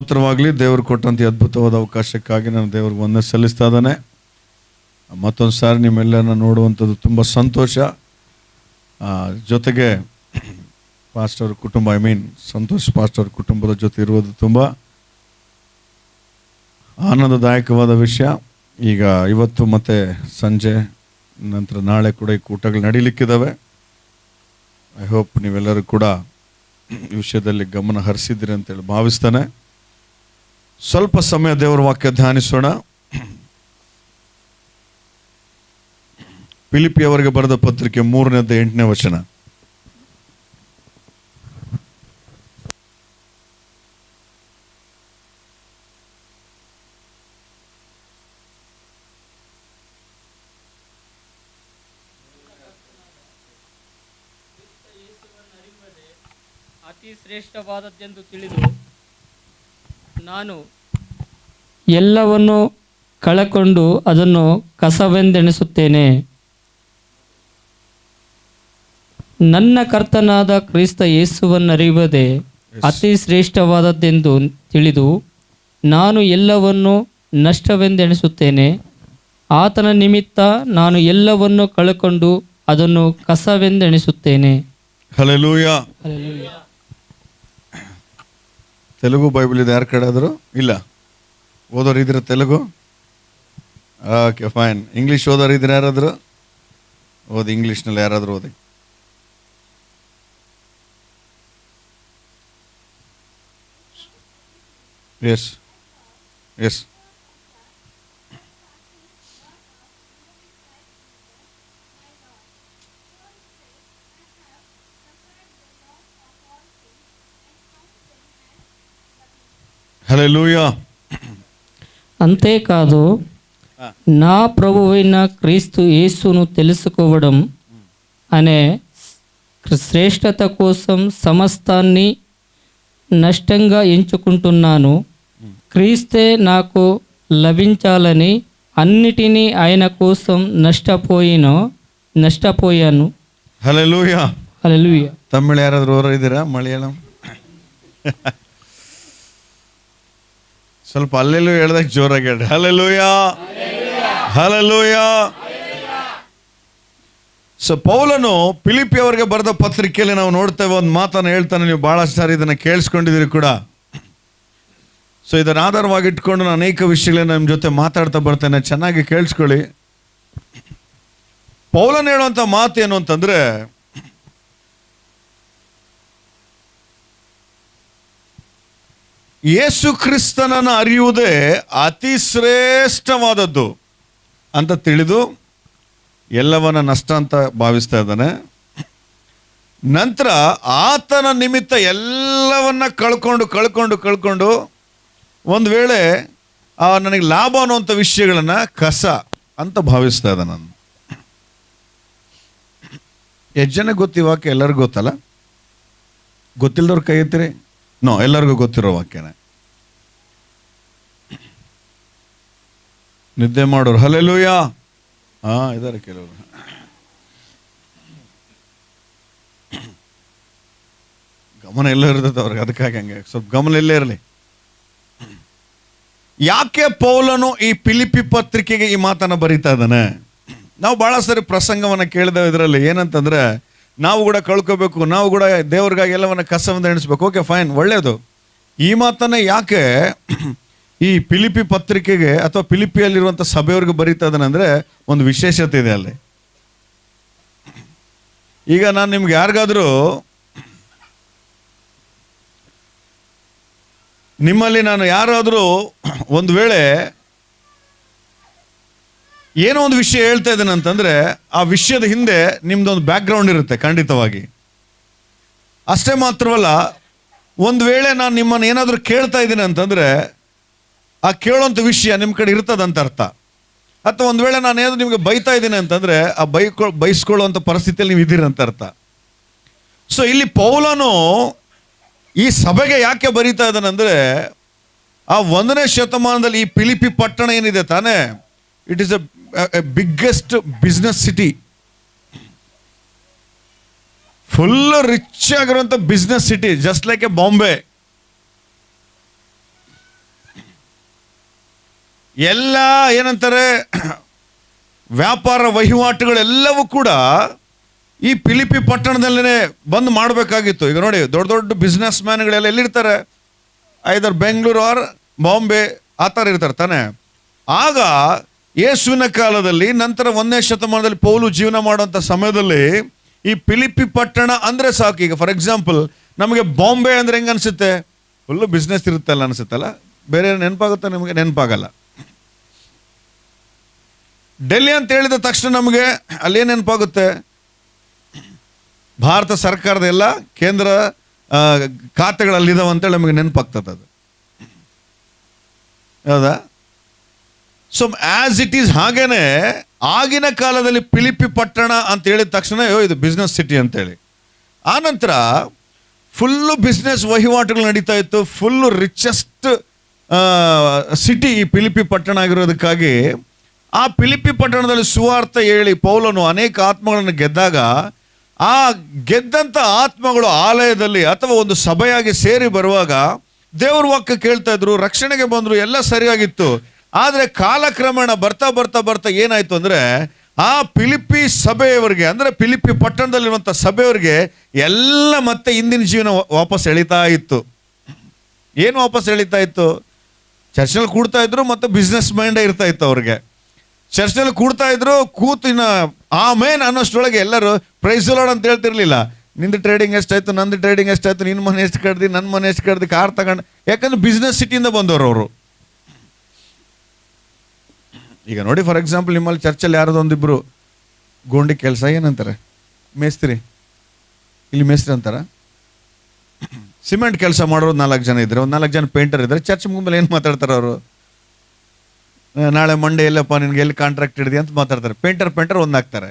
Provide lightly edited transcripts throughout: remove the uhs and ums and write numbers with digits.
ಸ್ತೋತ್ರವಾಗಲಿ. ದೇವರು ಕೊಟ್ಟಂಥ ಅದ್ಭುತವಾದ ಅವಕಾಶಕ್ಕಾಗಿ ನಾನು ದೇವ್ರಿಗೆ ವಂದನೆ ಸಲ್ಲಿಸ್ತಾ ಇದ್ದಾನೆ. ಮತ್ತೊಂದು ಸಾರಿ ನಿಮ್ಮೆಲ್ಲರನ್ನ ನೋಡುವಂಥದ್ದು ತುಂಬ ಸಂತೋಷ. ಜೊತೆಗೆ ಪಾಸ್ಟರ್ ಕುಟುಂಬ ಸಂತೋಷ್ ಪಾಸ್ಟರ್ ಕುಟುಂಬದ ಜೊತೆ ಇರುವುದು ತುಂಬ ಆನಂದದಾಯಕವಾದ ವಿಷಯ. ಈಗ ಇವತ್ತು ಮತ್ತು ಸಂಜೆ ನಂತರ ನಾಳೆ ಕೂಡ ಈ ಕೂಟಗಳು ನಡೀಲಿಕ್ಕಿದ್ದಾವೆ. ಐ ಹೋಪ್ ನೀವೆಲ್ಲರೂ ಕೂಡ ಈ ವಿಷಯದಲ್ಲಿ ಗಮನ ಹರಿಸಿದ್ದೀರಿ ಅಂತೇಳಿ ಭಾವಿಸ್ತಾನೆ. ಸ್ವಲ್ಪ ಸಮಯ ದೇವರ ವಾಕ್ಯ ಧ್ಯಾನಿಸೋಣ. ಫಿಲಿಪ್ಪಿಯವರಿಗೆ ಬರೆದ ಪತ್ರಿಕೆ 3:8 ವಚನ. ಅತಿ ಶ್ರೇಷ್ಠವಾದದ್ದೆಂದು ತಿಳಿದು ನಾನು ಎಲ್ಲವನ್ನು ಕಳಕೊಂಡು ಅದನ್ನು ಕಸವೆಂದೆಣಿಸುತ್ತೇನೆ. ನನ್ನ ಕರ್ತನಾದ ಕ್ರಿಸ್ತ ಯೇಸುವನ್ನರಿಯದೆ ಅತಿ ಶ್ರೇಷ್ಠವಾದದ್ದೆಂದು ತಿಳಿದು ನಾನು ಎಲ್ಲವನ್ನು ನಷ್ಟವೆಂದೆಣಿಸುತ್ತೇನೆ. ಆತನ ನಿಮಿತ್ತ ನಾನು ಎಲ್ಲವನ್ನು ಕಳಕೊಂಡು ಅದನ್ನು ಕಸವೆಂದೆಣಿಸುತ್ತೇನೆ. ಹಲ್ಲೆಲೂಯಾ. ಹಲ್ಲೆಲೂಯಾ. ತೆಲುಗು ಬೈಬಲ್ ಇದೆ ಯಾರ ಕಡೆ ಆದರೂ? ಇಲ್ಲ. ಓದೋರು ಇದ್ರೆ ತೆಲುಗು? Okay, fine. ಇಂಗ್ಲೀಷ್ ಓದೋರು ಇದ್ರೆ ಯಾರಾದರೂ ಓದಿ. ಇಂಗ್ಲೀಷ್ನಲ್ಲಿ ಯಾರಾದರೂ ಓದಿ. Yes yes. హల్లెలూయా. అంతేకాదు నా ప్రభువైన క్రీస్తు యేసును తెలుసుకోవడం అనే శ్రేష్టత కోసం సమస్తాన్ని నష్టంగా ఎంచుకుంటున్నాను. క్రీస్తే నాకు లభించాలని అన్నిటినీ ఆయన కోసం నష్టపోయాను. హల్లెలూయా. హల్లెలూయా. ತಮಿಳು ಯಾರಾದರೂ ಓದಿದ್ದೀರಾ? ಮಲಯಾಳಂ ಸ್ವಲ್ಪ ಅಲ್ಲೆಲ್ಲೂ ಹೇಳ್ದಾಗ ಜೋರಾಗಿ ಹೇಳಿ. Hallelujah, hallelujah. ಸೊ ಪೌಲನು ಫಿಲಿಪ್ಪಿಯವರಿಗೆ ಬರೆದ ಪತ್ರಿಕೆಯಲ್ಲಿ ನಾವು ನೋಡ್ತೇವೆ, ಒಂದು ಮಾತನ್ನು ಹೇಳ್ತಾನೆ. ನೀವು ಭಾಳಷ್ಟು ಸಾರಿ ಇದನ್ನು ಕೇಳಿಸ್ಕೊಂಡಿದ್ದೀರಿ ಕೂಡ. ಸೊ ಇದನ್ನು ಆಧಾರವಾಗಿ ಇಟ್ಕೊಂಡು ನಾನು ಅನೇಕ ವಿಷಯಗಳನ್ನ ನಿಮ್ಮ ಜೊತೆ ಮಾತಾಡ್ತಾ ಬರ್ತೇನೆ. ಚೆನ್ನಾಗಿ ಕೇಳಿಸ್ಕೊಳ್ಳಿ. ಪೌಲನು ಹೇಳುವಂಥ ಮಾತು ಏನು ಅಂತಂದರೆ, ಯೇಸು ಕ್ರಿಸ್ತನನ್ನು ಅರಿಯುವುದೇ ಅತಿ ಶ್ರೇಷ್ಠವಾದದ್ದು ಅಂತ ತಿಳಿದು ಎಲ್ಲವನ್ನ ನಷ್ಟ ಅಂತ ಭಾವಿಸ್ತಾ ಇದ್ದಾನೆ. ನಂತರ ಆತನ ನಿಮಿತ್ತ ಎಲ್ಲವನ್ನ ಕಳ್ಕೊಂಡು ಒಂದು ವೇಳೆ ನನಗೆ ಲಾಭ ಅನ್ನುವಂಥ ವಿಷಯಗಳನ್ನು ಕಸ ಅಂತ ಭಾವಿಸ್ತಾ ಇದ್ದ ನಾನು. ಎಷ್ಟು ಜನ ಗೊತ್ತಿ ವಾಕ್ಯ? ಎಲ್ಲರಿಗೂ ಗೊತ್ತಲ್ಲ? ಗೊತ್ತಿಲ್ಲದವ್ರು ಕೈ ಎತ್ತಿರಿ. ನೋ, ಎಲ್ಲರಿಗೂ ಗೊತ್ತಿರೋ ವಾಕ್ಯನೇ. ನಿದ್ದೆ ಮಾಡೋರು ಹಲ್ಲೆಲೂಯಾ. ಇದಾರೆ ಕೆಲವರು. ಗಮನ ಎಲ್ಲ ಇರ್ತದೆ ಅವ್ರಿಗೆ, ಅದಕ್ಕಾಗಿ ಹಂಗೆ ಸ್ವಲ್ಪ ಗಮನ ಎಲ್ಲೇ ಇರಲಿ. ಯಾಕೆ ಪೌಲನು ಈ ಫಿಲಿಪ್ಪಿ ಪತ್ರಿಕೆಗೆ ಈ ಮಾತನ್ನು ಬರೀತಾ ಇದ್ದಾನೆ? ನಾವು ಭಾಳ ಸರಿ ಪ್ರಸಂಗವನ್ನು ಕೇಳಿದೆವು ಇದರಲ್ಲಿ. ಏನಂತಂದರೆ, ನಾವು ಕೂಡ ಕಳ್ಕೋಬೇಕು, ನಾವು ಕೂಡ ದೇವ್ರಿಗಾಗಿ ಎಲ್ಲವನ್ನ ಕಸವನ್ನು ಎಣಿಸ್ಬೇಕು. ಓಕೆ, ಫೈನ್, ಒಳ್ಳೆಯದು. ಈ ಮಾತನ್ನು ಯಾಕೆ ಈ ಫಿಲಿಪ್ಪಿ ಪತ್ರಿಕೆಗೆ ಅಥವಾ ಫಿಲಿಪ್ಪಿಯಲ್ಲಿರುವಂಥ ಸಭೆಯವ್ರಿಗೆ ಬರೀತಾ ಇದ್ದಾನೆ ಅಂದರೆ, ಒಂದು ವಿಶೇಷತೆ ಇದೆ ಅಲ್ಲಿ. ಈಗ ನಾನು ನಿಮ್ಗೆ ಯಾರಿಗಾದರೂ, ನಿಮ್ಮಲ್ಲಿ ನಾನು ಯಾರಾದರೂ ಒಂದು ವೇಳೆ ಏನೋ ಒಂದು ವಿಷಯ ಹೇಳ್ತಾ ಇದ್ದೇನೆ ಅಂತಂದರೆ, ಆ ವಿಷಯದ ಹಿಂದೆ ನಿಮ್ದೊಂದು ಬ್ಯಾಕ್ಗ್ರೌಂಡ್ ಇರುತ್ತೆ ಖಂಡಿತವಾಗಿ. ಅಷ್ಟೇ ಮಾತ್ರವಲ್ಲ, ಒಂದು ವೇಳೆ ನಾನು ನಿಮ್ಮನ್ನು ಏನಾದರೂ ಕೇಳ್ತಾ ಇದ್ದೀನಿ ಅಂತಂದರೆ, ಆ ಕೇಳೋಂಥ ವಿಷಯ ನಿಮ್ಮ ಕಡೆ ಇರ್ತದಂತ ಅರ್ಥ. ಅಥವಾ ಒಂದು ವೇಳೆ ನಾನು ಏನಾದರೂ ನಿಮಗೆ ಬೈತಾ ಇದ್ದೀನಿ ಅಂತಂದರೆ, ಆ ಬೈಸ್ಕೊಳ್ಳುವಂಥ ಪರಿಸ್ಥಿತಿಯಲ್ಲಿ ನೀವು ಇದ್ದೀರಿ ಅಂತ ಅರ್ಥ. ಸೊ ಇಲ್ಲಿ ಪೌಲನು ಈ ಸಭೆಗೆ ಯಾಕೆ ಬರೀತಾ ಇದ್ದಾನೆಂದರೆ, ಆ 1ನೇ ಶತಮಾನದಲ್ಲಿ ಈ ಫಿಲಿಪ್ಪಿ ಪಟ್ಟಣ ಏನಿದೆ ತಾನೇ, it is a biggest business city. Full rich ಆಗಿರುವಂಥ business city, just like a Bombay. ಎಲ್ಲ ಏನಂತಾರೆ ವ್ಯಾಪಾರ ವಹಿವಾಟುಗಳೆಲ್ಲವೂ ಕೂಡ ಈ ಫಿಲಿಪ್ಪಿ ಪಟ್ಟಣದಲ್ಲೇ ಬಂದು ಮಾಡಬೇಕಾಗಿತ್ತು. ಈಗ ನೋಡಿ, ದೊಡ್ಡ ದೊಡ್ಡ ಬಿಸ್ನೆಸ್ ಮ್ಯಾನ್ಗಳೆಲ್ಲ ಎಲ್ಲಿರ್ತಾರೆ? ಐದರ್ ಬೆಂಗಳೂರು ಆರ್ ಬಾಂಬೆ ಆ ಥರ ಇರ್ತಾರೆ ತಾನೆ. ಆಗ ಯೇಸುವಿನ ಕಾಲದಲ್ಲಿ, ನಂತರ 1ನೇ ಶತಮಾನದಲ್ಲಿ ಪೌಲು ಜೀವನ ಮಾಡುವಂಥ ಸಮಯದಲ್ಲಿ ಈ ಫಿಲಿಪ್ಪಿ ಪಟ್ಟಣ ಅಂದರೆ ಸಾಕು. ಈಗ ಫಾರ್ ಎಕ್ಸಾಂಪಲ್ ನಮಗೆ ಬಾಂಬೆ ಅಂದರೆ ಹೆಂಗೆ ಅನಿಸುತ್ತೆ? ಫುಲ್ಲು ಬಿಸ್ನೆಸ್ ಇರುತ್ತಲ್ಲ ಅನಿಸುತ್ತಲ್ಲ. ಬೇರೆ ನೆನಪಾಗುತ್ತೆ ನಿಮಗೆ? ನೆನಪಾಗಲ್ಲ. ಡೆಲ್ಲಿ ಅಂತ ಹೇಳಿದ ತಕ್ಷಣ ನಮಗೆ ಅಲ್ಲೇನು ನೆನಪಾಗುತ್ತೆ? ಭಾರತ ಸರ್ಕಾರದ ಎಲ್ಲ ಕೇಂದ್ರ ಖಾತೆಗಳಲ್ಲಿದ್ದಾವೆ ಅಂತೇಳಿ ನಮಗೆ ನೆನಪಾಗ್ತದೆ ಅದು, ಹೌದಾ? ಸೊ ಆಸ್ ಇಟ್ ಈಸ್ ಹಾಗೇನೆ ಆಗಿನ ಕಾಲದಲ್ಲಿ ಫಿಲಿಪ್ಪಿ ಪಟ್ಟಣ ಅಂತ ಹೇಳಿದ ತಕ್ಷಣ ಇದು ಬಿಸ್ನೆಸ್ ಸಿಟಿ ಅಂತೇಳಿ. ಆನಂತರ ಫುಲ್ಲು ಬಿಸ್ನೆಸ್ ವಹಿವಾಟುಗಳು ನಡೀತಾ ಇತ್ತು. ಫುಲ್ಲು ರಿಚೆಸ್ಟ್ ಸಿಟಿ ಈ ಫಿಲಿಪ್ಪಿ ಪಟ್ಟಣ ಆಗಿರೋದಕ್ಕಾಗಿ ಆ ಫಿಲಿಪ್ಪಿ ಪಟ್ಟಣದಲ್ಲಿ ಸುವಾರ್ಥ ಹೇಳಿ ಪೌಲನು ಅನೇಕ ಆತ್ಮಗಳನ್ನು ಗೆದ್ದಾಗ, ಆ ಗೆದ್ದಂಥ ಆತ್ಮಗಳು ಆಲಯದಲ್ಲಿ ಅಥವಾ ಒಂದು ಸಭೆಯಾಗಿ ಸೇರಿ ಬರುವಾಗ ದೇವ್ರ ವಾಕ್ಯ ಕೇಳ್ತಾ ಇದ್ರು, ರಕ್ಷಣೆಗೆ ಬಂದರು, ಎಲ್ಲ ಸರಿಯಾಗಿತ್ತು. ಆದರೆ ಕಾಲಕ್ರಮೇಣ ಬರ್ತಾ ಬರ್ತಾ ಬರ್ತಾ ಏನಾಯ್ತು ಅಂದರೆ, ಆ ಫಿಲಿಪ್ಪಿ ಸಭೆಯವರಿಗೆ ಅಂದರೆ ಫಿಲಿಪ್ಪಿ ಪಟ್ಟಣದಲ್ಲಿರುವಂಥ ಸಭೆಯವರಿಗೆ ಎಲ್ಲ ಮತ್ತೆ ಹಿಂದಿನ ಜೀವನ ವಾಪಸ್ ಎಳಿತಾ ಇತ್ತು. ಏನು ವಾಪಸ್ ಎಳಿತಾ ಇತ್ತು? ಚರ್ಚ್ನಲ್ಲಿ ಕೂಡ್ತಾ ಇದ್ರು ಮತ್ತು ಬಿಸ್ನೆಸ್ ಮೈಂಡೇ ಇರ್ತಾ ಇತ್ತು ಅವ್ರಿಗೆ. ಚರ್ಚ್ನಲ್ಲಿ ಕೂಡ್ತಾ ಇದ್ರು, ಕೂತಿನ ಆಮೇನ್ ಅನ್ನೋಷ್ಟೊಳಗೆ ಎಲ್ಲರೂ ಪ್ರೈಸ್ ಲಾರ್ಡ್ ಅಂತ ಹೇಳ್ತಿರ್ಲಿಲ್ಲ. ನಿಂದು ಟ್ರೇಡಿಂಗ್ ಎಷ್ಟಾಯ್ತು, ನಂದು ಟ್ರೇಡಿಂಗ್ ಎಷ್ಟಾಯ್ತು, ನಿನ್ನ ಮನೆ ಎಷ್ಟು ಕಡ್ದು, ನನ್ನ ಮನೆ ಎಷ್ಟು ಕಡ್ದು, ಕಾರ್ ತಗೊಂಡು. ಯಾಕಂದ್ರೆ ಬಿಸ್ನೆಸ್ ಸಿಟಿಯಿಂದ ಬಂದವರು ಅವರು. ಈಗ ನೋಡಿ, ಫಾರ್ ಎಕ್ಸಾಂಪಲ್ ನಿಮ್ಮಲ್ಲಿ ಚರ್ಚಲ್ಲಿ ಯಾರದೊಂದಿಬ್ರು ಗೋಂಡಿ ಕೆಲಸ ಏನಂತಾರೆ? ಮೇಸ್ತ್ರಿ. ಇಲ್ಲಿ ಮೇಸ್ತ್ರಿ ಅಂತಾರ. ಸಿಮೆಂಟ್ ಕೆಲಸ ಮಾಡೋರು 4 ಜನ ಇದ್ರೆ, ಒಂದು 4 ಜನ ಪೇಂಟರ್ ಇದ್ದಾರೆ. ಚರ್ಚ್ ಮುಂದೆ ಏನು ಮಾತಾಡ್ತಾರೆ ಅವರು? ನಾಳೆ ಮಂಡೇ ಎಲ್ಲಪ್ಪ ನಿನ್ಗೆ ಎಲ್ಲಿ ಕಾಂಟ್ರಾಕ್ಟ್ ಹಿಡಿದಿ ಅಂತ ಮಾತಾಡ್ತಾರೆ. ಪೇಂಟರ್ ಒಂದಾಗ್ತಾರೆ.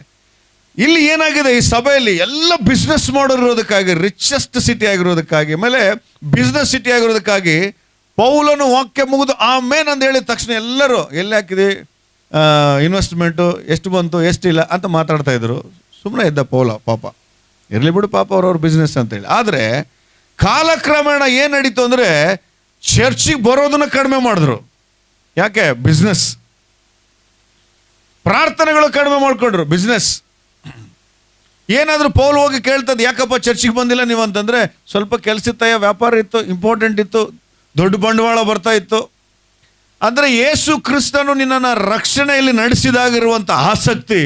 ಇಲ್ಲಿ ಏನಾಗಿದೆ, ಈ ಸಭೆಯಲ್ಲಿ ಎಲ್ಲ ಬಿಸ್ನೆಸ್ ಮಾಡೋರಿರೋದಕ್ಕಾಗಿ, ರಿಚೆಸ್ಟ್ ಸಿಟಿ ಆಗಿರೋದಕ್ಕಾಗಿ, ಆಮೇಲೆ ಬಿಸ್ನೆಸ್ ಸಿಟಿ ಆಗಿರೋದಕ್ಕಾಗಿ ಪೌಲನು ವಾಕ್ಯ ಮುಗಿದು ಆಮೇನ್ ಅಂತ ಹೇಳಿದ ತಕ್ಷಣ ಎಲ್ಲರೂ ಎಲ್ಲಿ ಹಾಕಿದೆ ಇನ್ವೆಸ್ಟ್ಮೆಂಟು, ಎಷ್ಟು ಬಂತು, ಎಷ್ಟಿಲ್ಲ ಅಂತ ಮಾತಾಡ್ತಾ ಇದ್ರು. ಸುಮ್ಮನೆ ಇದ್ದ ಪೌಲ, ಪಾಪ ಇರಲಿ ಬಿಡು ಪಾಪ ಅವ್ರವ್ರ ಬಿಸ್ನೆಸ್ ಅಂತೇಳಿ. ಆದರೆ ಕಾಲಕ್ರಮೇಣ ಏನು ನಡೀತು ಅಂದರೆ, ಚರ್ಚಿಗೆ ಬರೋದನ್ನ ಕಡಿಮೆ ಮಾಡಿದ್ರು. ಯಾಕೆ? ಬಿಸ್ನೆಸ್. ಪ್ರಾರ್ಥನೆಗಳು ಕಡಿಮೆ ಮಾಡ್ಕೊಂಡ್ರು, ಬಿಸ್ನೆಸ್. ಏನಾದರೂ ಪೌಲ್ ಹೋಗಿ ಕೇಳ್ತದೆ, ಯಾಕಪ್ಪ ಚರ್ಚಿಗೆ ಬಂದಿಲ್ಲ ನೀವು ಅಂತಂದರೆ, ಸ್ವಲ್ಪ ಕೆಲಸ ಇತ್ತಯ್ಯ, ವ್ಯಾಪಾರ ಇತ್ತು, ಇಂಪಾರ್ಟೆಂಟ್ ಇತ್ತು, ದೊಡ್ಡ ಬಂಡವಾಳ ಬರ್ತಾ ಇತ್ತು. ಅಂದರೆ ಯೇಸು ಕ್ರಿಸ್ತನು ನಿನ್ನನ್ನು ರಕ್ಷಣೆಯಲ್ಲಿ ನಡೆಸಿದಾಗಿರುವಂಥ ಆಸಕ್ತಿ,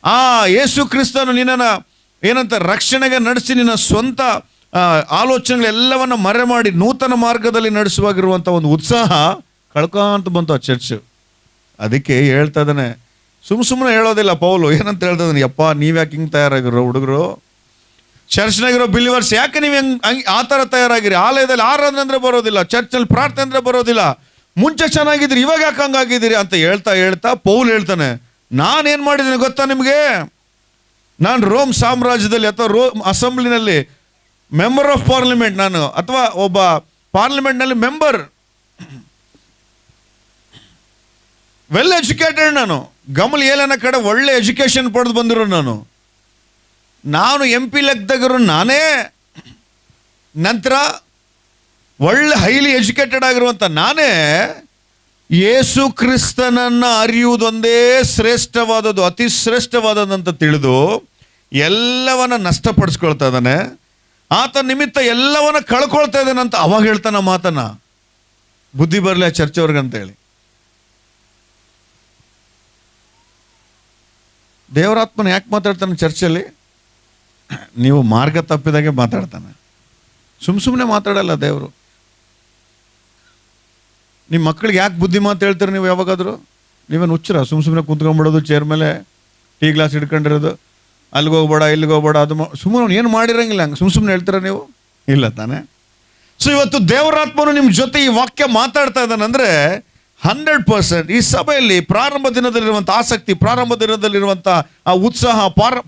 ಆ ಯೇಸು ಕ್ರಿಸ್ತನು ನಿನ್ನನ್ನು ಏನಂತ ರಕ್ಷಣೆಗೆ ನಡೆಸಿ ನಿನ್ನ ಸ್ವಂತ ಆಲೋಚನೆಗಳೆಲ್ಲವನ್ನು ಮರೆ ಮಾಡಿ ನೂತನ ಮಾರ್ಗದಲ್ಲಿ ನಡೆಸುವಾಗಿರುವಂಥ ಒಂದು ಉತ್ಸಾಹ ಕಳ್ಕೊಂತ ಬಂತು ಆ ಚರ್ಚ್. ಅದಕ್ಕೆ ಹೇಳ್ತಾ ಇದ್ದಾನೆ, ಸುಮ್ಮನೆ ಹೇಳೋದಿಲ್ಲ ಪೌಲು. ಏನಂತ ಹೇಳ್ತಾ ಇದ್ದಾನೆ, ಯಪ್ಪ ನೀವ್ಯಾಕೆ ಹಿಂಗೆ ತಯಾರಾಗಿರೋ ಹುಡುಗರು, ಚರ್ಚ್ನಾಗಿರೋ ಬಿಲಿವರ್ಸ್ ಯಾಕೆ ನೀವು ಹಂಗೆ ಆ ಥರ ತಯಾರಾಗಿರಿ? ಆಲಯದಲ್ಲಿ ಆರಾಧನೆ ಅಂದರೆ ಬರೋದಿಲ್ಲ, ಚರ್ಚ್ನಲ್ಲಿ ಪ್ರಾರ್ಥನೆ ಅಂದರೆ ಬರೋದಿಲ್ಲ, ಮುಂಚೆ ಚೆನ್ನಾಗಿದ್ರಿ, ಇವಾಗ ಯಾಕೆ ಹಂಗಾಗಿದ್ದೀರಿ ಅಂತ ಹೇಳ್ತಾ ಪೌಲ್ ಹೇಳ್ತಾನೆ, ನಾನೇನು ಮಾಡಿದ್ದೀನಿ ಗೊತ್ತಾ ನಿಮಗೆ? ನಾನು ರೋಮ್ ಸಾಮ್ರಾಜ್ಯದಲ್ಲಿ ಅಥವಾ ರೋಮ್ ಅಸೆಂಬ್ಲಿನಲ್ಲಿ ಮೆಂಬರ್ ಆಫ್ ಪಾರ್ಲಿಮೆಂಟ್, ನಾನು ಅಥವಾ ಒಬ್ಬ ಪಾರ್ಲಿಮೆಂಟ್ನಲ್ಲಿ ಮೆಂಬರ್, ವೆಲ್ ಎಜುಕೇಟೆಡ್, ನಾನು ಗಮಲ್ ಏಲನ ಕಡೆ ಒಳ್ಳೆ ಎಜುಕೇಷನ್ ಪಡೆದು ಬಂದಿರೋ ನಾನು MP ಲೆಕ್ಕದಾಗಿರೋ ನಾನೇ. ನಂತರ ಒಳ್ಳೆ ಹೈಲಿ ಎಜುಕೇಟೆಡ್ ಆಗಿರುವಂಥ ನಾನೇ ಯೇಸು ಕ್ರಿಸ್ತನನ್ನು ಅರಿಯುವುದೊಂದೇ ಶ್ರೇಷ್ಠವಾದದ್ದು, ಅತಿ ಶ್ರೇಷ್ಠವಾದದಂತ ತಿಳಿದು ಎಲ್ಲವನ್ನ ನಷ್ಟಪಡಿಸ್ಕೊಳ್ತಾ ಇದ್ದಾನೆ. ಆತ ನಿಮಿತ್ತ ಎಲ್ಲವನ್ನ ಕಳ್ಕೊಳ್ತಾ ಇದ್ದಾನೆ ಅಂತ ಅವಾಗ ಹೇಳ್ತಾನ ಮಾತನ್ನ. ಬುದ್ಧಿ ಬರಲಿ ಆ ಚರ್ಚವ್ರಿಗಂತೇಳಿ. ದೇವರಾತ್ಮನ ಯಾಕೆ ಮಾತಾಡ್ತಾನೆ ಚರ್ಚಲ್ಲಿ? ನೀವು ಮಾರ್ಗ ತಪ್ಪಿದಾಗೆ ಮಾತಾಡ್ತಾನೆ, ಸುಮ್ಮನೆ ಮಾತಾಡಲ್ಲ ದೇವರು. ನಿಮ್ಮ ಮಕ್ಕಳಿಗೆ ಯಾಕೆ ಬುದ್ಧಿ ಮಾತು ಹೇಳ್ತೀರಿ ನೀವು? ಯಾವಾಗಾದರೂ ನೀವೇನು ಹುಚ್ಚರ? ಸುಮ್ಮನೆ ಕುಂತ್ಕೊಂಡ್ಬಿಡೋದು ಚೇರ್ ಮೇಲೆ, ಟೀ ಗ್ಲಾಸ್ ಹಿಡ್ಕೊಂಡಿರೋದು, ಅಲ್ಲಿಗೆ ಹೋಗ್ಬೇಡ ಇಲ್ಲಿಗೆ ಹೋಗ್ಬೇಡ, ಅದು ಸುಮ್ಮನೆ ಏನು ಮಾಡಿರಂಗಿಲ್ಲ, ಹಂಗೆ ಸುಮ್ಮನೆ ಹೇಳ್ತೀರ ನೀವು? ಇಲ್ಲ ತಾನೆ? ಸೊ ಇವತ್ತು ದೇವರಾತ್ಮನು ನಿಮ್ಮ ಜೊತೆ ಈ ವಾಕ್ಯ ಮಾತಾಡ್ತಾ ಇದ್ದಾನಂದ್ರೆ 100% ಈ ಸಭೆಯಲ್ಲಿ ಪ್ರಾರಂಭ ದಿನದಲ್ಲಿರುವಂಥ ಆಸಕ್ತಿ, ಪ್ರಾರಂಭ ದಿನದಲ್ಲಿರುವಂಥ ಆ ಉತ್ಸಾಹ,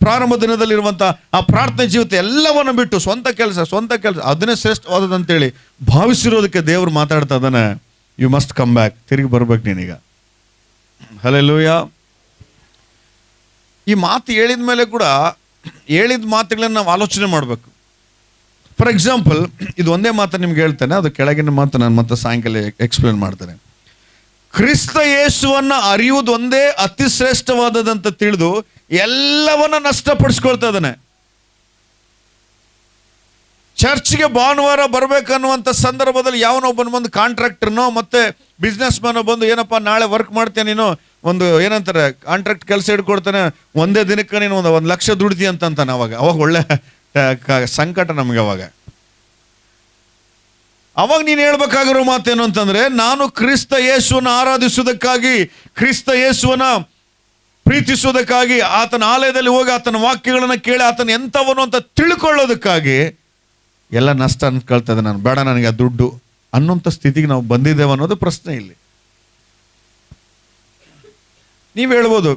ಪ್ರಾರಂಭ ದಿನದಲ್ಲಿರುವಂಥ ಆ ಪ್ರಾರ್ಥನೆ ಜೀವಿತ ಎಲ್ಲವನ್ನು ಬಿಟ್ಟು ಸ್ವಂತ ಕೆಲಸ ಅದನ್ನೇ ಶ್ರೇಷ್ಠವಾದದಂತೇಳಿ ಭಾವಿಸಿರೋದಕ್ಕೆ ದೇವರು ಮಾತಾಡ್ತಾ ಇದ್ದಾನೆ. ಯು ಮಸ್ಟ್ ಕಮ್ ಬ್ಯಾಕ್, ತಿರುಗಿ ಬರ್ಬೇಕು ನೀನೀಗ. ಹಲ್ಲೆಲೂಯಾ. ಈ ಮಾತು ಹೇಳಿದ ಮೇಲೆ ಕೂಡ ಹೇಳಿದ ಮಾತುಗಳನ್ನು ನಾವು ಆಲೋಚನೆ ಮಾಡಬೇಕು. ಫಾರ್ ಎಕ್ಸಾಂಪಲ್, ಇದು ಒಂದೇ ಮಾತು ನಿಮ್ಗೆ ಹೇಳ್ತೇನೆ, ಅದು ಕೆಳಗಿನ ಮಾತು ನಾನು ಮತ್ತೆ ಸಾಯಂಕಾಲ ಎಕ್ಸ್ಪ್ಲೇನ್ ಮಾಡ್ತೇನೆ. ಕ್ರಿಸ್ತ ಯೇಸುವನ್ನ ಅರಿಯುವುದು ಒಂದೇ ಅತಿ ಶ್ರೇಷ್ಠವಾದದಂತ ತಿಳಿದು ಎಲ್ಲವನ್ನ ನಷ್ಟಪಡಿಸ್ಕೊಳ್ತಾ ಇದ್ದಾನೆ. ಚರ್ಚ್ಗೆ ಭಾನುವಾರ ಬರ್ಬೇಕನ್ನುವಂಥ ಸಂದರ್ಭದಲ್ಲಿ ಯಾವನೊಬ್ಬನ ಬಂದು ಕಾಂಟ್ರಾಕ್ಟರ್ನೋ ಮತ್ತೆ ಬಿಸ್ನೆಸ್ ಮ್ಯಾನೋ ಬಂದು ಏನಪ್ಪ ನಾಳೆ ವರ್ಕ್ ಮಾಡ್ತೇನೆ, ನೀನು ಒಂದು ಏನಂತಾರೆ ಕಾಂಟ್ರಾಕ್ಟ್ ಕೆಲಸ ಹಿಡ್ಕೊಡ್ತಾನೆ, ಒಂದೇ ದಿನಕ್ಕೆ ನೀನು ಒಂದು 1,00,000 ದುಡ್ದಿ ಅಂತಾನೆ. ಅವಾಗ ಒಳ್ಳೆ ಸಂಕಟ ನಮಗೆ. ಅವಾಗ ನೀನು ಹೇಳ್ಬೇಕಾಗಿರೋ ಮಾತೇನು ಅಂತಂದ್ರೆ, ನಾನು ಕ್ರಿಸ್ತ ಯೇಸುವನ್ನ ಆರಾಧಿಸುವುದಕ್ಕಾಗಿ, ಕ್ರಿಸ್ತ ಯೇಸುವನ್ನ ಪ್ರೀತಿಸುವುದಕ್ಕಾಗಿ, ಆತನ ಆಲಯದಲ್ಲಿ ಹೋಗಿ ಆತನ ವಾಕ್ಯಗಳನ್ನು ಕೇಳಿ ಆತನ ಎಂಥವನು ಅಂತ ತಿಳ್ಕೊಳ್ಳೋದಕ್ಕಾಗಿ ಎಲ್ಲ ನಷ್ಟ ಅನ್ಕೊಳ್ತದೆ. ನಾನು ಬೇಡ, ನನಗೆ ಆ ದುಡ್ಡು ಅನ್ನೋಂಥ ಸ್ಥಿತಿಗೆ ನಾವು ಬಂದಿದ್ದೇವೆ ಅನ್ನೋದು ಪ್ರಶ್ನೆ ಇಲ್ಲಿ. ನೀವು ಹೇಳ್ಬೋದು,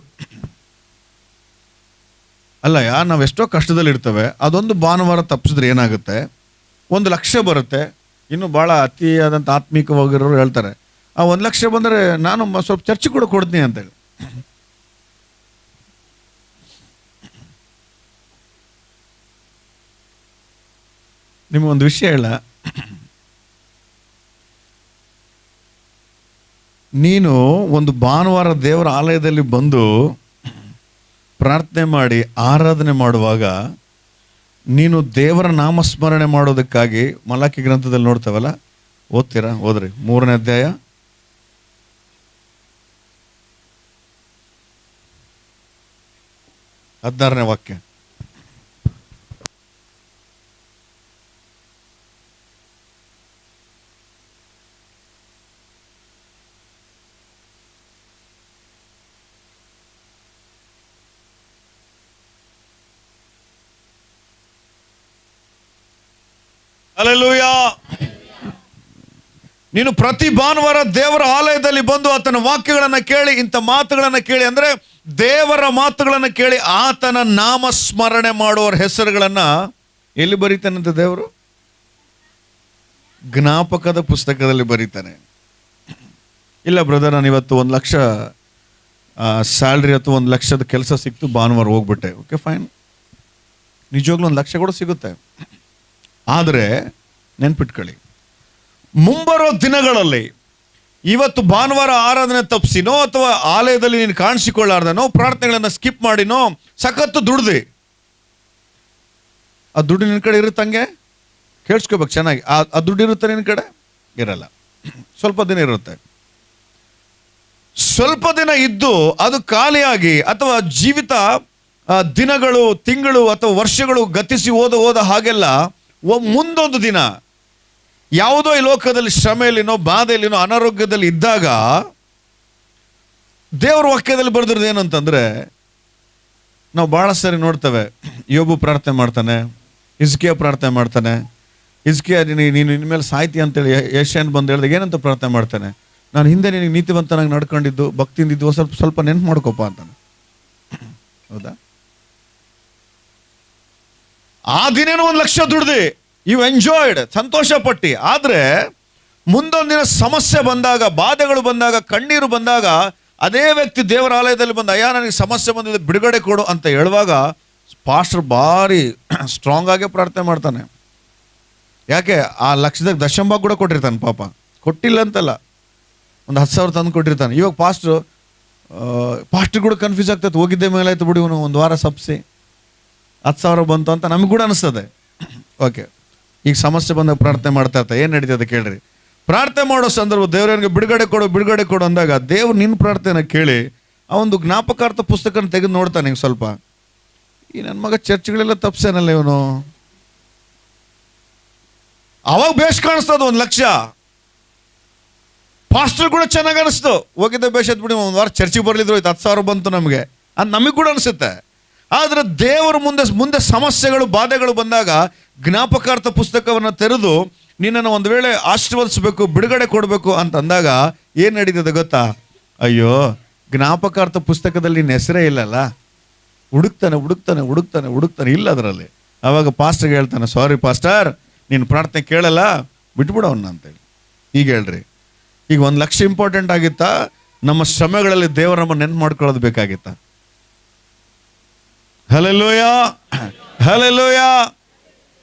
ಅಲ್ಲಯ್ಯ ನಾವೆಷ್ಟೋ ಕಷ್ಟದಲ್ಲಿ ಇರ್ತೇವೆ, ಅದೊಂದು ಭಾನುವಾರ ತಪ್ಪಿಸಿದ್ರೆ ಏನಾಗುತ್ತೆ, 1,00,000 ಬರುತ್ತೆ. ಇನ್ನು ಭಾಳ ಅತಿಯಾದಂಥ ಆತ್ಮಿಕವಾಗಿರೋರು ಹೇಳ್ತಾರೆ, ಆ 1,00,000 ಬಂದರೆ ನಾನು ಸ್ವಲ್ಪ ಚರ್ಚೆ ಕೂಡ ಕೊಡ್ತೀನಿ ಅಂತೇಳಿ. ನಿಮಗೊಂದು ವಿಷಯ ಹೇಳ, ನೀನು ಒಂದು ಭಾನುವಾರ ದೇವರ ಆಲಯದಲ್ಲಿ ಬಂದು ಪ್ರಾರ್ಥನೆ ಮಾಡಿ ಆರಾಧನೆ ಮಾಡುವಾಗ ನೀನು ದೇವರ ನಾಮಸ್ಮರಣೆ ಮಾಡೋದಕ್ಕಾಗಿ ಮಲಾಕಿ ಗ್ರಂಥದಲ್ಲಿ ನೋಡ್ತಾವಲ್ಲ, ಓದ್ತೀರಾ? ಓದ್ರಿ 3ನೇ ಅಧ್ಯಾಯ 16ನೇ ವಾಕ್ಯ. ಹಲ್ಲೆಲೂಯಾ. ನೀನು ಪ್ರತಿ ಭಾನುವಾರ ದೇವರ ಆಲಯದಲ್ಲಿ ಬಂದು ಆತನ ವಾಕ್ಯಗಳನ್ನು ಕೇಳಿ, ಇಂಥ ಮಾತುಗಳನ್ನು ಕೇಳಿ, ಅಂದ್ರೆ ದೇವರ ಮಾತುಗಳನ್ನು ಕೇಳಿ ಆತನ ನಾಮಸ್ಮರಣೆ ಮಾಡುವವರ ಹೆಸರುಗಳನ್ನ ಎಲ್ಲಿ ಬರೀತಾನಂತೆ ದೇವರು? ಜ್ಞಾಪಕದ ಪುಸ್ತಕದಲ್ಲಿ ಬರೀತಾನೆ. ಇಲ್ಲ ಬ್ರದರ್, ನಾನು ಇವತ್ತು 1,00,000 ಸ್ಯಾಲ್ರಿ ಅಥವಾ 1,00,000 ಕೆಲಸ ಸಿಕ್ತು, ಭಾನುವಾರ ಹೋಗ್ಬಿಟ್ಟೆ. ಓಕೆ ಫೈನ್, ನಿಜವಾಗ್ಲೂ 1,00,000 ಕೂಡ ಸಿಗುತ್ತೆ. ಆದರೆ ನೆನ್ಪಿಟ್ಕೊಳ್ಳಿ, ಮುಂಬರೋ ದಿನಗಳಲ್ಲಿ ಇವತ್ತು ಭಾನುವಾರ ಆರಾಧನೆ ತಪ್ಪಿಸಿನೋ ಅಥವಾ ಆಲಯದಲ್ಲಿ ನೀನು ಕಾಣಿಸಿಕೊಳ್ಳಾರ್ದನೋ ಪ್ರಾರ್ಥನೆಗಳನ್ನು ಸ್ಕಿಪ್ ಮಾಡಿನೋ ಸಖತ್ತು ದುಡ್ದು ಆ ದುಡ್ಡು ನಿನ್ನ ಕಡೆ ಇರುತ್ತಂಗೆ ಕೇಳಿಸ್ಕೋಬೇಕು ಚೆನ್ನಾಗಿ. ಆ ದುಡ್ಡು ಇರುತ್ತೆ ನಿನ್ನ ಕಡೆ? ಇರಲ್ಲ. ಸ್ವಲ್ಪ ದಿನ ಇರುತ್ತೆ. ಸ್ವಲ್ಪ ದಿನ ಇದ್ದು ಅದು ಖಾಲಿಯಾಗಿ ಅಥವಾ ಜೀವಿತ ದಿನಗಳು, ತಿಂಗಳು ಅಥವಾ ವರ್ಷಗಳು ಗತಿಸಿ ಹೋದ ಹಾಗೆಲ್ಲ ಮುಂದೊಂದು ದಿನ ಯಾವುದೋ ಈ ಲೋಕದಲ್ಲಿ ಶ್ರಮೆಯಲ್ಲಿನೋ ಬಾಧೆಯಲ್ಲಿನೋ ಅನಾರೋಗ್ಯದಲ್ಲಿ ಇದ್ದಾಗ ದೇವರ ವಾಕ್ಯದಲ್ಲಿ ಬರೆದಿರೋದು ಏನಂತಂದ್ರೆ, ನಾವು ಬಹಳ ಸರಿ ನೋಡ್ತೇವೆ, ಯೋಬು ಪ್ರಾರ್ಥನೆ ಮಾಡ್ತಾನೆ, ಹಿಜ್ಕೀಯ ಪ್ರಾರ್ಥನೆ ಮಾಡ್ತಾನೆ. ಹಿಜ್ಕೀಯ ನೀನು ಇನ್ಮೇಲೆ ಸಾಯ್ತಿ ಅಂತೇಳಿ ಯೆಶಾಯನು ಬಂದು ಹೇಳಿದಾಗ ಏನಂತ ಪ್ರಾರ್ಥನೆ ಮಾಡ್ತಾನೆ? ನಾನು ಹಿಂದೆ ನಿನಗೆ ನೀತಿವಂತನಾಗಿ ನಡ್ಕೊಂಡಿದ್ದು, ಭಕ್ತಿಯಿಂದ ಇದ್ದು ಸ್ವಲ್ಪ ನೆನ್ಪು ಮಾಡ್ಕೊಪ್ಪ ಅಂತಾನೆ. ಹೌದಾ? ಆ ದಿನೇನು 1,00,000 ದುಡ್ದು ಯು ಎಂಜಾಯ್ಡ್, ಸಂತೋಷ ಪಟ್ಟಿ. ಆದರೆ ಮುಂದೊಂದು ದಿನ ಸಮಸ್ಯೆ ಬಂದಾಗ, ಬಾಧೆಗಳು ಬಂದಾಗ, ಕಣ್ಣೀರು ಬಂದಾಗ ಅದೇ ವ್ಯಕ್ತಿ ದೇವರ ಆಲಯದಲ್ಲಿ ಬಂದು, ಅಯ್ಯ ನನಗೆ ಸಮಸ್ಯೆ ಬಂದಿದೆ ಬಿಡುಗಡೆ ಕೊಡು ಅಂತ ಹೇಳುವಾಗ ಪಾಸ್ಟರ್ ಭಾರಿ ಸ್ಟ್ರಾಂಗ್ ಆಗೇ ಪ್ರಾರ್ಥನೆ ಮಾಡ್ತಾನೆ. ಯಾಕೆ? ಆ 1,00,000ದಾಗ ದಶಂಭಾಗ ಕೂಡ ಕೊಟ್ಟಿರ್ತಾನೆ. ಪಾಪ ಕೊಟ್ಟಿಲ್ಲ ಅಂತಲ್ಲ, ಒಂದು 10,000 ತಂದು ಕೊಟ್ಟಿರ್ತಾನೆ. ಇವಾಗ ಪಾಸ್ಟರ್ ಕೂಡ ಕನ್ಫ್ಯೂಸ್ ಆಗ್ತದೆ, ಹೋಗಿದ್ದೆ ಮೇಲೆ ಆಯ್ತು ಬಿಡಿ, ಇವನು ಒಂದು ವಾರ ಸಪ್ಸಿ 10,000 ಬಂತು ಅಂತ ನಮಗೆ ಕೂಡ ಅನಿಸ್ತದೆ. ಓಕೆ, ಈಗ ಸಮಸ್ಯೆ ಬಂದಾಗ ಪ್ರಾರ್ಥನೆ ಮಾಡ್ತಾ ಇರ್ತಾರೆ, ಏನು ನಡೀತದೆ ಕೇಳ್ರಿ. ಪ್ರಾರ್ಥನೆ ಮಾಡೋ ಸಂದರ್ಭ ದೇವರಿಗೆ ಬಿಡುಗಡೆ ಕೊಡು ಅಂದಾಗ ದೇವ್ರು ನಿನ್ನ ಪ್ರಾರ್ಥನೆ ಕೇಳಿ ಆ ಒಂದು ಜ್ಞಾಪಕಾರ್ಥ ಪುಸ್ತಕನ ತೆಗೆದು ನೋಡ್ತಾನೆ. ಈಗ ಸ್ವಲ್ಪ ಈ ನನ್ನ ಮಗ ಚರ್ಚ್ಗಳೆಲ್ಲ ತಪ್ಸೇನಲ್ಲ ಇವನು, ಅವಾಗ ಬೇಷ್ ಕಾಣಿಸ್ತದ 1,00,000. ಪಾಸ್ಟರ್ ಕೂಡ ಚೆನ್ನಾಗಿ ಅನಿಸ್ತು, ಹೋಗಿದ್ದೆ ಬೇಷ್ ಎತ್ ಬಿಡಿ, ಒಂದು ವಾರ ಚರ್ಚಿಗೆ ಬರಲಿದ್ರು, 10,000 ಬಂತು ನಮಗೆ ಅಂತ ನಮಗೆ ಕೂಡ ಅನಿಸುತ್ತೆ. ಆದರೆ ದೇವರು ಮುಂದೆ ಸಮಸ್ಯೆಗಳು, ಬಾಧೆಗಳು ಬಂದಾಗ ಜ್ಞಾಪಕಾರ್ಥ ಪುಸ್ತಕವನ್ನು ತೆರೆದು ನಿನ್ನನ್ನು ಒಂದು ವೇಳೆ ಆಶೀರ್ವದಿಸಬೇಕು, ಬಿಡುಗಡೆ ಕೊಡಬೇಕು ಅಂತ ಅಂದಾಗ ಏನು ನಡೀತದೆ ಗೊತ್ತಾ? ಅಯ್ಯೋ, ಜ್ಞಾಪಕಾರ್ಥ ಪುಸ್ತಕದಲ್ಲಿ ನಿನ್ನ ಹೆಸರೇ ಇಲ್ಲಲ್ಲ. ಹುಡುಕ್ತಾನೆ ಇಲ್ಲ ಅದರಲ್ಲಿ. ಆವಾಗ ಪಾಸ್ಟರ್ಗೆ ಹೇಳ್ತಾನೆ, ಸಾರಿ ಪಾಸ್ಟರ್, ನೀನು ಪ್ರಾರ್ಥನೆ ಕೇಳಲ್ಲ, ಬಿಟ್ಬಿಡವನ್ನ ಅಂತೇಳಿ. ಈಗ ಹೇಳ್ರಿ, ಈಗ 1,00,000 ಇಂಪಾರ್ಟೆಂಟ್ ಆಗಿತ್ತಾ? ನಮ್ಮ ಶ್ರಮೆಗಳಲ್ಲಿ ದೇವರ ನಮ್ಮ ನೆನ್ಪು ಮಾಡ್ಕೊಳ್ಳೋದು ಬೇಕಾಗಿತ್ತಾ? Hallelujah, hallelujah.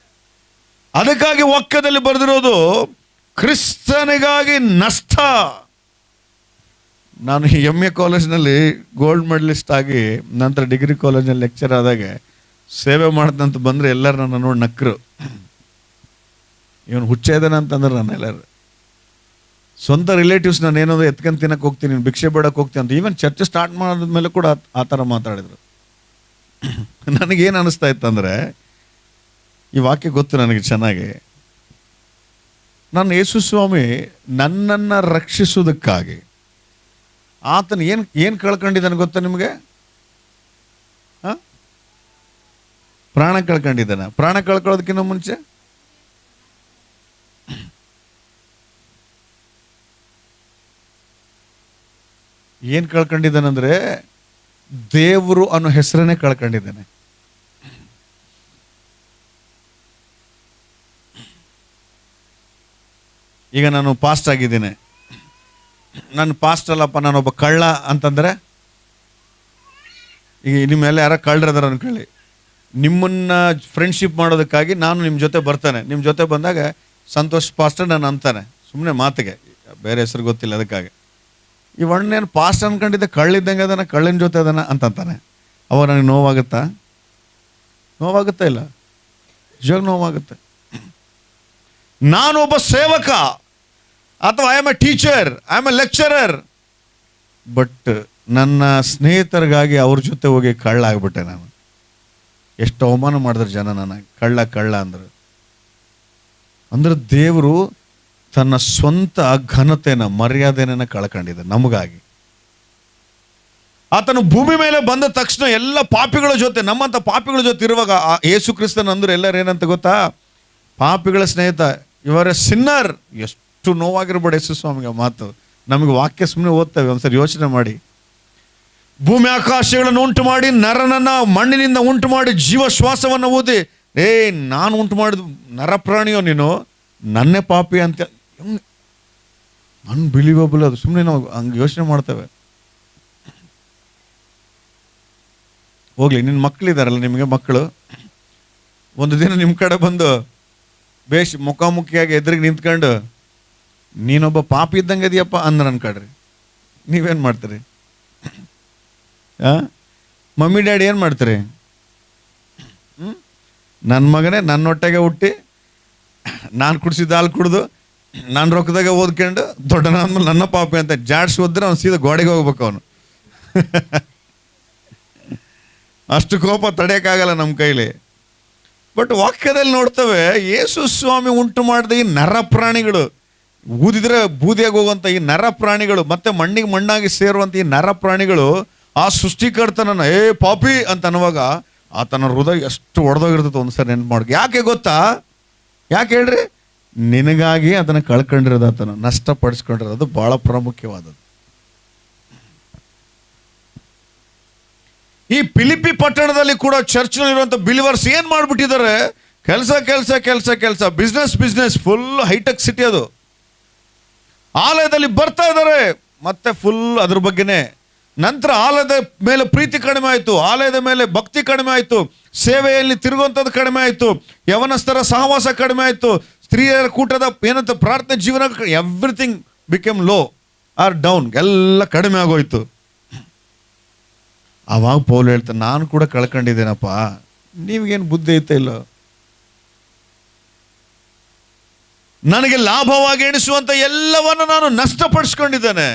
ಅದಕ್ಕಾಗಿ ವಾಕ್ಯದಲ್ಲಿ ಬರೆದಿರೋದು ಕ್ರಿಸ್ತನಿಗಾಗಿ ನಷ್ಟ. ನಾನು MA ಕಾಲೇಜ್ನಲ್ಲಿ ಗೋಲ್ಡ್ ಮೆಡಲಿಸ್ಟ್ ಆಗಿ ನಂತರ ಡಿಗ್ರಿ ಕಾಲೇಜ್ನಲ್ಲಿ ಲೆಕ್ಚರ್ ಆದಾಗ ಸೇವೆ ಮಾಡ್ದಂತ ಬಂದರೆ ಎಲ್ಲರೂ ನನ್ನ ನೋಡಿ ನಕ್ಕರು. ಇವನು ಹುಚ್ಚ ಇದ್ದಾನೆ ಅಂತಂದ್ರೆ ನಾನು ಎಲ್ಲರೂ ಸ್ವಂತ ರಿಲೇಟಿವ್ಸ್ ನಾನು ಏನಾದ್ರು ಎತ್ಕೊಂಡು ತಿನ್ನಕ್ಕೆ ಹೋಗ್ತೀನಿ, ನೀನು ಭಿಕ್ಷೆ ಬೇಡಕ್ಕೆ ಹೋಗ್ತೀನಿ ಅಂತ. ಈವನ್ ಚರ್ಚ್ ಸ್ಟಾರ್ಟ್ ಮಾಡಿದ್ಮೇಲೆ ಕೂಡ ಆ ಥರ ಮಾತಾಡಿದರು. ನನಗೇನು ಅನ್ನಿಸ್ತಾ ಇತ್ತಂದರೆ, ಈ ವಾಕ್ಯ ಗೊತ್ತು ನನಗೆ ಚೆನ್ನಾಗಿ. ನಾನು ಯೇಸು ಸ್ವಾಮಿ ನನ್ನನ್ನು ರಕ್ಷಿಸುವುದಕ್ಕಾಗಿ ಆತನ ಏನು ಕಳ್ಕೊಂಡಿದ್ದಾನೆ ಗೊತ್ತಾ ನಿಮಗೆ? ಪ್ರಾಣ ಕಳ್ಕೊಂಡಿದ್ದಾನೆ. ಪ್ರಾಣ ಕಳ್ಕೊಳ್ಳೋದಕ್ಕಿಂತ ಮುಂಚೆ ಏನು ಕಳ್ಕೊಂಡಿದ್ದಾನಂದ್ರೆ ದೇವರು ಅನ್ನೋ ಹೆಸರನ್ನೇ ಕಳ್ಕೊಂಡಿದ್ದಾನೆ. ಈಗ ನಾನು ಪಾಸ್ಟ್ ಆಗಿದ್ದೇನೆ, ನಾನು ಪಾಸ್ಟ್ ಅಲ್ಲಪ್ಪ, ನಾನೊಬ್ಬ ಕಳ್ಳ ಅಂತಂದರೆ, ಈಗ ನಿಮ್ಮೆಲ್ಲ ಯಾರ ಕಳ್ಳರದಾರ ಅನ್ಕೊಳ್ಳಿ, ನಿಮ್ಮನ್ನ ಫ್ರೆಂಡ್ಶಿಪ್ ಮಾಡೋದಕ್ಕಾಗಿ ನಾನು ನಿಮ್ಮ ಜೊತೆ ಬರ್ತಾನೆ. ನಿಮ್ಮ ಜೊತೆ ಬಂದಾಗ ಸಂತೋಷ್ ಪಾಸ್ಟರ್ ನಾನು ಅಂತಾನೆ, ಸುಮ್ಮನೆ ಮಾತಿಗೆ, ಬೇರೆ ಹೆಸರು ಗೊತ್ತಿಲ್ಲ ಅದಕ್ಕಾಗಿ. ಈ ಒಣ್ಣೇನು ಪಾಸ್ಟ್ ಅನ್ಕೊಂಡಿದ್ದೆ, ಕಳ್ಳಿದ್ದಂಗೆ ಅದನ್ನ, ಕಳ್ಳಿನ ಜೊತೆ ಅದನ್ನ ಅಂತಂತಾನೆ. ಅವಾಗ ನನಗೆ ನೋವಾಗುತ್ತಾ? ನೋವಾಗುತ್ತಾ? ಇಲ್ಲ, ನಿಜವಾಗ ನೋವಾಗುತ್ತೆ. ನಾನೊಬ್ಬ ಸೇವಕ ಅಥವಾ I am A teacher, I am A lecturer, but ನನ್ನ ಸ್ನೇಹಿತರಿಗಾಗಿ ಅವ್ರ ಜೊತೆ ಹೋಗಿ ಕಳ್ಳ ಆಗ್ಬಿಟ್ಟೆ ನಾನು. ಎಷ್ಟು ಅವಮಾನ ಮಾಡಿದ್ರು ಜನ ನನಗೆ, ಕಳ್ಳ ಅಂದ್ರೆ ದೇವರು ತನ್ನ ಸ್ವಂತ ಘನತೆನ ಮರ್ಯಾದೆನ ಕಳ್ಕೊಂಡಿದ್ದ ನಮಗಾಗಿ. ಆತನು ಭೂಮಿ ಮೇಲೆ ಬಂದ ತಕ್ಷಣ ಎಲ್ಲ ಪಾಪಿಗಳ ಜೊತೆ, ನಮ್ಮಂಥ ಪಾಪಿಗಳ ಜೊತೆ ಇರುವಾಗ ಯೇಸು ಕ್ರಿಸ್ತನ್ ಅಂದ್ರೆ ಎಲ್ಲರೂ ಏನಂತ ಗೊತ್ತಾ? ಪಾಪಿಗಳ ಸ್ನೇಹಿತ. ಇವರ ಸಿನ್ನರ್. ಎಷ್ಟು ನೋವಾಗಿರ್ಬೇಡ ಯೇಸು ಸ್ವಾಮಿಗೆ ಮಾತು. ನಮಗೆ ವಾಕ್ಯ ಸುಮ್ಮನೆ ಓದ್ತೇವೆ, ಒಂದ್ಸರಿ ಯೋಚನೆ ಮಾಡಿ. ಭೂಮಿ ಆಕಾಶಗಳನ್ನು ಉಂಟು ಮಾಡಿ, ನರನನ್ನ ಮಣ್ಣಿನಿಂದ ಉಂಟು ಮಾಡಿ, ಜೀವ ಶ್ವಾಸವನ್ನು ಊದಿ, ನಾನು ಉಂಟು ಮಾಡಿದ ನರಪ್ರಾಣಿಯೋ ನೀನು, ನನ್ನೇ ಪಾಪಿ ಅಂತ. ಅನ್ಬಿಲೀವಬಲ್ ಅದು. ಸುಮ್ಮನೆ ನಾವು ಹಂಗೆ ಯೋಚನೆ ಮಾಡ್ತೇವೆ. ಹೋಗ್ಲಿ, ನಿನ್ನ ಮಕ್ಕಳಿದಾರಲ್ಲ, ನಿಮಗೆ ಮಕ್ಕಳು ಒಂದು ದಿನ ನಿಮ್ಮ ಕಡೆ ಬಂದು ಬೇಷ್ ಮುಖಾಮುಖಿಯಾಗಿ ಎದುರಿಗೆ ನಿಂತ್ಕೊಂಡು ನೀನೊಬ್ಬ ಪಾಪಿ ಇದ್ದಂಗೆ ಇದೆಯಪ್ಪ ಅಂದ್ರೆ ಅನ್ಕೊಳ್ರಿ, ನೀವೇನು ಮಾಡ್ತೀರಿ? ಮಮ್ಮಿ ಡ್ಯಾಡಿ ಏನು ಮಾಡ್ತೀರಿ? ನನ್ನ ಮಗನೇ ನನ್ನ ಹೊಟ್ಟೆಗೆ ಹುಟ್ಟಿ, ನಾನು ಕುಡಿಸಿದ ಹಾಲು ಕುಡಿದು, ನಾನು ರೊಕ್ಕದಾಗ ಓದ್ಕೊಂಡು ದೊಡ್ಡನಾದ್ಮೇಲೆ ನನ್ನ ಪಾಪಿ ಅಂತ ಜಾಡ್ಸಿ ಹೋದ್ರೆ ಅವ್ನು ಸೀದಾ ಗೋಡೆಗೆ ಹೋಗ್ಬೇಕು ಅವನು. ಅಷ್ಟು ಕೋಪ ತಡೆಯೋಕ್ಕಾಗಲ್ಲ ನಮ್ಮ ಕೈಲಿ. ಬಟ್ ವಾಕ್ಯದಲ್ಲಿ ನೋಡ್ತೇವೆ, ಯೇಸು ಸ್ವಾಮಿ ಉಂಟು ಮಾಡಿದ ಈ ನರ ಪ್ರಾಣಿಗಳು, ಊದಿದ್ರೆ ಬೂದಿಯಾಗಿ ಹೋಗುವಂಥ ಈ ನರ ಪ್ರಾಣಿಗಳು, ಮತ್ತೆ ಮಣ್ಣಿಗೆ ಮಣ್ಣಾಗಿ ಸೇರುವಂಥ ಈ ನರ ಪ್ರಾಣಿಗಳು ಆ ಸೃಷ್ಟಿಕರ್ತನನ್ನ ಪಾಪಿ ಅಂತ ಅನ್ನುವಾಗ ಆತನ ಹೃದಯ ಎಷ್ಟು ಒಡೆದೋಗಿರ್ತದೆ ಒಂದ್ಸರಿ ನೆನ್ಪು ಮಾಡಿ. ಯಾಕೆ ಗೊತ್ತಾ? ಯಾಕೆ ಹೇಳ್ರಿ? ನಿನಗಾಗಿ ಅದನ್ನು ಕಳ್ಕೊಂಡಿರೋದು, ಆತನ ನಷ್ಟಪಡಿಸ್ಕೊಂಡಿರೋದು ಬಹಳ ಪ್ರಾಮುಖ್ಯವಾದದ್ದು. ಈ ಫಿಲಿಪ್ಪಿ ಪಟ್ಟಣದಲ್ಲಿ ಕೂಡ ಚರ್ಚ್ನಲ್ಲಿರುವಂಥ ಬಿಲಿವರ್ಸ್ ಏನು ಮಾಡಿಬಿಟ್ಟಿದ್ದಾರೆ? ಕೆಲಸ, ಬಿಸ್ನೆಸ್, ಫುಲ್ ಹೈಟೆಕ್ ಸಿಟಿ ಅದು. ಆಲಯದಲ್ಲಿ ಬರ್ತಾ ಇದ್ದಾರೆ, ಮತ್ತೆ ಫುಲ್ ಅದ್ರ ಬಗ್ಗೆನೇ. ನಂತರ ಆಲಯದ ಮೇಲೆ ಪ್ರೀತಿ ಕಡಿಮೆ ಆಯಿತು, ಆಲಯದ ಮೇಲೆ ಭಕ್ತಿ ಕಡಿಮೆ ಆಯಿತು, ಸೇವೆಯಲ್ಲಿ ತಿರುಗುವಂಥದ್ದು ಕಡಿಮೆ ಆಯಿತು, ಯವನಸ್ಥರ ಸಹವಾಸ ಕಡಿಮೆ ಆಯಿತು, ಸ್ತ್ರೀಯರ ಕೂಟದ ಏನಂತ ಪ್ರಾರ್ಥನೆ ಜೀವನ, everything became low or down, ಎಲ್ಲ ಕಡಿಮೆ ಆಗೋಯ್ತು. ಆವಾಗ ಪೌಲ್ ಹೇಳ್ತಾನೆ, ನಾನು ಕೂಡ ಕಳ್ಕೊಂಡಿದ್ದೇನಪ್ಪ, ನೀವಿಗೇನು ಬುದ್ಧಿ ಐತೆ ಇಲ್ಲ? ನನಗೆ ಲಾಭವಾಗಿ ಎಣಿಸುವಂತ ಎಲ್ಲವನ್ನು ನಾನು ನಷ್ಟಪಡಿಸ್ಕೊಂಡಿದ್ದೇನೆ.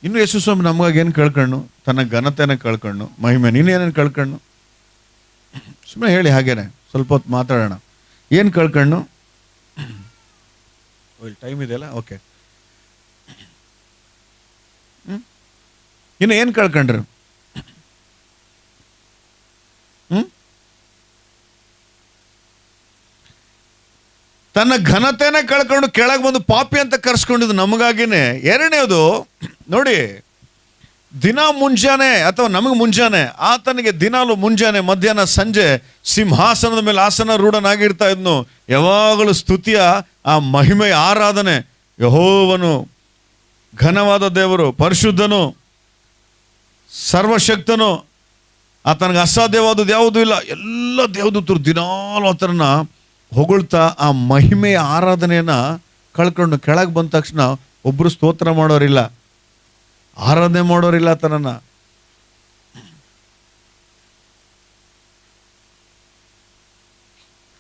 ಇನ್ನು ಯೇಸು ಸ್ವಾಮಿ ನಮಗಾಗಿ ಏನು ಕಳ್ಕೊಂಡು? ತನ್ನ ಘನತೆನ ಕಳ್ಕೊಂಡು, ಮಹಿಮೆ. ನೀನೇನೇನು ಕಳ್ಕೊಂಡು? ಸುಮ್ಮನೆ ಹೇಳಿ, ಹಾಗೇನೆ ಸ್ವಲ್ಪ ಹೊತ್ತು ಮಾತಾಡೋಣ. ಏನು ಕಳ್ಕೊಂಡು? ಟೈಮ್ ಇದೆಯಲ್ಲ, ಓಕೆ. ಇನ್ನು ಏನು ಕಳ್ಕೊಂಡ್ರಿ? ತನ್ನ ಘನತೆನ ಕಳ್ಕೊಂಡು ಕೆಳಗೆ ಬಂದು ಪಾಪಿ ಅಂತ ಕರ್ಸ್ಕೊಂಡಿದ್ದು ನಮಗಾಗಿನೇ. ಎರಡನೇದು ನೋಡಿ, ದಿನ ಮುಂಜಾನೆ ಅಥವಾ ನಮಗೆ ಮುಂಜಾನೆ, ಆತನಿಗೆ ದಿನಾಲು ಮುಂಜಾನೆ, ಮಧ್ಯಾಹ್ನ, ಸಂಜೆ ಸಿಂಹಾಸನದ ಮೇಲೆ ಆಸನ ರೂಢನಾಗಿರ್ತಾ ಇದ್ನು. ಯಾವಾಗಲೂ ಸ್ತುತಿಯ ಆ ಮಹಿಮೆಯ ಆರಾಧನೆ. ಯೆಹೋವನು ಘನವಾದ ದೇವರು, ಪರಿಶುದ್ಧನು, ಸರ್ವಶಕ್ತನು, ಆತನಿಗೆ ಅಸಾಧ್ಯವಾದದ್ದು ಯಾವುದೂ ಇಲ್ಲ. ಎಲ್ಲ ದೇವದೂತರು ದಿನಾಲು ಆತನನ್ನ ಹೊಗಳ್ತಾ ಆ ಮಹಿಮೆಯ ಆರಾಧನೆಯನ್ನ ಕಳ್ಕೊಂಡು ಕೆಳಗೆ ಬಂದ ತಕ್ಷಣ ಒಬ್ರು ಸ್ತೋತ್ರ ಮಾಡೋರಿಲ್ಲ, ಆರಾಧನೆ ಮಾಡೋರಿಲ್ಲ ತನ್ನ.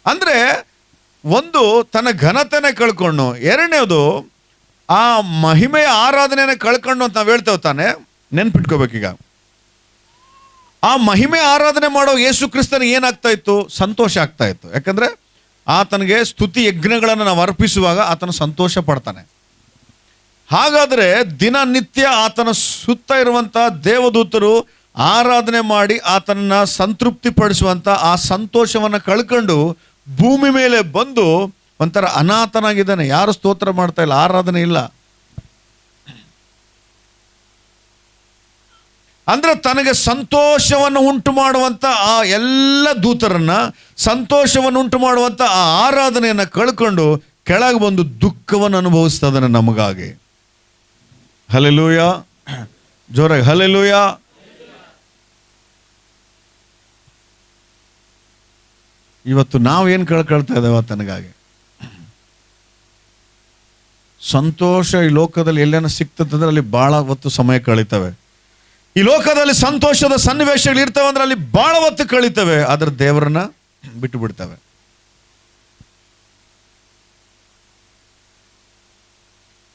ಅಂದ್ರೆ ಒಂದು ತನ್ನ ಘನತೆನೆ ಕಳ್ಕೊಂಡು, ಎರಡನೇದು ಆ ಮಹಿಮೆಯ ಆರಾಧನೆಯನ್ನ ಕಳ್ಕೊಂಡು ಅಂತ ನಾವು ಹೇಳ್ತೇವೆ ತಾನೆ. ನೆನ್ಪಿಟ್ಕೋಬೇಕೀಗ, ಆ ಮಹಿಮೆ ಆರಾಧನೆ ಮಾಡೋ ಯೇಸು ಕ್ರಿಸ್ತನಿಗೆ ಏನಾಗ್ತಾ ಇತ್ತು? ಸಂತೋಷ ಆಗ್ತಾ ಇತ್ತು. ಯಾಕಂದ್ರೆ ಆತನಿಗೆ ಸ್ತುತಿ ಯಜ್ಞಗಳನ್ನು ನಾವು ಅರ್ಪಿಸುವಾಗ ಆತನ ಸಂತೋಷ ಪಡ್ತಾನೆ. ಹಾಗಾದ್ರೆ ದಿನನಿತ್ಯ ಆತನ ಸುತ್ತ ಇರುವಂತ ದೇವದೂತರು ಆರಾಧನೆ ಮಾಡಿ ಆತನನ್ನ ಸಂತೃಪ್ತಿ ಪಡಿಸುವಂತ ಆ ಸಂತೋಷವನ್ನ ಕಳ್ಕೊಂಡು ಭೂಮಿ ಮೇಲೆ ಬಂದು ಒಂಥರ ಅನಾಥನಾಗಿದ್ದಾನೆ. ಯಾರು ಸ್ತೋತ್ರ ಮಾಡ್ತಾ ಇಲ್ಲ, ಆರಾಧನೆ ಇಲ್ಲ. ಅಂದ್ರೆ ತನಗೆ ಸಂತೋಷವನ್ನು ಉಂಟು ಮಾಡುವಂತ ಆ ಎಲ್ಲ ದೂತರನ್ನ, ಸಂತೋಷವನ್ನು ಉಂಟು ಮಾಡುವಂತ ಆ ಆರಾಧನೆಯನ್ನ ಕಳ್ಕೊಂಡು ಕೆಳಗೆ ಬಂದು ದುಃಖವನ್ನು ಅನುಭವಿಸ್ತಾ ಇದ್ದಾನೆ ನಮಗಾಗಿ. ಹಲ್ಲೆಲೂಯ, ಜೋರಾಗಿ ಹಲ್ಲೆಲೂಯ. ಇವತ್ತು ನಾವೇನು ಕಳ್ಕೊಳ್ತಾ ಇದ್ದೇವೆ ತನಗಾಗಿ? ಸಂತೋಷ ಈ ಲೋಕದಲ್ಲಿ ಎಲ್ಲೇನ ಸಿಗ್ತದಂದ್ರೆ ಅಲ್ಲಿ ಬಹಳ ಹೊತ್ತು ಸಮಯ ಕಳೀತವೆ. ಈ ಲೋಕದಲ್ಲಿ ಸಂತೋಷದ ಸನ್ನಿವೇಶಗಳು ಇರ್ತವೆ ಅಂದ್ರೆ ಅಲ್ಲಿ ಬಹಳ ಹೊತ್ತು ಕಳೀತವೆ, ಆದ್ರೆ ದೇವರನ್ನ ಬಿಟ್ಟು ಬಿಡ್ತವೆ.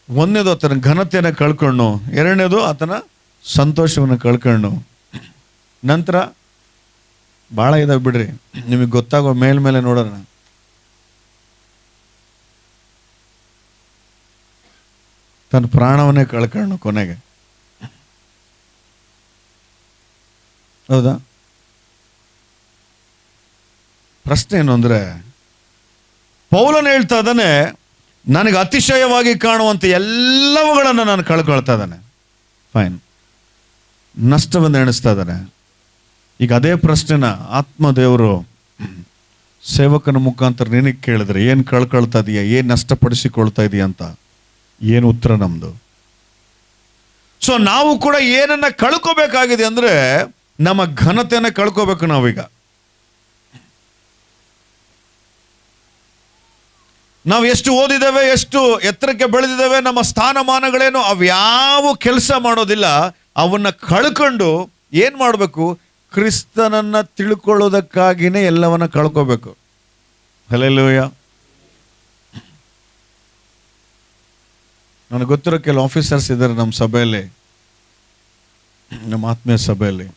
ಒಂದನೇದು ಆತನ ಘನತೆಯನ್ನು ಕಳ್ಕೊಂಡು, ಎರಡನೇದು ಆತನ ಸಂತೋಷವನ್ನು ಕಳ್ಕೊಂಡು, ನಂತರ ಬಹಳ ಇದಾವೆ ಬಿಡ್ರಿ, ನಿಮಗೆ ಗೊತ್ತಾಗೋ ಮೇಲ್ಮೇಲೆ ನೋಡೋಣ. ತನ್ನ ಪ್ರಾಣವನ್ನೇ ಕಳ್ಕೊಂಡು ಕೊನೆಗೆ, ಹೌದಾ? ಪ್ರಶ್ನೆ ಏನು ಅಂದ್ರೆ, ಪೌಲನು ಹೇಳ್ತಾ ಇದ್ದಾನೆ, ನನಗೆ ಅತಿಶಯವಾಗಿ ಕಾಣುವಂತ ಎಲ್ಲವುಗಳನ್ನು ನಾನು ಕಳ್ಕೊಳ್ತಾ ಇದ್ದಾನೆ. ಫೈನ್, ನಷ್ಟವನ್ನು ಎಣಿಸ್ತಾ ಇದ್ದಾನೆ. ಈಗ ಅದೇ ಪ್ರಶ್ನೆನ ಆತ್ಮದೇವರು ಸೇವಕನ ಮುಖಾಂತರ ನಿನಗೆ ಕೇಳಿದ್ರೆ, ಏನು ಕಳ್ಕೊಳ್ತಾ ಇದೀಯ, ಏನು ನಷ್ಟಪಡಿಸಿಕೊಳ್ತಾ ಇದೀಯ ಅಂತ, ಏನು ಉತ್ತರ ನಮ್ದು? ಸೊ ನಾವು ಕೂಡ ಏನನ್ನ ಕಳ್ಕೋಬೇಕಾಗಿದೆ ಅಂದ್ರೆ ನಮ್ಮ ಘನತೆಯನ್ನು ಕಳ್ಕೋಬೇಕು ನಾವೀಗ. ನಾವು ಎಷ್ಟು ಓದಿದ್ದೇವೆ, ಎಷ್ಟು ಎತ್ತರಕ್ಕೆ ಬೆಳೆದಿದ್ದೇವೆ, ನಮ್ಮ ಸ್ಥಾನಮಾನಗಳೇನು, ಅವ್ಯಾವ ಕೆಲಸ ಮಾಡೋದಿಲ್ಲ. ಅವನ್ನ ಕಳ್ಕೊಂಡು ಏನ್ ಮಾಡಬೇಕು? ಕ್ರಿಸ್ತನನ್ನ ತಿಳ್ಕೊಳ್ಳೋದಕ್ಕಾಗಿನೇ ಎಲ್ಲವನ್ನ ಕಳ್ಕೋಬೇಕು. ಹಲ್ಲೆಲೂಯ. ನನಗೆ ಗೊತ್ತಿರೋ ಕೆಲವು ಆಫೀಸರ್ಸ್ ಇದ್ದಾರೆ ನಮ್ಮ ಸಭೆಯಲ್ಲಿ, ನಮ್ಮ ಆತ್ಮೀಯ ಸಭೆಯಲ್ಲಿ.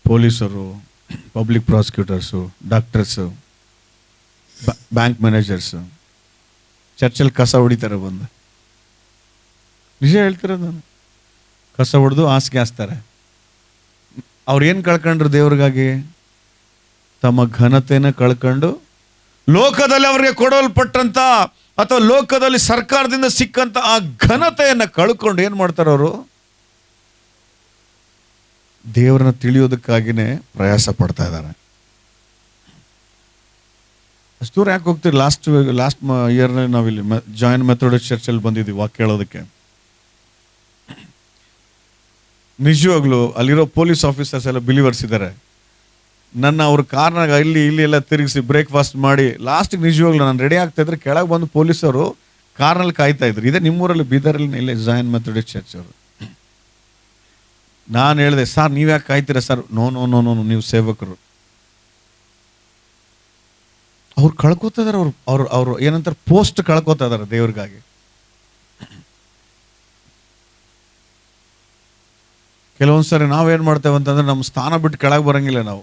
ಪೊಲೀಸರು, ಪಬ್ಲಿಕ್ ಪ್ರಾಸಿಕ್ಯೂಟರ್ಸು, ಡಾಕ್ಟರ್ಸು, ಬ್ಯಾಂಕ್ ಮ್ಯಾನೇಜರ್ಸು ಚರ್ಚಲ್ಲಿ ಕಸ ಹೊಡಿತಾರೆ ಬಂದು. ನಿಜ ಹೇಳ್ತಿರೋದು ನಾನು. ಕಸ ಹೊಡೆದು ಹಾಸಿಗೆ ಹಾಸ್ತಾರೆ. ಅವ್ರು ಏನು ಕಳ್ಕೊಂಡ್ರು ದೇವ್ರಿಗಾಗಿ? ತಮ್ಮ ಘನತೆಯನ್ನು ಕಳ್ಕೊಂಡು, ಲೋಕದಲ್ಲಿ ಅವರಿಗೆ ಕೊಡಲ್ಪಟ್ಟಂತ ಅಥವಾ ಲೋಕದಲ್ಲಿ ಸರ್ಕಾರದಿಂದ ಸಿಕ್ಕಂತ ಆ ಘನತೆಯನ್ನು ಕಳ್ಕೊಂಡು ಏನು ಮಾಡ್ತಾರೆ ಅವರು? ದೇವರನ್ನ ತಿಳಿಯೋದಕ್ಕಾಗಿನೇ ಪ್ರಯಾಸ ಪಡ್ತಾ ಇದ್ದಾರೆ. ಅಷ್ಟು ದೂರ ಯಾಕೆ ಹೋಗ್ತೀರಿ? ಲಾಸ್ಟ್ ಇಯರ್ನಲ್ಲಿ ನಾವಿಲ್ಲಿ ಜಾಯಿನ್ ಮೆಥೋಡಿಸ್ಟ್ ಚರ್ಚಲ್ಲಿ ಬಂದಿದ್ವಿ ವಾಕ್ಯ ಕೇಳೋದಕ್ಕೆ. ನಿಜವಾಗ್ಲೂ ಅಲ್ಲಿರೋ ಪೊಲೀಸ್ ಆಫೀಸರ್ಸ್ ಎಲ್ಲ ಬಿಲೀವರ್ಸ್ ಇದ್ದಾರೆ. ನನ್ನ ಅವ್ರ ಕಾರ್ನಾಗ ಇಲ್ಲಿ ಎಲ್ಲ ತಿರುಗಿಸಿ ಬ್ರೇಕ್ಫಾಸ್ಟ್ ಮಾಡಿ ಲಾಸ್ಟಿಗೆ ನಿಜವಾಗ್ಲೂ ನಾನು ರೆಡಿ ಆಗ್ತಾ ಇದ್ರೆ ಕೆಳಗೆ ಬಂದು ಪೊಲೀಸರು ಕಾರ್ನಲ್ಲಿ ಕಾಯ್ತಾ ಇದ್ರು. ಇದೇ ನಿಮ್ಮೂರಲ್ಲಿ ಬೀದರಲ್ಲಿ ಇಲ್ಲೇ ಜಾಯಿನ್ ಮೆಥೋಡಿಸ್ಟ್ ಚರ್ಚ್ ಅವರು. ನಾನು ಹೇಳಿದೆ, ಸರ್ ನೀವ್ಯಾಕೆ ಕಾಯ್ತೀರಾ sir? No no no no ನೀವು ಸೇವಕರು. ಅವ್ರು ಕಳ್ಕೊತಾ ಇದಾರೆ, ಅವ್ರು ಏನಂತಾರೆ, ಪೋಸ್ಟ್ ಕಳ್ಕೊತಾ ಇದಾರೆ ದೇವ್ರಿಗಾಗಿ. ಕೆಲವೊಂದ್ಸರಿ ನಾವೇನ್ ಮಾಡ್ತೇವೆ ಅಂತಂದ್ರೆ ನಮ್ಮ ಸ್ಥಾನ ಬಿಟ್ಟು ಕೆಳಗೆ ಬರಂಗಿಲ್ಲ ನಾವು.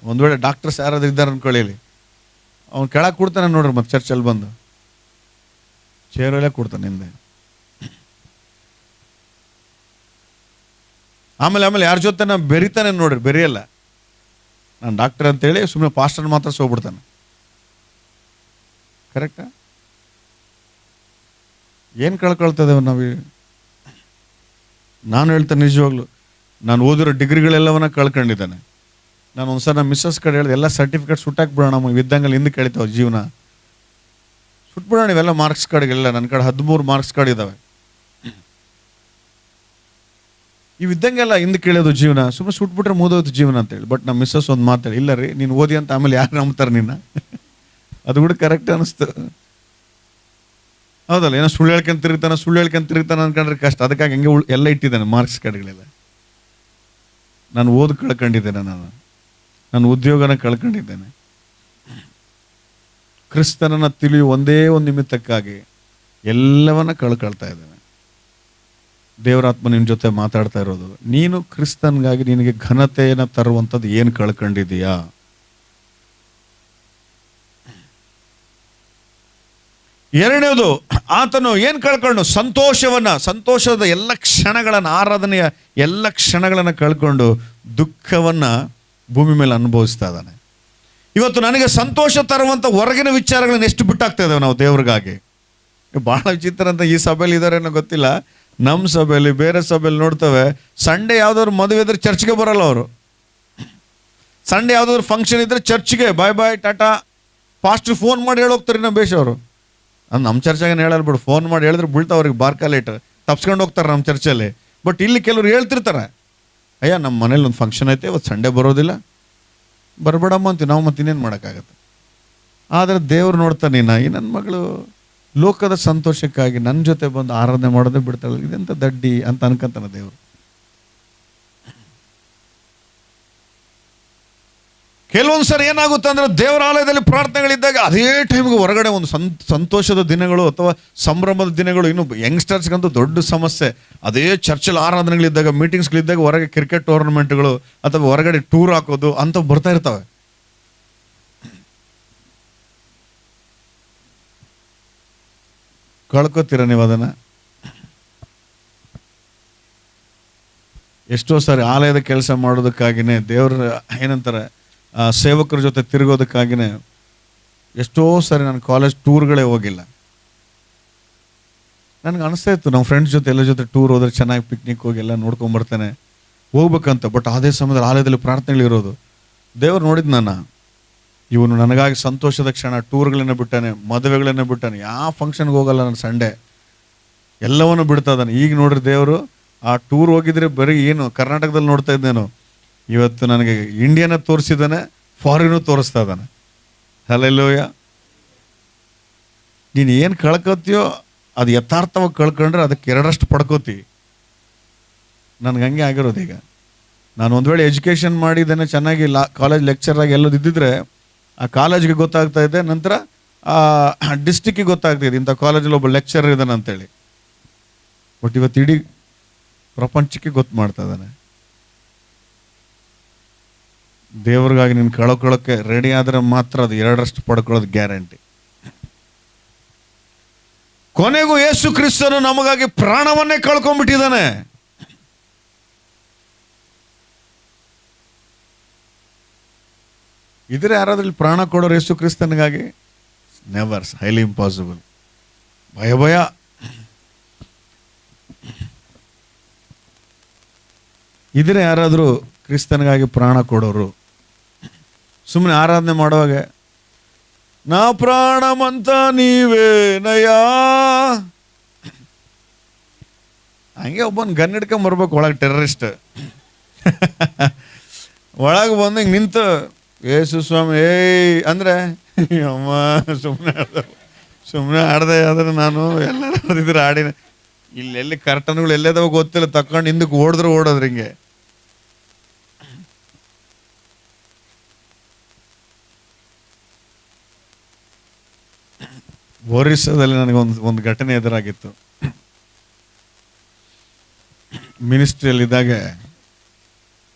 ಒಂದ್ ವೇಳೆ ಡಾಕ್ಟರ್ಸ್ ಯಾರಾದ್ರೂ ಇದ್ದಾರೆ ಅನ್ಕೊಳ್ಳಿ, ಅವ್ನು ಕೆಳಗೆ ಕೊಡ್ತಾನೆ ನೋಡ್ರಿ, ಮತ್ತೆ ಚರ್ಚಲ್ಲಿ ಬಂದು ಚೇರಲ್ಲೇ ಕೊಡ್ತಾನೆ ಹಿಂದೆ. ಆಮೇಲೆ ಯಾರ ಜೊತೆ ನಾ ಬೆರಿತಾನೆ ನೋಡ್ರಿ, ಬೆರೆಯಲ್ಲ. ನಾನು ಡಾಕ್ಟರ್ ಅಂತೇಳಿ ಸುಮ್ಮನೆ ಪಾಸ್ಟರ್ ಮಾತ್ರ ಹೋಗ್ಬಿಡ್ತಾನೆ. ಕರೆಕ್ಟಾ? ಏನು ಕಳ್ಕೊಳ್ತದೇವೆ ನಾವು? ನಾನು ಹೇಳ್ತೇನೆ ನಿಜವಾಗ್ಲು, ನಾನು ಓದಿರೋ ಡಿಗ್ರಿಗಳೆಲ್ಲವನ್ನ ಕಳ್ಕೊಂಡಿದ್ದಾನೆ. ನಾನು ಒಂದ್ಸಲ ನಮ್ಮ ಮಿಸ್ಸಸ್ ಕಡೆ ಹೇಳಿದೆ, ಎಲ್ಲ ಸರ್ಟಿಫಿಕೇಟ್ ಸುಟ್ಟಾಕ್ಬಿಡೋಣ, ನಮಗೆ ಇದ್ದಂಗಲ್ಲಿ ಹಿಂದೆ ಕಳಿತಾವೆ ಜೀವನ, ಸುಟ್ಬಿಡೋಣ ಇವೆಲ್ಲ ಮಾರ್ಕ್ಸ್ ಕಾರ್ಡ್ಗೆಲ್ಲ. ನನ್ನ ಕಡೆ 13 ಮಾರ್ಕ್ಸ್ ಕಾರ್ಡ್ ಇದ್ದಾವೆ. ಇವಿದ್ದಂಗೆಲ್ಲ ಹಿಂದೆ ಕೇಳೋದು ಜೀವನ, ಸುಮ್ಮನೆ ಸುಟ್ಬಿಟ್ರೆ ಮುಗಿದೋಯ್ತು ಜೀವನ ಅಂತೇಳಿ. ಬಟ್ ನಮ್ಮ ಮಿಸ್ಸಸ್ ಒಂದು ಮಾತಾಡಿ, ಇಲ್ಲ ರೀ ನೀನು ಓದಿ ಅಂತ ಆಮೇಲೆ ಯಾರು ನಂಬ್ತಾರೆ ನಿನ್ನ. ಅದು ಕೂಡ ಕರೆಕ್ಟ್ ಅನಿಸ್ತು. ಹೌದಲ್ಲ, ಏನೋ ಸುಳ್ಳು ಹೇಳ್ಕೊಂತಿರ್ತಾನೆ ಅನ್ಕೊಂಡ್ರೆ ಕಷ್ಟ. ಅದಕ್ಕಾಗಿ ಹಂಗೆ ಎಲ್ಲ ಇಟ್ಟಿದ್ದಾನೆ ಮಾರ್ಕ್ಸ್ ಕಾರ್ಡ್ಗಳೆಲ್ಲ. ನಾನು ಓದ್ ಕಳ್ಕೊಂಡಿದ್ದೇನೆ, ನನ್ನ ಉದ್ಯೋಗನ ಕಳ್ಕೊಂಡಿದ್ದೇನೆ. ಕ್ರಿಸ್ತನನ್ನ ತಿಳಿಯುವ ಒಂದೇ ಒಂದು ನಿಮಿತ್ತಕ್ಕಾಗಿ ಎಲ್ಲವನ್ನ ಕಳ್ಕೊಳ್ತಾ ಇದ್ದೇನೆ. ದೇವರಾತ್ಮ ನಿನ್ನ ಜೊತೆ ಮಾತಾಡ್ತಾ ಇರೋದು, ನೀನು ಕ್ರಿಸ್ತನ್ಗಾಗಿ ನಿನಗೆ ಘನತೆಯನ್ನು ತರುವಂಥದ್ದು ಏನು ಕಳ್ಕೊಂಡಿದೀಯಾ? ಎರಡನೇದು, ಆತನು ಏನು ಕಳ್ಕೊಂಡು ಸಂತೋಷದ ಎಲ್ಲ ಕ್ಷಣಗಳನ್ನು, ಆರಾಧನೆಯ ಎಲ್ಲ ಕ್ಷಣಗಳನ್ನು ಕಳ್ಕೊಂಡು ದುಃಖವನ್ನ ಭೂಮಿ ಮೇಲೆ ಅನುಭವಿಸ್ತಾ ಇದ್ದಾನೆ. ಇವತ್ತು ನನಗೆ ಸಂತೋಷ ತರುವಂಥ ಹೊರಗಿನ ವಿಚಾರಗಳನ್ನ ಎಷ್ಟು ಬಿಟ್ಟಾಗ್ತಾ ಇದ್ದೇವೆ ನಾವು ದೇವ್ರಿಗಾಗಿ. ಬಹಳ ವಿಚಿತ್ರ ಅಂತ ಈ ಸಭೆಯಲ್ಲಿ ಇದಾರೇನೋ ಗೊತ್ತಿಲ್ಲ, ನಮ್ಮ ಸಭೆಯಲ್ಲಿ ಬೇರೆ ಸಭೆಯಲ್ಲಿ ನೋಡ್ತೇವೆ, ಸಂಡೇ ಯಾವ್ದಾದ್ರು ಮದುವೆ ಇದ್ರೆ ಚರ್ಚ್ಗೆ ಬರಲ್ಲ ಅವರು. ಸಂಡೇ ಯಾವ್ದಾದ್ರು ಫಂಕ್ಷನ್ ಇದ್ರೆ ಚರ್ಚ್ಗೆ ಬಾಯ್ ಬಾಯ್ ಟಾಟಾ ಪಾಸ್ಟ್ರ್ ಫೋನ್ ಮಾಡಿ ಹೇಳೋಗ್ತಾರೆ ನಮ್ಮ ಬೇಷವರು. ಅದು ನಮ್ಮ ಚರ್ಚಾಗ ಹೇಳಲ್ಲ ಬಿಡು, ಫೋನ್ ಮಾಡಿ ಹೇಳಿದ್ರೆ ಬೀಳ್ತಾವ ಅವ್ರಿಗೆ ಬಾರ್ಕಾಲೇಟ್ ತಪ್ಸ್ಕೊಂಡು ಹೋಗ್ತಾರೆ ನಮ್ಮ ಚರ್ಚಲ್ಲಿ. ಬಟ್ ಇಲ್ಲಿ ಕೆಲವ್ರು ಹೇಳ್ತಿರ್ತಾರೆ, ಅಯ್ಯ ನಮ್ಮ ಮನೇಲಿ ಒಂದು ಫಂಕ್ಷನ್ ಐತೆ ಇವತ್ತು ಸಂಡೇ ಬರೋದಿಲ್ಲ, ಬರಬೇಡಮ್ಮ ಅಂತೀವಿ ನಾವು. ಮತ್ತೆ ಇನ್ನೇನು ಮಾಡೋಕ್ಕಾಗತ್ತೆ? ಆದರೆ ದೇವ್ರು ನೋಡ್ತಾನೆ, ಈ ನನ್ನ ಮಗಳು ಲೋಕದ ಸಂತೋಷಕ್ಕಾಗಿ ನನ್ನ ಜೊತೆ ಬಂದು ಆರಾಧನೆ ಮಾಡೋದೇ ಬಿಡ್ತಾಳೆ, ಇದೆಂತ ದಡ್ಡಿ ಅಂತ ಅನ್ಕೊಂತಾನೆ ದೇವರು. ಕೆಲವೊಂದ್ಸರಿ ಏನಾಗುತ್ತೆ ಅಂದ್ರೆ, ದೇವರ ಆಲಯದಲ್ಲಿ ಪ್ರಾರ್ಥನೆಗಳಿದ್ದಾಗ ಅದೇ ಟೈಮ್ಗೆ ಹೊರಗಡೆ ಒಂದು ಸಂತೋಷದ ದಿನಗಳು ಅಥವಾ ಸಂಭ್ರಮದ ದಿನಗಳು. ಇನ್ನು ಯಂಗ್ಸ್ಟರ್ಸ್ಗಂತೂ ದೊಡ್ಡ ಸಮಸ್ಯೆ. ಅದೇ ಚರ್ಚಲ್ಲಿ ಆರಾಧನೆಗಳಿದ್ದಾಗ, ಮೀಟಿಂಗ್ಸ್ಗಳಿದ್ದಾಗ ಹೊರಗೆ ಕ್ರಿಕೆಟ್ ಟೂರ್ನಮೆಂಟ್ಗಳು ಅಥವಾ ಹೊರಗಡೆ ಟೂರ್ ಹಾಕೋದು ಅಂತ ಬರ್ತಾ ಇರ್ತವೆ. ಕಳ್ಕೊತೀರ ನೀವು ಅದನ್ನ? ಎಷ್ಟೋ ಸಾರಿ ಆಲಯದ ಕೆಲಸ ಮಾಡೋದಕ್ಕಾಗಿನೇ, ದೇವ್ರ ಏನಂತಾರೆ ಸೇವಕರ ಜೊತೆ ತಿರುಗೋದಕ್ಕಾಗಿನೇ ಎಷ್ಟೋ ಸಾರಿ ನಾನು ಕಾಲೇಜ್ ಟೂರ್ಗಳೇ ಹೋಗಿಲ್ಲ. ನನಗೆ ಅನಿಸ್ತಾ ಇತ್ತು ನಮ್ಮ ಫ್ರೆಂಡ್ಸ್ ಜೊತೆ ಎಲ್ಲ ಜೊತೆ ಟೂರ್ ಹೋದ್ರೆ ಚೆನ್ನಾಗಿ ಪಿಕ್ನಿಕ್ ಹೋಗಿ ಎಲ್ಲ ನೋಡ್ಕೊಂಬರ್ತೇನೆ ಹೋಗ್ಬೇಕಂತ. ಬಟ್ ಅದೇ ಸಮಯದಲ್ಲಿ ಆಲಯದಲ್ಲಿ ಪ್ರಾರ್ಥನೆಗಳಿರೋದು. ದೇವ್ರು ನೋಡಿದ್ ಇವನು ನನಗಾಗಿ ಸಂತೋಷದ ಕ್ಷಣ ಟೂರ್ಗಳನ್ನ ಬಿಟ್ಟಾನೆ, ಮದುವೆಗಳನ್ನ ಬಿಟ್ಟಾನೆ, ಯಾವ ಫಂಕ್ಷನ್ಗೆ ಹೋಗಲ್ಲ ನಾನು ಸಂಡೇ, ಎಲ್ಲವನ್ನು ಬಿಡ್ತಾ ಇದ್ದಾನೆ. ಈಗ ನೋಡ್ರಿ ದೇವರು, ಆ ಟೂರ್ ಹೋಗಿದ್ರೆ ಬರೀ ಏನು ಕರ್ನಾಟಕದಲ್ಲಿ ನೋಡ್ತಾ ಇದ್ದೇನೋ, ಇವತ್ತು ನನಗೆ ಇಂಡಿಯಾನ ತೋರಿಸಿದ್ದಾನೆ, ಫಾರಿನು ತೋರಿಸ್ತಾ ಇದ್ದಾನೆ. ಹಲ್ಲೆಲೂಯಾ. ನೀನು ಏನು ಕಳ್ಕೊತೀಯೋ ಅದು ಯಥಾರ್ಥವಾಗಿ ಕಳ್ಕೊಂಡ್ರೆ ಅದಕ್ಕೆ ಎರಡರಷ್ಟು ಪಡ್ಕೋತಿ. ನನಗೆ ಹಂಗೆ ಆಗಿರೋದು. ಈಗ ನಾನು ಒಂದು ವೇಳೆ ಎಜುಕೇಷನ್ ಮಾಡಿದ್ದೇನೆ, ಚೆನ್ನಾಗಿ ಕಾಲೇಜ್ ಲೆಕ್ಚರ್ ಆಗಿ ಎಲ್ಲೋದು ಇದ್ದಿದ್ರೆ ಆ ಕಾಲೇಜ್ಗೆ ಗೊತ್ತಾಗ್ತಾ ಇದೆ, ನಂತರ ಆ ಡಿಸ್ಟಿಕ್ಕಿಗೆ ಗೊತ್ತಾಗ್ತಿದೆ ಇಂಥ ಕಾಲೇಜಲ್ಲಿ ಒಬ್ಬ ಲೆಕ್ಚರರ್ ಇದ್ದಾನೆ ಅಂತೇಳಿ. ಬಟ್ ಇವತ್ತು ಇಡೀ ಪ್ರಪಂಚಕ್ಕೆ ಗೊತ್ತು ಮಾಡ್ತಾ ಇದ್ದಾನೆ. ದೇವ್ರಿಗಾಗಿ ನೀನು ಕಳ್ಕೊಳ್ಳೋಕ್ಕೆ ರೆಡಿ ಆದರೆ ಮಾತ್ರ ಅದು ಎರಡರಷ್ಟು ಪಡ್ಕೊಳ್ಳೋದು ಗ್ಯಾರಂಟಿ. ಕೊನೆಗೂ ಯೇಸು ಕ್ರಿಸ್ತನು ನಮಗಾಗಿ ಪ್ರಾಣವನ್ನೇ ಕಳ್ಕೊಂಡ್ಬಿಟ್ಟಿದ್ದಾನೆ. ಇದ್ರೆ ಯಾರಾದ್ರಲ್ಲಿ ಪ್ರಾಣ ಕೊಡೋರು ಯೇಸು ಕ್ರಿಸ್ತನಿಗಾಗಿ? ನೆವರ್ಸ್, ಹೈಲಿ ಇಂಪಾಸಿಬಲ್. ಭಯ. ಇದ್ರೆ ಯಾರಾದರೂ ಕ್ರಿಸ್ತನಿಗಾಗಿ ಪ್ರಾಣ ಕೊಡೋರು? ಸುಮ್ಮನೆ ಆರಾಧನೆ ಮಾಡುವಾಗ ನಾ ಪ್ರಾಣಮಂತ ನೀವೇನಯ್ಯ, ಹಂಗೆ ಒಬ್ಬನ ಗನ್ ಹಿಡ್ಕೊಂಬರ್ಬೇಕು ಒಳಗೆ, ಟೆರರಿಸ್ಟ್ ಒಳಗೆ ಬಂದು ಹಿಂಗೆ ನಿಂತು ಯೇಸು ಸ್ವಾಮಿ ಏಯ್ ಅಂದರೆ, ಅಮ್ಮ ಸುಮ್ಮನೆ ಆಡ್ದೆ. ಆದರೆ ನಾನು ಎಲ್ಲ ಆಡಿದ್ರೆ ಆಡಿನ, ಇಲ್ಲೆಲ್ಲಿ ಕರ್ಟನ್ಗಳು ಎಲ್ಲೇದವ ಗೊತ್ತಿಲ್ಲ, ತಕೊಂಡು ಹಿಂದಕ್ಕೆ ಓಡೋದ್ರಿ ಹಿಂಗೆ. ಒರಿಸ್ಸಾದಲ್ಲಿ ನನಗೆ ಒಂದು ಘಟನೆ ಎದುರಾಗಿತ್ತು. ಮಿನಿಸ್ಟ್ರಿಯಲ್ಲಿದ್ದಾಗ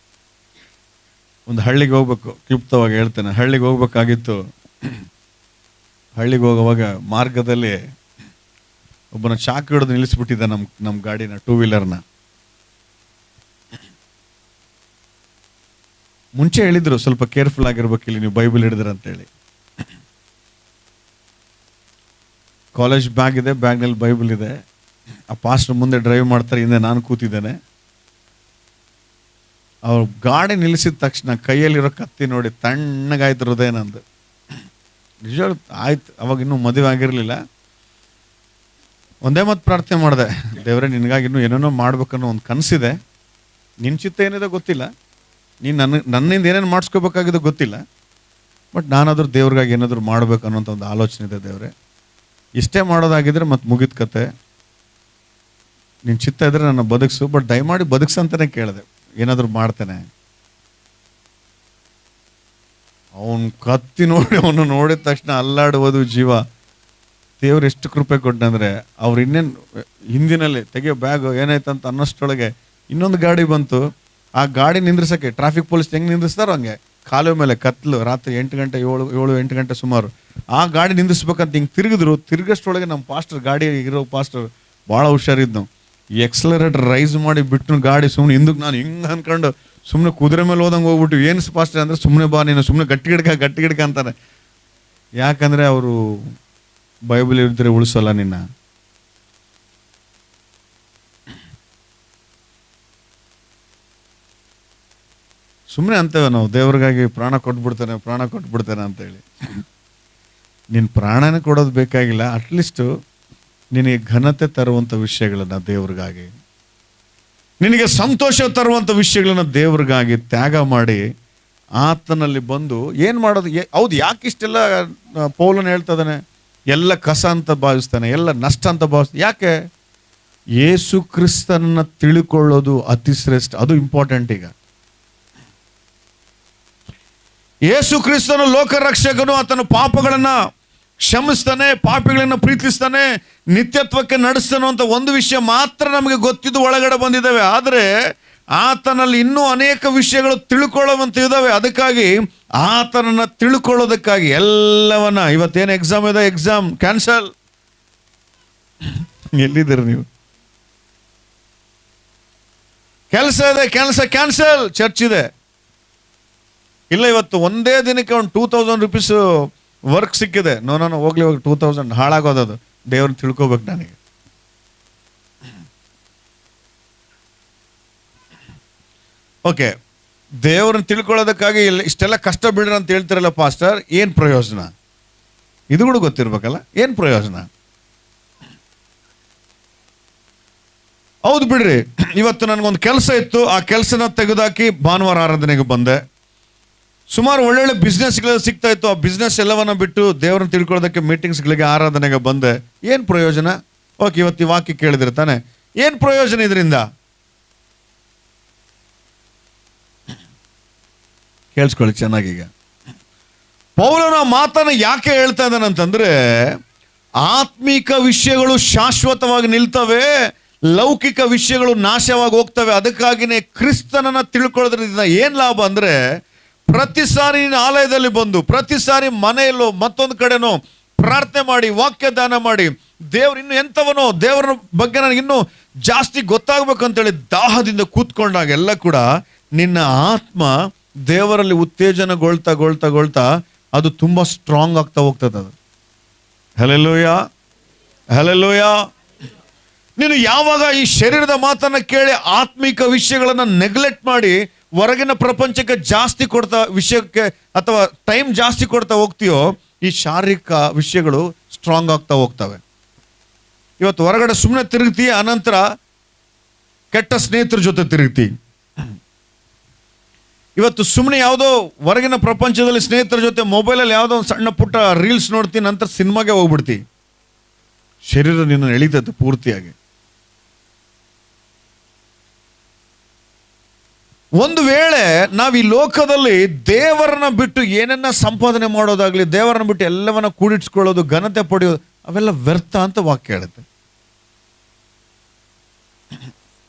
ಒಂದು ಹಳ್ಳಿಗೆ ಹೋಗ್ಬೇಕು, ಕ್ಲುಪ್ತವಾಗಿ ಹೇಳ್ತೇನೆ. ಹಳ್ಳಿಗೆ ಹೋಗ್ಬೇಕಾಗಿತ್ತು. ಹಳ್ಳಿಗೆ ಹೋಗುವಾಗ ಮಾರ್ಗದಲ್ಲಿ ಒಬ್ಬನ ಚಾಕು ಹಿಡಿದು ನಿಲ್ಲಿಸ್ಬಿಟ್ಟಿದ್ದ ನಮ್ಮ ಗಾಡಿನ, ಟೂ ವೀಲರ್ನ. ಮುಂಚೆ ಹೇಳಿದ್ರು ಸ್ವಲ್ಪ ಕೇರ್ಫುಲ್ ಆಗಿರ್ಬೇಕು ಇಲ್ಲಿ ನೀವು ಬೈಬಲ್ ಹಿಡಿದ್ರ ಅಂತೇಳಿ. ಕಾಲೇಜ್ ಬ್ಯಾಗ್ ಇದೆ, ಬ್ಯಾಗ್ನಲ್ಲಿ ಬೈಬಲ್ ಇದೆ. ಆ ಪಾಸ್ಟರ್ ಮುಂದೆ ಡ್ರೈವ್ ಮಾಡ್ತಾರೆ, ಹಿಂದೆ ನಾನು ಕೂತಿದ್ದೇನೆ. ಅವ್ರು ಗಾಡಿ ನಿಲ್ಲಿಸಿದ ತಕ್ಷಣ ಕೈಯಲ್ಲಿರೋ ಕತ್ತಿ ನೋಡಿ ತಣ್ಣಗಾಯ್ತು ಹೃದಯ ನಂದು. ನಿಜ ಆಯ್ತು. ಅವಾಗ ಇನ್ನೂ ಮದುವೆ ಆಗಿರಲಿಲ್ಲ. ಒಂದೇ ಮಾತು ಪ್ರಾರ್ಥನೆ ಮಾಡಿದೆ, ದೇವರೇ ನಿನಗಾಗಿ ಇನ್ನೂ ಏನೇನೋ ಮಾಡ್ಬೇಕನ್ನೋ ಒಂದು ಕನಸಿದೆ, ನಿನ್ನ ಚಿತ್ತ ಏನಿದೆ ಗೊತ್ತಿಲ್ಲ, ನೀನು ನನ್ನಿಂದ ಏನೇನು ಮಾಡಿಸ್ಕೋಬೇಕಾಗಿದೆ ಗೊತ್ತಿಲ್ಲ, ಬಟ್ ನಾನಾದರೂ ದೇವ್ರಿಗಾಗಿ ಏನಾದರೂ ಮಾಡಬೇಕು ಅನ್ನೋಂಥ ಒಂದು ಆಲೋಚನೆ ಇದೆ. ದೇವ್ರೆ, ಇಷ್ಟೇ ಮಾಡೋದಾಗಿದ್ರೆ ಮತ್ತೆ ಮುಗಿದ ಕತೆ, ನಿನ್ನ ಚಿತ್ತ ಇದ್ರೆ ನನ್ನ ಬದುಕಿಸು, ಬಟ್ ದಯಮಾಡಿ ಬದುಕ್ಸಂತಾನೆ ಕೇಳಿದೆ, ಏನಾದರೂ ಮಾಡ್ತೇನೆ. ಅವನು ಕತ್ತಿ ನೋಡಿ ಅವನು ನೋಡಿದ ತಕ್ಷಣ ಅಲ್ಲಾಡುವುದು ಜೀವ. ದೇವ್ರು ಎಷ್ಟು ಕೃಪೆ ಕೊಟ್ಟಂದ್ರೆ, ಅವ್ರು ಇನ್ನೇನು ಹಿಂದಿನಲ್ಲಿ ತೆಗಿಯೋ ಬ್ಯಾಗ್ ಏನಾಯ್ತಂತ ಅನ್ನೋಷ್ಟೊಳಗೆ ಇನ್ನೊಂದು ಗಾಡಿ ಬಂತು. ಆ ಗಾಡಿ ನಿಂದ್ರಿಸೋಕ್ಕೆ ಟ್ರಾಫಿಕ್ ಪೊಲೀಸ್ ಹೆಂಗೆ ನಿಂದ್ರಿಸ್ತಾರೋ ಹಂಗೆ ಕಾಲುವೆ ಮೇಲೆ ಕತ್ಲು, ರಾತ್ರಿ 8 ಗಂಟೆ 7-8 ಗಂಟೆ ಸುಮಾರು ಆ ಗಾಡಿ ನಿಂದ್ರಿಸ್ಬೇಕಂತ ಹಿಂಗೆ ತಿರುಗಷ್ಟೊಳಗೆ ನಮ್ಮ ಪಾಸ್ಟರ್, ಗಾಡಿ ಇರೋ ಪಾಸ್ಟರ್ ಭಾಳ ಹುಷಾರಿದ್ದು, ಈ ಎಕ್ಸಲರೇಟರ್ ರೈಸ್ ಮಾಡಿ ಬಿಟ್ಟು ಗಾಡಿ ಸುಮ್ಮನೆ ಹಿಂದಕ್ಕೆ ನಾನು ಹಿಂಗೆ ಅಂದ್ಕೊಂಡು ಸುಮ್ಮನೆ ಕುದುರೆ ಮೇಲೆ ಹೋದಂಗೆ ಹೋಗ್ಬಿಟ್ಟು, ಏನು ಪಾಸ್ಟರ್ ಅಂದರೆ ಸುಮ್ಮನೆ ಬಾ ನೀನು, ಸುಮ್ಮನೆ ಗಟ್ಟಿ ಗಿಡಕ ಅಂತಾರೆ. ಯಾಕಂದರೆ ಅವರು ಬೈಬಲ್ ಇದ್ದರೆ ಉಳಿಸೋಲ್ಲ ನಿನ್ನ. ಸುಮ್ಮನೆ ಅಂತೇವೆ ನಾವು, ದೇವ್ರಿಗಾಗಿ ಪ್ರಾಣ ಕೊಟ್ಬಿಡ್ತೇನೆ ಅಂತೇಳಿ. ನಿನ್ನ ಪ್ರಾಣನೇ ಕೊಡೋದು ಬೇಕಾಗಿಲ್ಲ, ಅಟ್ಲೀಸ್ಟು ನಿನಗೆ ಘನತೆ ತರುವಂಥ ವಿಷಯಗಳನ್ನು ದೇವ್ರಿಗಾಗಿ, ನಿನಗೆ ಸಂತೋಷ ತರುವಂಥ ವಿಷಯಗಳನ್ನ ದೇವ್ರಿಗಾಗಿ ತ್ಯಾಗ ಮಾಡಿ ಆತನಲ್ಲಿ ಬಂದು ಏನು ಮಾಡೋದು. ಹೌದು, ಯಾಕೆ ಇಷ್ಟೆಲ್ಲ ಪೌಲನು ಹೇಳ್ತದಾನೆ, ಎಲ್ಲ ಕಸ ಅಂತ ಭಾವಿಸ್ತಾನೆ, ಎಲ್ಲ ನಷ್ಟ ಅಂತ ಭಾವಿಸ್ತಾನೆ. ಯಾಕೆ? ಯೇಸು ಕ್ರಿಸ್ತನನ್ನ ತಿಳ್ಕೊಳ್ಳೋದು ಅತಿ ಶ್ರೇಷ್ಠ, ಅದು ಇಂಪಾರ್ಟೆಂಟ್. ಈಗ ಯೇಸು ಕ್ರಿಸ್ತನು ಲೋಕರಕ್ಷಕನು, ಆತನ ಪಾಪಗಳನ್ನು ಕ್ಷಮಿಸ್ತಾನೆ, ಪಾಪಿಗಳನ್ನು ಪ್ರೀತಿಸ್ತಾನೆ, ನಿತ್ಯತ್ವಕ್ಕೆ ನಡೆಸ್ತಾನೆ ಅಂತ ಒಂದು ವಿಷಯ ಮಾತ್ರ ನಮಗೆ ಗೊತ್ತಿದ್ದು ಒಳಗಡೆ ಬಂದಿದ್ದಾವೆ. ಆದರೆ ಆತನಲ್ಲಿ ಇನ್ನೂ ಅನೇಕ ವಿಷಯಗಳು ತಿಳ್ಕೊಳ್ಳುವಂತ ಇದ್ದಾವೆ. ಅದಕ್ಕಾಗಿ ಆತನನ್ನು ತಿಳ್ಕೊಳ್ಳೋದಕ್ಕಾಗಿ ಎಲ್ಲವನ್ನ, ಇವತ್ತೇನು ಎಕ್ಸಾಮ್ ಇದೆ, ಎಕ್ಸಾಮ್ ಕ್ಯಾನ್ಸಲ್. ಎಲ್ಲಿದ್ದೀರಿ ನೀವು? ಕೆಲಸ ಇದೆ, ಕೆಲಸ ಕ್ಯಾನ್ಸಲ್. ಚರ್ಚ್ ಇದೆ, ಇಲ್ಲ ಇವತ್ತು ಒಂದೇ ದಿನಕ್ಕೆ ಒಂದು 2000 ರೂಪೀಸ್ ವರ್ಕ್ ಸಿಕ್ಕಿದೆ, ನಾನು ಹೋಗ್ಲಿ 2000 ಹಾಳಾಗೋದದು. ದೇವ್ರನ್ನ ತಿಳ್ಕೊಬೇಕು ನನಗೆ. ಓಕೆ, ದೇವ್ರನ್ನ ತಿಳ್ಕೊಳ್ಳೋದಕ್ಕಾಗಿ ಇಷ್ಟೆಲ್ಲ ಕಷ್ಟ ಬಿಡ್ರಿ ಅಂತ ಹೇಳ್ತಿರಲ್ಲ ಪಾಸ್ಟರ್, ಏನು ಪ್ರಯೋಜನ? ಇದು ಕೂಡ ಗೊತ್ತಿರ್ಬೇಕಲ್ಲ, ಏನು ಪ್ರಯೋಜನ? ಹೌದು ಬಿಡ್ರಿ, ಇವತ್ತು ನನಗೊಂದು ಕೆಲಸ ಇತ್ತು, ಆ ಕೆಲಸನ ತೆಗೆದಾಕಿ ಭಾನುವಾರ ಆರಾಧನೆಗೆ ಬಂದೆ. ಸುಮಾರು ಒಳ್ಳೊಳ್ಳೆ ಬಿಸ್ನೆಸ್ಗಳು ಸಿಗ್ತಾ ಇತ್ತು, ಆ ಬಿಸ್ನೆಸ್ ಎಲ್ಲವನ್ನ ಬಿಟ್ಟು ದೇವ್ರನ್ನ ತಿಳ್ಕೊಳ್ಳೋದಕ್ಕೆ ಮೀಟಿಂಗ್ಸ್ಗಳಿಗೆ ಆರಾಧನೆಗೆ ಬಂದೆ. ಏನು ಪ್ರಯೋಜನ? ಓಕೆ, ಇವತ್ತು ಈ ವಾಕ್ಯ ಕೇಳಿದ್ರೆ ತಾನೆ, ಏನು ಪ್ರಯೋಜನ ಇದರಿಂದ? ಕೇಳಿಸ್ಕೊಳ್ಳಿ ಚೆನ್ನಾಗೀಗ. ಪೌಲನ ಮಾತನ್ನು ಯಾಕೆ ಹೇಳ್ತಾ ಇದ್ದಾನಂತಂದ್ರೆ, ಆತ್ಮಿಕ ವಿಷಯಗಳು ಶಾಶ್ವತವಾಗಿ ನಿಲ್ತವೆ, ಲೌಕಿಕ ವಿಷಯಗಳು ನಾಶವಾಗಿ ಹೋಗ್ತವೆ. ಅದಕ್ಕಾಗಿನೇ ಕ್ರಿಸ್ತನನ್ನ ತಿಳ್ಕೊಳ್ಳೋದ್ರಿಂದ ಏನು ಲಾಭ ಅಂದ್ರೆ, ಪ್ರತಿ ಸಾರಿ ನೀನು ಆಲಯದಲ್ಲಿ ಬಂದು, ಪ್ರತಿ ಸಾರಿ ಮನೆಯಲ್ಲೋ ಮತ್ತೊಂದು ಕಡೆನೋ ಪ್ರಾರ್ಥನೆ ಮಾಡಿ, ವಾಕ್ಯ ದಾನ ಮಾಡಿ, ದೇವ್ರು ಇನ್ನು ಎಂಥವನೋ, ದೇವರ ಬಗ್ಗೆ ನನಗೆ ಇನ್ನೂ ಜಾಸ್ತಿ ಗೊತ್ತಾಗಬೇಕಂತೇಳಿ ದಾಹದಿಂದ ಕೂತ್ಕೊಂಡಾಗ ಎಲ್ಲ ಕೂಡ ನಿನ್ನ ಆತ್ಮ ದೇವರಲ್ಲಿ ಉತ್ತೇಜನಗೊಳ್ತಾ ಅದು ತುಂಬ ಸ್ಟ್ರಾಂಗ್ ಆಗ್ತಾ ಹೋಗ್ತದೆ. ಅದು ಹಲ್ಲೆಲೂಯಾ, ಹಲ್ಲೆಲೂಯಾ. ನೀನು ಯಾವಾಗ ಈ ಶರೀರದ ಮಾತನ್ನ ಕೇಳಿ ಆತ್ಮಿಕ ವಿಷಯಗಳನ್ನು ನೆಗ್ಲೆಕ್ಟ್ ಮಾಡಿ ಹೊರಗಿನ ಪ್ರಪಂಚಕ್ಕೆ ಜಾಸ್ತಿ ಕೊಡ್ತಾ ವಿಷಯಕ್ಕೆ ಅಥವಾ ಟೈಮ್ ಜಾಸ್ತಿ ಕೊಡ್ತಾ ಹೋಗ್ತೀಯೋ, ಈ ಶಾರೀರಿಕ ವಿಷಯಗಳು ಸ್ಟ್ರಾಂಗ್ ಆಗ್ತಾ ಹೋಗ್ತವೆ. ಇವತ್ತು ಹೊರಗಡೆ ಸುಮ್ಮನೆ ತಿರುಗ್ತಿ, ಅನಂತರ ಕೆಟ್ಟ ಸ್ನೇಹಿತರ ಜೊತೆ ತಿರುಗ್ತಿ. ಇವತ್ತು ಸುಮ್ಮನೆ ಯಾವುದೋ ಹೊರಗಿನ ಪ್ರಪಂಚದಲ್ಲಿ ಸ್ನೇಹಿತರ ಜೊತೆ ಮೊಬೈಲಲ್ಲಿ ಯಾವುದೋ ಒಂದು ಸಣ್ಣ ಪುಟ್ಟ ರೀಲ್ಸ್ ನೋಡ್ತೀನಿ, ನಂತರ ಸಿನಿಮಾಗೆ ಹೋಗ್ಬಿಡ್ತಿ. ಶರೀರ ನಿನ್ನ ಎಳಿತೈತೆ ಪೂರ್ತಿಯಾಗಿ. ಒಂದು ವೇಳೆ ನಾವು ಈ ಲೋಕದಲ್ಲಿ ದೇವರನ್ನ ಬಿಟ್ಟು ಏನನ್ನ ಸಂಪಾದನೆ ಮಾಡೋದಾಗ್ಲಿ, ದೇವರನ್ನ ಬಿಟ್ಟು ಎಲ್ಲವನ್ನ ಕೂಡಿಟ್ಸ್ಕೊಳ್ಳೋದು, ಘನತೆ ಪಡೆಯೋದು, ಅವೆಲ್ಲ ವ್ಯರ್ಥ ಅಂತ ವಾಕ್ಯ ಹೇಳುತ್ತೆ.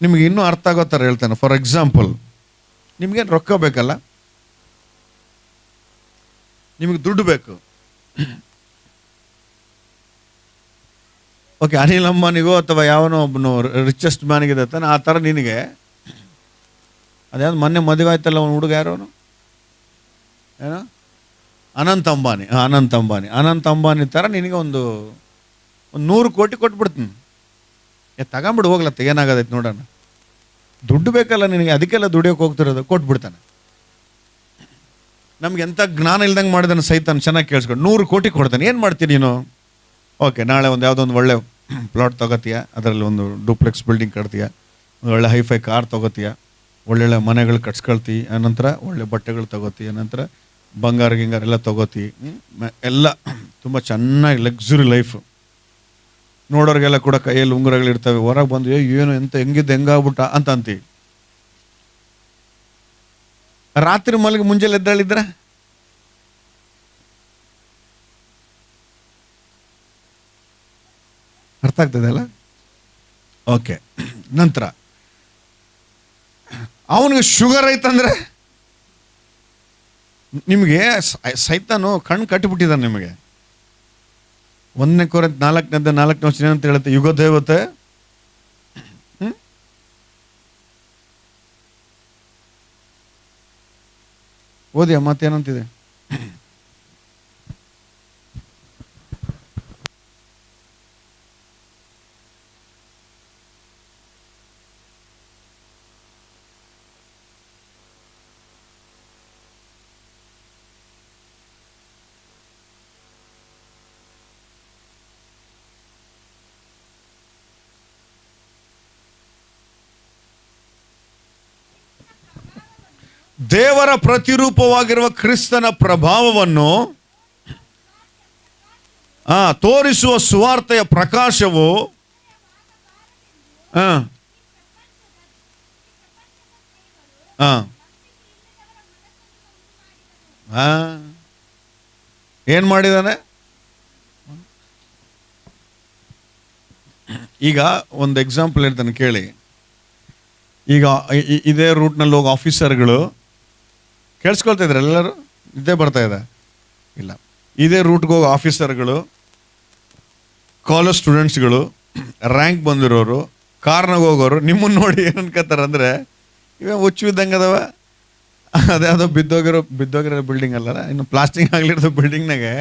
ನಿಮಗೆ ಇನ್ನೂ ಅರ್ಥ ಆಗೋ ಥರ ಹೇಳ್ತಾನೆ. ಫಾರ್ ಎಕ್ಸಾಂಪಲ್, ನಿಮಗೇನು ರೊಕ್ಕ ಬೇಕಲ್ಲ, ನಿಮಗೆ ದುಡ್ಡು ಬೇಕು. ಓಕೆ, ಅನಿಲ್ ಅಂಬಾನಿಗೋ ಅಥವಾ ಯಾವನೋ ಒಬ್ಬನು ರಿಚೆಸ್ಟ್ ಮ್ಯಾನಿಗಿದೆ ತಾನೆ, ಆ ಥರ ನಿನಗೆ ಅದ್ಯಾವ್ದು ಮೊನ್ನೆ ಮದುವೆ ಆಯ್ತಲ್ಲ ಅವನು ಹುಡುಗ, ಯಾರು ಏನೋ ಅನಂತ್ ಅಂಬಾನಿ ಥರ ನಿನಗೆ ಒಂದು 100 ಕೋಟಿ ಕೊಟ್ಬಿಡ್ತೀನಿ. ತಗೊಂಬಿಡು ಹೋಗ್ಲತ್ತ, ಏನಾಗದೈತೆ ನೋಡೋಣ. ದುಡ್ಡು ಬೇಕಲ್ಲ ನಿನಗೆ, ಅದಕ್ಕೆಲ್ಲ ದುಡಿಯೋಕೆ ಹೋಗ್ತಿರೋದು. ಕೊಟ್ಬಿಡ್ತಾನೆ. ನಮ್ಗೆ ಎಂಥ ಜ್ಞಾನ ಇಲ್ದಂಗೆ ಮಾಡಿದಾನೆ ಸೈತಾನ. ಚೆನ್ನಾಗಿ ಕೇಳಿಸ್ಕೊಂಡು 100 ಕೋಟಿ ಕೊಡ್ತಾನೆ. ಏನು ಮಾಡ್ತೀನಿ ನೀನು? ಓಕೆ, ನಾಳೆ ಒಂದು ಯಾವುದೋ ಒಂದು ಒಳ್ಳೆ ಪ್ಲಾಟ್ ತೊಗೋತೀಯ, ಅದರಲ್ಲಿ ಒಂದು ಡೂಪ್ಲೆಕ್ಸ್ ಬಿಲ್ಡಿಂಗ್ ಕಟ್ತೀಯ, ಒಂದು ಒಳ್ಳೆ ಹೈಫೈ ಕಾರ್ ತೊಗೋತೀಯ, ಒಳ್ಳೊಳ್ಳೆ ಮನೆಗಳು ಕಟ್ಸ್ಕೊಳ್ತಿ, ಆನಂತರ ಒಳ್ಳೆ ಬಟ್ಟೆಗಳು ತಗೋತಿ, ಆನಂತರ ಬಂಗಾರ ಗಿಂಗಾರ ಎಲ್ಲ ತಗೋತಿ, ಎಲ್ಲ ತುಂಬ ಚೆನ್ನಾಗಿ ಲಕ್ಸುರಿ ಲೈಫು. ನೋಡೋರಿಗೆಲ್ಲ ಕೂಡ ಕೈಯಲ್ಲಿ ಉಂಗುರಗಳಿರ್ತವೆ. ಹೊರಗೆ ಬಂದು ಏನು ಎಂತ ಹೆಂಗಾಗ್ಬಿಟ್ಟ ಅಂತ ಅಂತೀವಿ. ರಾತ್ರಿ ಮಲಗಿ ಮುಂಜಾನೆ ಎದ್ದಾಳಿದ್ರೆ ಅರ್ಥ ಆಗ್ತದೆ ಅಲ್ಲ? ಓಕೆ. ನಂತರ ಅವನಿಗೆ ಶುಗರ್ ಐತಂದ್ರೆ ನಿಮಗೆ ಸೈತಾನು ಕಣ್ಣು ಕಟ್ಟಿಬಿಟ್ಟಿದ್ದಾನೆ ನಿಮಗೆ. 1 ಕೊರಿಂಥ 4:4 ವಚನ ಅಂತ ಹೇಳುತ್ತೆ, ಯುಗ ದೇವತೆ ಓದಿಯ ಮತ್ತೇನಂತಿದೆ? ದೇವರ ಪ್ರತಿರೂಪವಾಗಿರುವ ಕ್ರಿಸ್ತನ ಪ್ರಭಾವವನ್ನು ತೋರಿಸುವ ಸುವಾರ್ತೆಯ ಪ್ರಕಾಶವು ಏನ್ ಮಾಡಿದಾನೆ? ಈಗ ಒಂದು ಎಕ್ಸಾಂಪಲ್ ಹೇಳ್ತಾನೆ ಕೇಳಿ. ಈಗ ಇದೇ ರೂಟ್ನಲ್ಲಿ ಹೋಗೋ ಆಫೀಸರ್ಗಳು ಕೇಳಿಸ್ಕೊಳ್ತಾ ಇದ್ರೆ ಎಲ್ಲರೂ? ಇದೇ ಬರ್ತಾ ಇದೆ ಇಲ್ಲ? ಇದೇ ರೂಟ್ಗೆ ಹೋಗೋ ಆಫೀಸರ್ಗಳು, ಕಾಲೇಜ್ ಸ್ಟೂಡೆಂಟ್ಸ್ಗಳು, ರ್ಯಾಂಕ್ ಬಂದಿರೋರು, ಕಾರ್ನಾಗ ಹೋಗೋರು ನಿಮ್ಮನ್ನು ನೋಡಿ ಏನು ಅನ್ಕೋತಾರೆ ಅಂದರೆ, ಇವೇ ಹುಚ್ಚು ಇದ್ದಂಗೆ ಅದಾವ. ಅದೇ ಬಿದ್ದೋಗಿರೋ ಬಿಲ್ಡಿಂಗ್ ಅಲ್ಲ, ಇನ್ನು ಪ್ಲಾಸ್ಟಿಂಗ್ ಆಗ್ಲಿರೋ ಬಿಲ್ಡಿಂಗ್ನಾಗೆ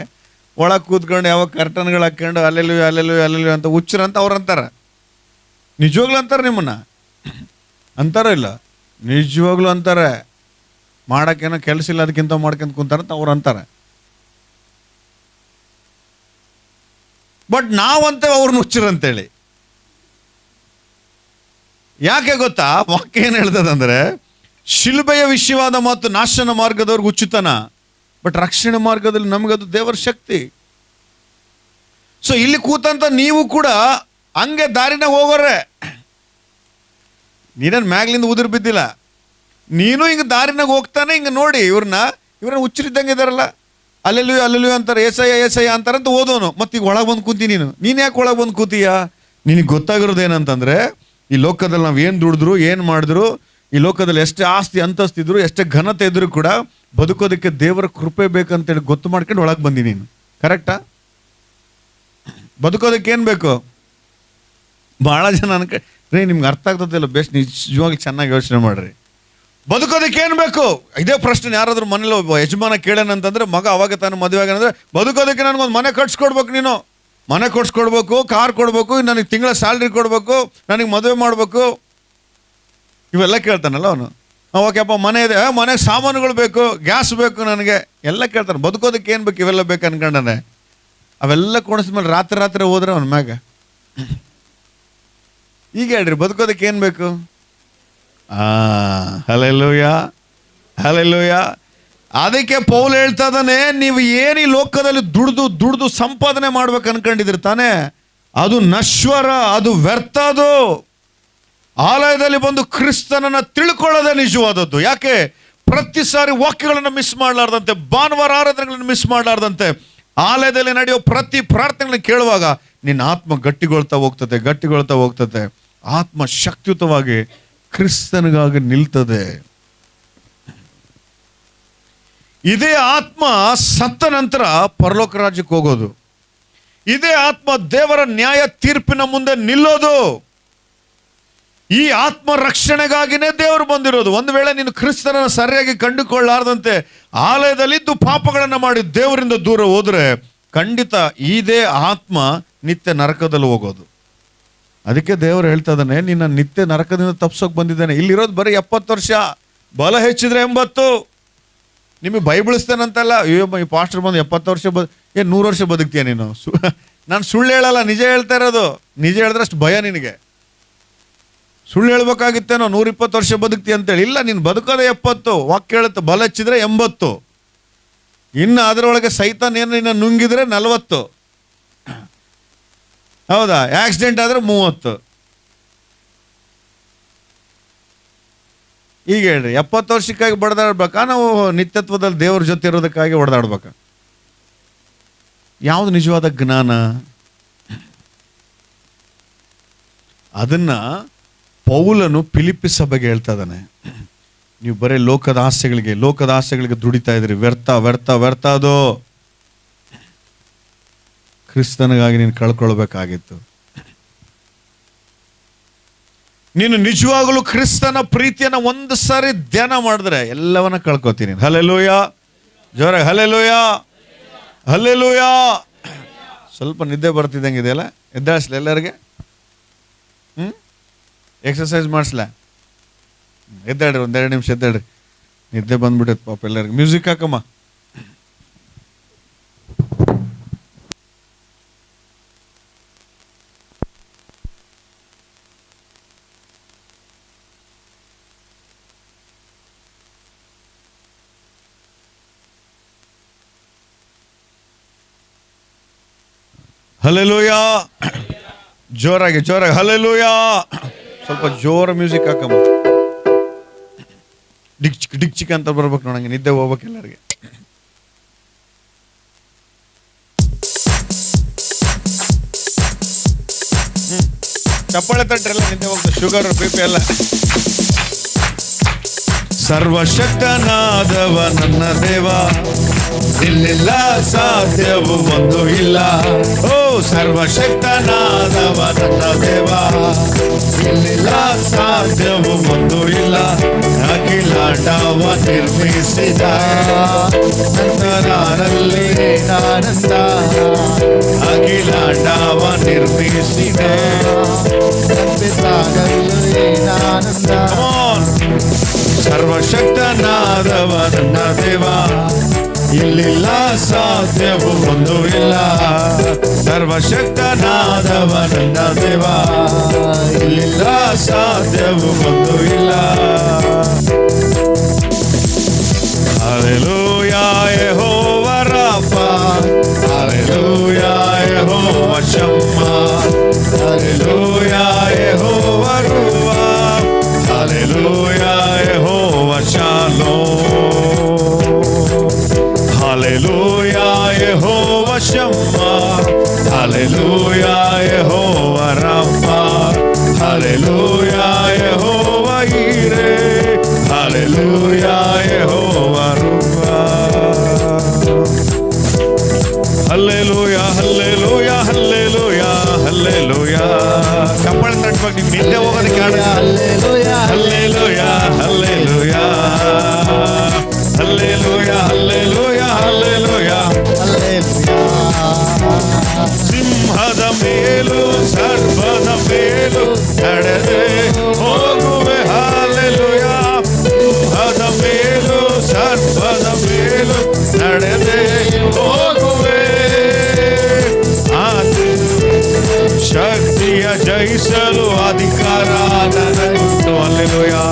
ಒಳಗೆ ಕೂತ್ಕೊಂಡು ಯಾವ ಕರ್ಟನ್ಗಳು ಹಾಕ್ಕೊಂಡು ಅಲ್ಲೆಲ್ಲೂ ಅಂತ ಹುಚ್ಚರಂತ ಅವ್ರು ಅಂತಾರೆ. ನಿಜವಾಗ್ಲೂ ಅಂತಾರೆ ನಿಮ್ಮನ್ನ? ಅಂತಾರೋ ಇಲ್ಲ? ನಿಜವಾಗ್ಲೂ ಅಂತಾರೆ. ಮಾಡೋಕ್ಕೇನೋ ಕೆಲಸ ಇಲ್ಲ ಅದಕ್ಕಿಂತ ಮಾಡ್ಕೊಂತ ಕುಂತಾರಂತ ಅವ್ರು ಅಂತಾರೆ. ಬಟ್ ನಾವಂತೇವೆ ಅವ್ರನ್ನ ಹುಚ್ಚರಂತೇಳಿ. ಯಾಕೆ ಗೊತ್ತಾ? ವಾಕ್ಯ ಏನು ಹೇಳ್ತದಂದ್ರೆ, ಶಿಲುಬೆಯ ವಿಷಯವಾದ ಮಾತು ನಾಶನ ಮಾರ್ಗದವ್ರಿಗೆ ಹುಚ್ಚುತನ, ಬಟ್ ರಕ್ಷಣೆ ಮಾರ್ಗದಲ್ಲಿ ನಮಗದು ದೇವರ ಶಕ್ತಿ. ಸೊ ಇಲ್ಲಿ ಕೂತಂತ ನೀವು ಕೂಡ ಹಂಗೆ ದಾರಿನಾಗ ಹೋಗೋರೆ. ನೀನೇನು ಮ್ಯಾಗ್ಲಿಂದ ಉದುರು ಬಿದ್ದಿಲ್ಲ, ನೀನು ಹಿಂಗೆ ದಾರಿನಾಗ ಹೋಗ್ತಾನೆ. ಹಿಂಗೆ ನೋಡಿ ಇವ್ರನ್ನ ಹುಚ್ಚರಿದ್ದಂಗೆ ಇದಾರಲ್ಲ, ಅಲ್ಲೆಲ್ಲೂ ಅಂತಾರೆ, ಏಸಯ್ಯ ಅಂತಾರಂತ ಓದೋನು. ಮತ್ತೆ ಈಗ ಒಳಗೆ ಬಂದು ಕೂತಿ ನೀನು ಯಾಕೆ ಒಳಗೆ ಬಂದು ಕೂತೀಯ? ನಿನಗೆ ಗೊತ್ತಾಗಿರೋದು ಏನಂತಂದರೆ, ಈ ಲೋಕದಲ್ಲಿ ನಾವು ಏನು ದುಡಿದ್ರು, ಏನು ಮಾಡಿದ್ರು, ಈ ಲೋಕದಲ್ಲಿ ಎಷ್ಟೇ ಆಸ್ತಿ ಅಂತಸ್ತಿದ್ರು, ಎಷ್ಟೇ ಘನತೆ ಇದ್ರು ಕೂಡ ಬದುಕೋದಕ್ಕೆ ದೇವರ ಕೃಪೆ ಬೇಕಂತೇಳಿ ಗೊತ್ತು ಮಾಡ್ಕೊಂಡು ಒಳಗೆ ಬಂದಿ ನೀನು. ಕರೆಕ್ಟಾ? ಬದುಕೋದಕ್ಕೆ ಏನು ಬೇಕು? ಭಾಳ ಜನ ನಿಮ್ಗೆ ಅರ್ಥ ಆಗ್ತದಿಲ್ಲ. ಬೆಸ್ಟ್ ನಿಜವಾಗ್ಲೂ ಚೆನ್ನಾಗಿ ಯೋಚನೆ ಮಾಡ್ರಿ. ಬದುಕೋದಕ್ಕೆ ಏನು ಬೇಕು? ಇದೇ ಪ್ರಶ್ನೆ ಯಾರಾದ್ರೂ ಮನೇಲಿ ಒಬ್ಬ ಯಜಮಾನ ಕೇಳೇನಂತಂದ್ರೆ, ಮಗ ಅವಾಗ ತಾನು ಮದುವೆ ಆಗಂದ್ರೆ, ಬದುಕೋದಕ್ಕೆ ನನಗೊಂದು ಮನೆ ಕಟ್ಸ್ಕೊಡ್ಬೇಕು, ನೀನು ಮನೆ ಕೊಡ್ಸ್ಕೊಡ್ಬೇಕು, ಕಾರ್ ಕೊಡ್ಬೇಕು, ನನಗೆ ತಿಂಗಳ ಸ್ಯಾಲ್ರಿ ಕೊಡ್ಬೇಕು, ನನಗೆ ಮದುವೆ ಮಾಡಬೇಕು, ಇವೆಲ್ಲ ಕೇಳ್ತಾನಲ್ಲ ಅವನು. ಓಕೆಪ್ಪ ಮನೆ ಇದೆ, ಮನೆಗೆ ಸಾಮಾನುಗಳು ಬೇಕು, ಗ್ಯಾಸ್ ಬೇಕು, ನನಗೆ ಎಲ್ಲ ಕೇಳ್ತಾನೆ. ಬದುಕೋದಕ್ಕೆ ಏನು ಬೇಕು? ಇವೆಲ್ಲ ಬೇಕು ಅನ್ಕೊಂಡಾನೆ. ಅವೆಲ್ಲ ಕೊಡಿಸ್ಮೇಲೆ ರಾತ್ರಿ ಹೋದ್ರೆ ಅವನ ಮ್ಯಾಗ ಈಗ ಹೇಳ್ರಿ, ಬದುಕೋದಕ್ಕೆ ಏನು ಬೇಕು? ಹಲ್ಲೆಲೂಯಾ. ಅದಕ್ಕೆ ಪೌಲ್ ಹೇಳ್ತಾ ಇದ್ದಾನೆ, ನೀವು ಏನು ಈ ಲೋಕದಲ್ಲಿ ದುಡ್ದು ಸಂಪಾದನೆ ಮಾಡ್ಬೇಕು ಅನ್ಕೊಂಡಿದ್ರಿ ತಾನೆ, ಅದು ನಶ್ವರ, ಅದು ವ್ಯರ್ಥ. ಅದು ಆಲಯದಲ್ಲಿ ಬಂದು ಕ್ರಿಸ್ತನನ್ನ ತಿಳ್ಕೊಳ್ಳೋದೇ ನಿಜವಾದದ್ದು. ಯಾಕೆ? ಪ್ರತಿ ಸಾರಿ ವಾಕ್ಯಗಳನ್ನು ಮಿಸ್ ಮಾಡಲಾರ್ದಂತೆ, ಭಾನುವಾರ ಆರಾಧನೆಗಳನ್ನು ಮಿಸ್ ಮಾಡಲಾರ್ದಂತೆ, ಆಲಯದಲ್ಲಿ ನಡೆಯೋ ಪ್ರತಿ ಪ್ರಾರ್ಥನೆಗಳನ್ನ ಕೇಳುವಾಗ ನಿನ್ನ ಆತ್ಮ ಗಟ್ಟಿಗೊಳ್ತಾ ಹೋಗ್ತದೆ. ಆತ್ಮ ಶಕ್ತಿಯುತವಾಗಿ ಕ್ರಿಸ್ತನಿಗಾಗಿ ನಿಲ್ತದೆ. ಇದೇ ಆತ್ಮ ಸತ್ತ ನಂತರ ಪರಲೋಕ ರಾಜ್ಯಕ್ಕೆ ಹೋಗೋದು. ಇದೇ ಆತ್ಮ ದೇವರ ನ್ಯಾಯ ತೀರ್ಪಿನ ಮುಂದೆ ನಿಲ್ಲೋದು. ಈ ಆತ್ಮ ರಕ್ಷಣೆಗಾಗಿನೇ ದೇವರು ಬಂದಿರೋದು. ಒಂದು ವೇಳೆ ನೀನು ಕ್ರಿಸ್ತನನ್ನು ಸರಿಯಾಗಿ ಕಂಡುಕೊಳ್ಳಾರ್ದಂತೆ ಆಲಯದಲ್ಲಿದ್ದು ಪಾಪಗಳನ್ನು ಮಾಡಿ ದೇವರಿಂದ ದೂರ ಹೋದ್ರೆ, ಖಂಡಿತ ಇದೇ ಆತ್ಮ ನಿತ್ಯ ನರಕದಲ್ಲಿ ಹೋಗೋದು. ಅದಕ್ಕೆ ದೇವರು ಹೇಳ್ತಾ ಇದ್ದಾನೆ, ನಿನ್ನ ನಿತ್ಯ ನರಕದಿಂದ ತಪ್ಸೋಕೆ ಬಂದಿದ್ದಾನೆ. ಇಲ್ಲಿರೋದು ಬರೀ 70 ವರ್ಷ, ಬಲ ಹೆಚ್ಚಿದ್ರೆ 80. ನಿಮಗೆ ಬೈಬಿಳಿಸ್ತೇನಂತಲ್ಲ, ಅಯ್ಯೋ ಈ ಪಾಸ್ಟರ್ ಬಂದು 70 ವರ್ಷ 100 ವರ್ಷ ಬದುಕ್ತೀಯ ನೀನು? ನಾನು ಸುಳ್ಳು ಹೇಳಲ್ಲ, ನಿಜ ಹೇಳ್ತಾ ಇರೋದು. ನಿಜ ಹೇಳಿದ್ರೆ ಅಷ್ಟು ಭಯ ನಿನಗೆ. ಸುಳ್ಳು ಹೇಳ್ಬೇಕಾಗಿತ್ತೇನೋ 120 ವರ್ಷ ಬದುಕ್ತಿ ಅಂತೇಳಿ. ಇಲ್ಲ, ನೀನು ಬದುಕೋದೇ 70. ವಾಕ್ಯ ಹೇಳುತ್ತೆ ಬಲ ಹಚ್ಚಿದ್ರೆ 80. ಇನ್ನು ಅದರೊಳಗೆ ಸೈತಾನ್ ಏನು ನಿನ್ನ ನುಂಗಿದ್ರೆ 40. ಹೌದಾ? ಆಕ್ಸಿಡೆಂಟ್ ಆದರೆ 30. ಈಗ ಹೇಳ್ರಿ, 70 ವರ್ಷಕ್ಕಾಗಿ ಬಡ್ದಾಡ್ಬೇಕಾ ನಾವು ನಿತ್ಯತ್ವದಲ್ಲಿ ದೇವ್ರ ಜೊತೆ ಇರೋದಕ್ಕಾಗಿ ಹೊಡೆದಾಡ್ಬೇಕಾ? ಯಾವುದು ನಿಜವಾದ ಜ್ಞಾನ? ಅದನ್ನ ಪೌಲನು ಫಿಲಿಪ್ಪಿ ಸಭೆಗೆ ಹೇಳ್ತಾ ಇದ್ದಾನೆ. ನೀವು ಬರೀ ಲೋಕದ ಆಸೆಗಳಿಗೆ ದುಡಿತಾ ಇದ್ರಿ, ವ್ಯರ್ಥ ವ್ಯರ್ಥ ವ್ಯರ್ಥ. ಅದು ಕ್ರಿಸ್ತನಿಗಾಗಿ ನೀನು ಕಳ್ಕೊಳ್ಬೇಕಾಗಿತ್ತು. ನೀನು ನಿಜವಾಗಲೂ ಕ್ರಿಸ್ತನ ಪ್ರೀತಿಯನ್ನ ಒಂದು ಸಾರಿ ಧ್ಯಾನ ಮಾಡಿದ್ರೆ ಎಲ್ಲವನ್ನ ಕಳ್ಕೊತೀನಿ. ಹಲ್ಲೆಲೂಯಾ, ಜೋರ ಹಲ್ಲೆಲೂಯಾ, ಹಲ್ಲೆಲೂಯಾ. ಸ್ವಲ್ಪ ನಿದ್ದೆ ಬರ್ತಿದ್ದಂಗೆ ಇದೆಯಲ್ಲ, ಎದ್ದಾಳಿಸ್ಲ ಎಲ್ಲರಿಗೆ. ಎಕ್ಸರ್ಸೈಸ್ ಮಾಡಿಸ್ಲಾ? ಎದ್ದಾಡ್ರಿ, 1-2 ನಿಮಿಷ ಎದ್ದಾಡ್ರಿ. ನಿದ್ದೆ ಬಂದ್ಬಿಟ್ಟೈತೆ ಪಾಪ ಎಲ್ಲರಿಗೆ. ಮ್ಯೂಸಿಕ್ ಹಾಕಮ್ಮ. ಹಲ್ಲೆಲೂಯಾ, ಜೋರಾಗಿ ಜೋರಾಗಿ ಹಲ್ಲೆಲೂಯಾ. ಸ್ವಲ್ಪ ಜೋರ ಮ್ಯೂಸಿಕ್ ಹಾಕಮ್ಮ. ಡಿಕ್ ಚಿಕ್ ಅಂತ ಬರ್ಬೇಕು ನೋಡಂಗೆ, ನಿದ್ದೆ ಹೋಗ್ಬೇಕು ಎಲ್ಲರಿಗೆ. ಚಪ್ಪಾಳೆ ತಟ್ರೆಲ್ಲ ನಿದ್ದೆ ಹೋಗ್ತದೆ. ಶುಗರ್ BP ಎಲ್ಲ. ಸರ್ವಶಕ್ತನಾದವ ನನ್ನ ದೇವ, ಇಲ್ಲಿಲ್ಲ ಸಾಧ್ಯವು ಒಂದು ಇಲ್ಲ. ಓ ಸರ್ವಶಕ್ತನಾದವ ನನ್ನ ದೇವ, ಇಲ್ಲಿಲ್ಲ ಸಾಧ್ಯವು ಒಂದು ಇಲ್ಲ. ಅಖಿಲಾಂಡವ ನಿರ್ಮಿಸಿದ ನಂತರದಲ್ಲಿ ಆನಂದ. ಅಖಿಲಾಂಡವ ನಿರ್ಮಿಸಿದ ಆನಂದ. ಸರ್ವಶಕ್ತನಾದವ ನನ್ನ ದೇವ, ಇಲ್ಲಿಲ್ಲ ಸಾಧ್ಯವು ಒಂದು ಇಲ್ಲ. ಸರ್ವಶಕ್ತನಾದವ ನನ್ನ ದೇವ, ಇಲ್ಲಿಲ್ಲ ಸಾಧ್ಯವು ಒಂದು ಇಲ್ಲ. Hallelujah Jehovah Rapha, hallelujah Jehovah Shammah, hallelujah Jehovah ರೂವಾ, hallelujah Jehovah Shalom, hallelujah Jehovah Shammah, hallelujah Jehovah Rapha, hallelujah Jehovah Jireh, hallelujah Jehovah ರೂವಾ. Hallelujah hallelujah hallelujah hallelujah. ಚಪ್ಪಾಳೆ ತಟ್ಬೇಕು, ನಿಮ್ಗೆ ನಿದ್ದೆ ಹೋಗೋದಕ್ಕೆ. Hallelujah hallelujah hallelujah hallelujah hallelujah hallelujah. ಸಿಂಹದ ಮೇಲೂ ಸರ್ಪದ ಮೇಲೂ ನಡೆದೆ ಹೋಗುವೆ. ಹಲ್ಲೆಲೂಯಾ. ಸಿಂಹದ ಮೇಲೂ ಸರ್ಪದ ಮೇಲೂ ನಡೆದೆ ಹೋಗುವೆ. ಶಕ್ತಿಯ ಜಯಿಸಲು ಅಧಿಕಾರ ನನಗುಂಟು. ಹಲ್ಲೆಲೂಯಾ.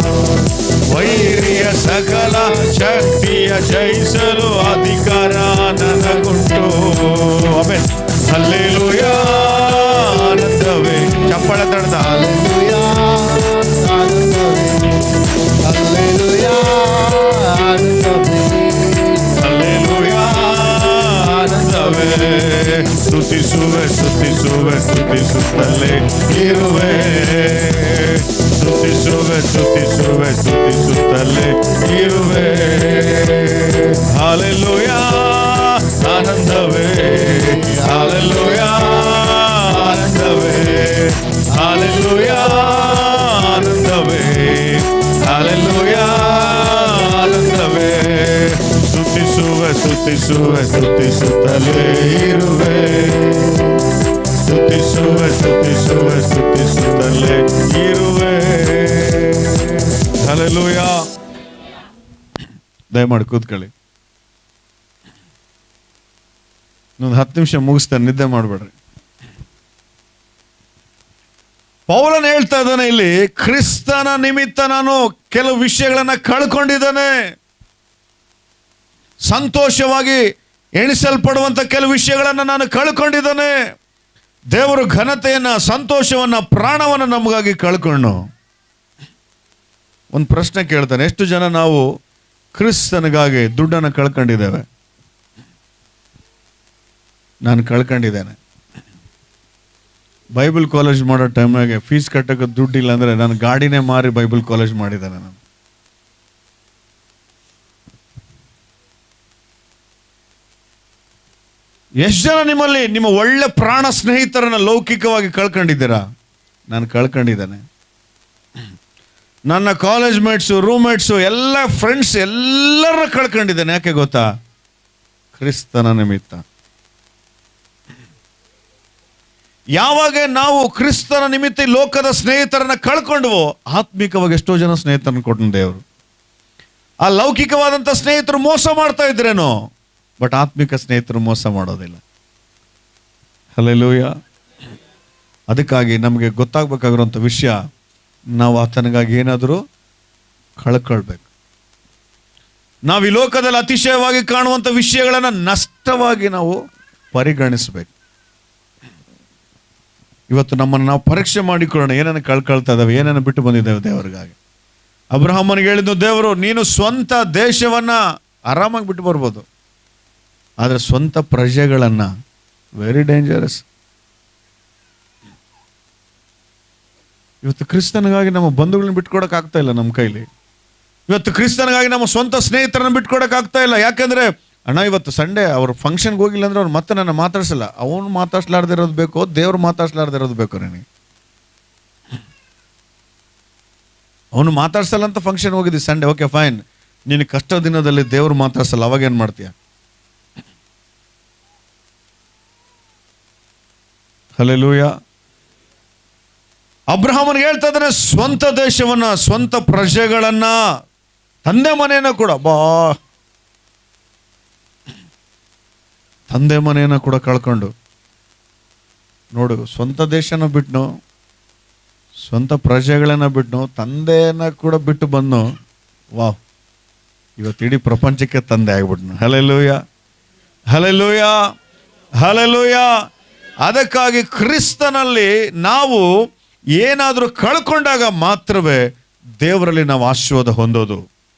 ವೈರಿಯ ಸಕಲ ಶಕ್ತಿಯ ಜಯಿಸಲು ಅಧಿಕಾರ ನನಗುಂಟು. ಆಮೆನ್. ಹಲ್ಲೆಲೂಯಾ. ಆನಂದವೇ. ಚಪ್ಪಾಳೆ ತಡೆದ. ಹಲ್ಲೆಲೂಯಾ ಹಲ್ಲೆಲೂಯಾ ಆನಂದವೇ. ಹಲ್ಲೆಲೂಯಾ ಆನಂದವೇ. ಸ್ತುತಿಸುವೆ ಸ್ತುತಿಸುವೆ ಸ್ತುತಿಸುತ್ತಲೇ ಇರುವೆ. ಸ್ತುತಿಸುವೆ ಸ್ತುತಿಸುವೆ ಸ್ತುತಿಸುತ್ತಲೇ ಇರುವೆ. ಹಲ್ಲೆಲೂಯಾ ಆನಂದವೇ. ಹಲ್ಲೆಲೂಯಾ ಆನಂದವೇ. ಹಲ್ಲೆಲೂಯಾ ಆನಂದವೇ. ಹಲ್ಲೆಲೂಯಾ ಆನಂದವೇ. ಸ್ತುತಿಸುವೆ ಸ್ತುತಿಸುವೆ ಸ್ತುತಿಸುತ್ತಲೇ ಇರುವೆ. ಸ್ತುತಿಸುವೆ ಸ್ತುತಿಸುವೆ ಸ್ತುತಿಸುತ್ತಲೇ ಇರುವೆ. ಹಲ್ಲೆಲೂಯಾ. ದಯಮಾಡಿ ಕೂತ್ಕೊಳ್ಳಿ. ಇನ್ನೊಂದು 10 ನಿಮಿಷ ಮುಗಿಸ್ತಾರೆ, ನಿದ್ದೆ ಮಾಡಬೇಡ್ರಿ. ಪೌಲನ್ ಹೇಳ್ತಾ ಇದ್ದಾನೆ ಇಲ್ಲಿ, ಕ್ರಿಸ್ತನ ನಿಮಿತ್ತ ನಾನು ಕೆಲವು ವಿಷಯಗಳನ್ನ ಕಳ್ಕೊಂಡಿದ್ದಾನೆ. ಸಂತೋಷವಾಗಿ ಎಣಿಸಲ್ಪಡುವಂತ ಕೆಲವು ವಿಷಯಗಳನ್ನು ನಾನು ಕಳ್ಕೊಂಡಿದ್ದಾನೆ. ದೇವರು ಘನತೆಯನ್ನ, ಸಂತೋಷವನ್ನ, ಪ್ರಾಣವನ್ನ ನಮಗಾಗಿ ಕಳ್ಕೊಂಡು ಒಂದು ಪ್ರಶ್ನೆ ಕೇಳ್ತಾನೆ, ಎಷ್ಟು ಜನ ನಾವು ಕ್ರಿಸ್ತನಿಗಾಗಿ ದುಡ್ಡನ್ನು ಕಳ್ಕೊಂಡಿದ್ದೇವೆ? ನಾನು ಕಳ್ಕೊಂಡಿದ್ದೇನೆ. ಬೈಬಲ್ ಕಾಲೇಜ್ ಮಾಡೋ ಟೈಮ್ನಾಗೆ ಫೀಸ್ ಕಟ್ಟೋಕೆ ದುಡ್ಡಿಲ್ಲ ಅಂದರೆ ನಾನು ಗಾಡಿನೇ ಮಾರಿ ಬೈಬಲ್ ಕಾಲೇಜ್ ಮಾಡಿದ್ದೇನೆ ನಾನು. ಎಷ್ಟು ಜನ ನಿಮ್ಮಲ್ಲಿ ನಿಮ್ಮ ಒಳ್ಳೆ ಪ್ರಾಣ ಸ್ನೇಹಿತರನ್ನ ಲೌಕಿಕವಾಗಿ ಕಳ್ಕೊಂಡಿದ್ದೀರಾ? ನಾನು ಕಳ್ಕೊಂಡಿದ್ದೇನೆ. ನನ್ನ ಕಾಲೇಜ್ ಮೇಟ್ಸು, ರೂಮ್ಮೇಟ್ಸು, ಎಲ್ಲ ಫ್ರೆಂಡ್ಸ್ ಎಲ್ಲರನ್ನ ಕಳ್ಕೊಂಡಿದ್ದೇನೆ. ಯಾಕೆ ಗೊತ್ತಾ? ಕ್ರಿಸ್ತನ ನಿಮಿತ್ತ. ಯಾವಾಗ ನಾವು ಕ್ರಿಸ್ತನ ನಿಮಿತ್ತ ಲೋಕದ ಸ್ನೇಹಿತರನ್ನ ಕಳ್ಕೊಂಡ್ವೋ, ಆತ್ಮಿಕವಾಗಿ ಎಷ್ಟೋ ಜನ ಸ್ನೇಹಿತರನ್ನ ಕೊಟ್ಟನು ದೇವರು. ಆ ಲೌಕಿಕವಾದಂಥ ಸ್ನೇಹಿತರು ಮೋಸ ಮಾಡ್ತಾ ಇದ್ರೇನೋ, ಬಟ್ ಆತ್ಮಿಕ ಸ್ನೇಹಿತರು ಮೋಸ ಮಾಡೋದಿಲ್ಲ. ಹಲ್ಲೆಲೂಯಾ. ಅದಕ್ಕಾಗಿ ನಮಗೆ ಗೊತ್ತಾಗಬೇಕಾಗಿರುವಂಥ ವಿಷಯ, ನಾವು ಆತನಿಗಾಗಿ ಏನಾದರೂ ಕಳ್ಕೊಳ್ಬೇಕು. ನಾವು ಈ ಲೋಕದಲ್ಲಿ ಅತಿಶಯವಾಗಿ ಕಾಣುವಂಥ ವಿಷಯಗಳನ್ನು ನಷ್ಟವಾಗಿ ನಾವು ಪರಿಗಣಿಸಬೇಕು. ಇವತ್ತು ನಮ್ಮನ್ನು ನಾವು ಪರೀಕ್ಷೆ ಮಾಡಿಕೊಳ್ಳೋಣ, ಏನನ್ನು ಕಳ್ಕೊಳ್ತಾ ಇದ್ದಾವೆ, ಏನನ್ನು ಬಿಟ್ಟು ಬಂದಿದ್ದೇವೆ ದೇವರಿಗಾಗಿ. ಅಬ್ರಹಾಮನಿಗೆ ಹೇಳಿದ್ದು ದೇವರು, ನೀನು ಸ್ವಂತ ದೇಶವನ್ನ ಆರಾಮಾಗಿ ಬಿಟ್ಟು ಬರ್ಬೋದು, ಆದರೆ ಸ್ವಂತ ಪ್ರಜೆಗಳನ್ನು ವೆರಿ ಡೇಂಜರಸ್. ಇವತ್ತು ಕ್ರಿಸ್ತನಿಗಾಗಿ ನಮ್ಮ ಬಂಧುಗಳನ್ನ ಬಿಟ್ಕೊಡಕ್ ಆಗ್ತಾ ಇಲ್ಲ ನಮ್ಮ ಕೈಲಿ. ಇವತ್ತು ಕ್ರಿಸ್ತನಿಗಾಗಿ ನಮ್ಮ ಸ್ವಂತ ಸ್ನೇಹಿತರನ್ನ ಬಿಟ್ಕೊಡಕ್ ಆಗ್ತಾ ಇಲ್ಲ. ಯಾಕೆಂದ್ರೆ ಅಣ್ಣ ಇವತ್ತು ಸಂಡೇ ಅವ್ರ ಫಂಕ್ಷನ್ಗೆ ಹೋಗಿಲ್ಲ ಅಂದ್ರೆ ಅವ್ರು ಮತ್ತೆ ನನ್ನ ಮಾತಾಡ್ಸಲ್ಲ. ಅವನು ಮಾತಾಡ್ಸಲಾರ್ದೇ ಇರೋದು ಬೇಕೋ, ದೇವ್ರು ಮಾತಾಡ್ಸಲಾರ್ದೇ ಇರೋದು ಬೇಕೋ ನನಗೆ? ಅವನು ಮಾತಾಡ್ಸಲ್ಲ ಅಂತ ಫಂಕ್ಷನ್ ಹೋಗಿದ್ದಿ ಸಂಡೇ, ಓಕೆ ಫೈನ್. ನೀನು ಕಷ್ಟ ದಿನದಲ್ಲಿ ದೇವ್ರು ಮಾತಾಡ್ಸಲ್ಲ, ಅವಾಗೇನು ಮಾಡ್ತೀಯ? ಹಲ್ಲೆಲೂಯಾ. ಅಬ್ರಹಾಮನಿಗೆ ಹೇಳ್ತಾ ಇದ್ದಾನೆ, ಸ್ವಂತ ದೇಶವನ್ನ, ಸ್ವಂತ ಪ್ರಜೆಗಳನ್ನ, ತಂದೆ ಮನೆಯನ್ನ ಕೂಡ ತಂದೆ ಮನೆಯನ್ನ ಕೂಡ ಕಳ್ಕೊಂಡು ನೋಡು, ಸ್ವಂತ ದೇಶನ ಬಿಟ್ನು, ಸ್ವಂತ ಪ್ರಜೆಗಳನ್ನ ಬಿಟ್ನು, ತಂದೆಯನ್ನ ಕೂಡ ಬಿಟ್ಟು ಬಂದು, ವಾವ್, ಇವತ್ತು ಇಡೀ ಪ್ರಪಂಚಕ್ಕೆ ತಂದೆ ಆಗ್ಬಿಟ್ನು. Hallelujah, hallelujah, hallelujah. ಅದಕ್ಕಾಗಿ ಕ್ರಿಸ್ತನಲ್ಲಿ ನಾವು ಏನಾದರೂ ಕಳ್ಕೊಂಡಾಗ ಮಾತ್ರವೇ ದೇವರಲ್ಲಿ ನಾವು ಆಶೀರ್ವಾದ ಹೊಂದೋದು.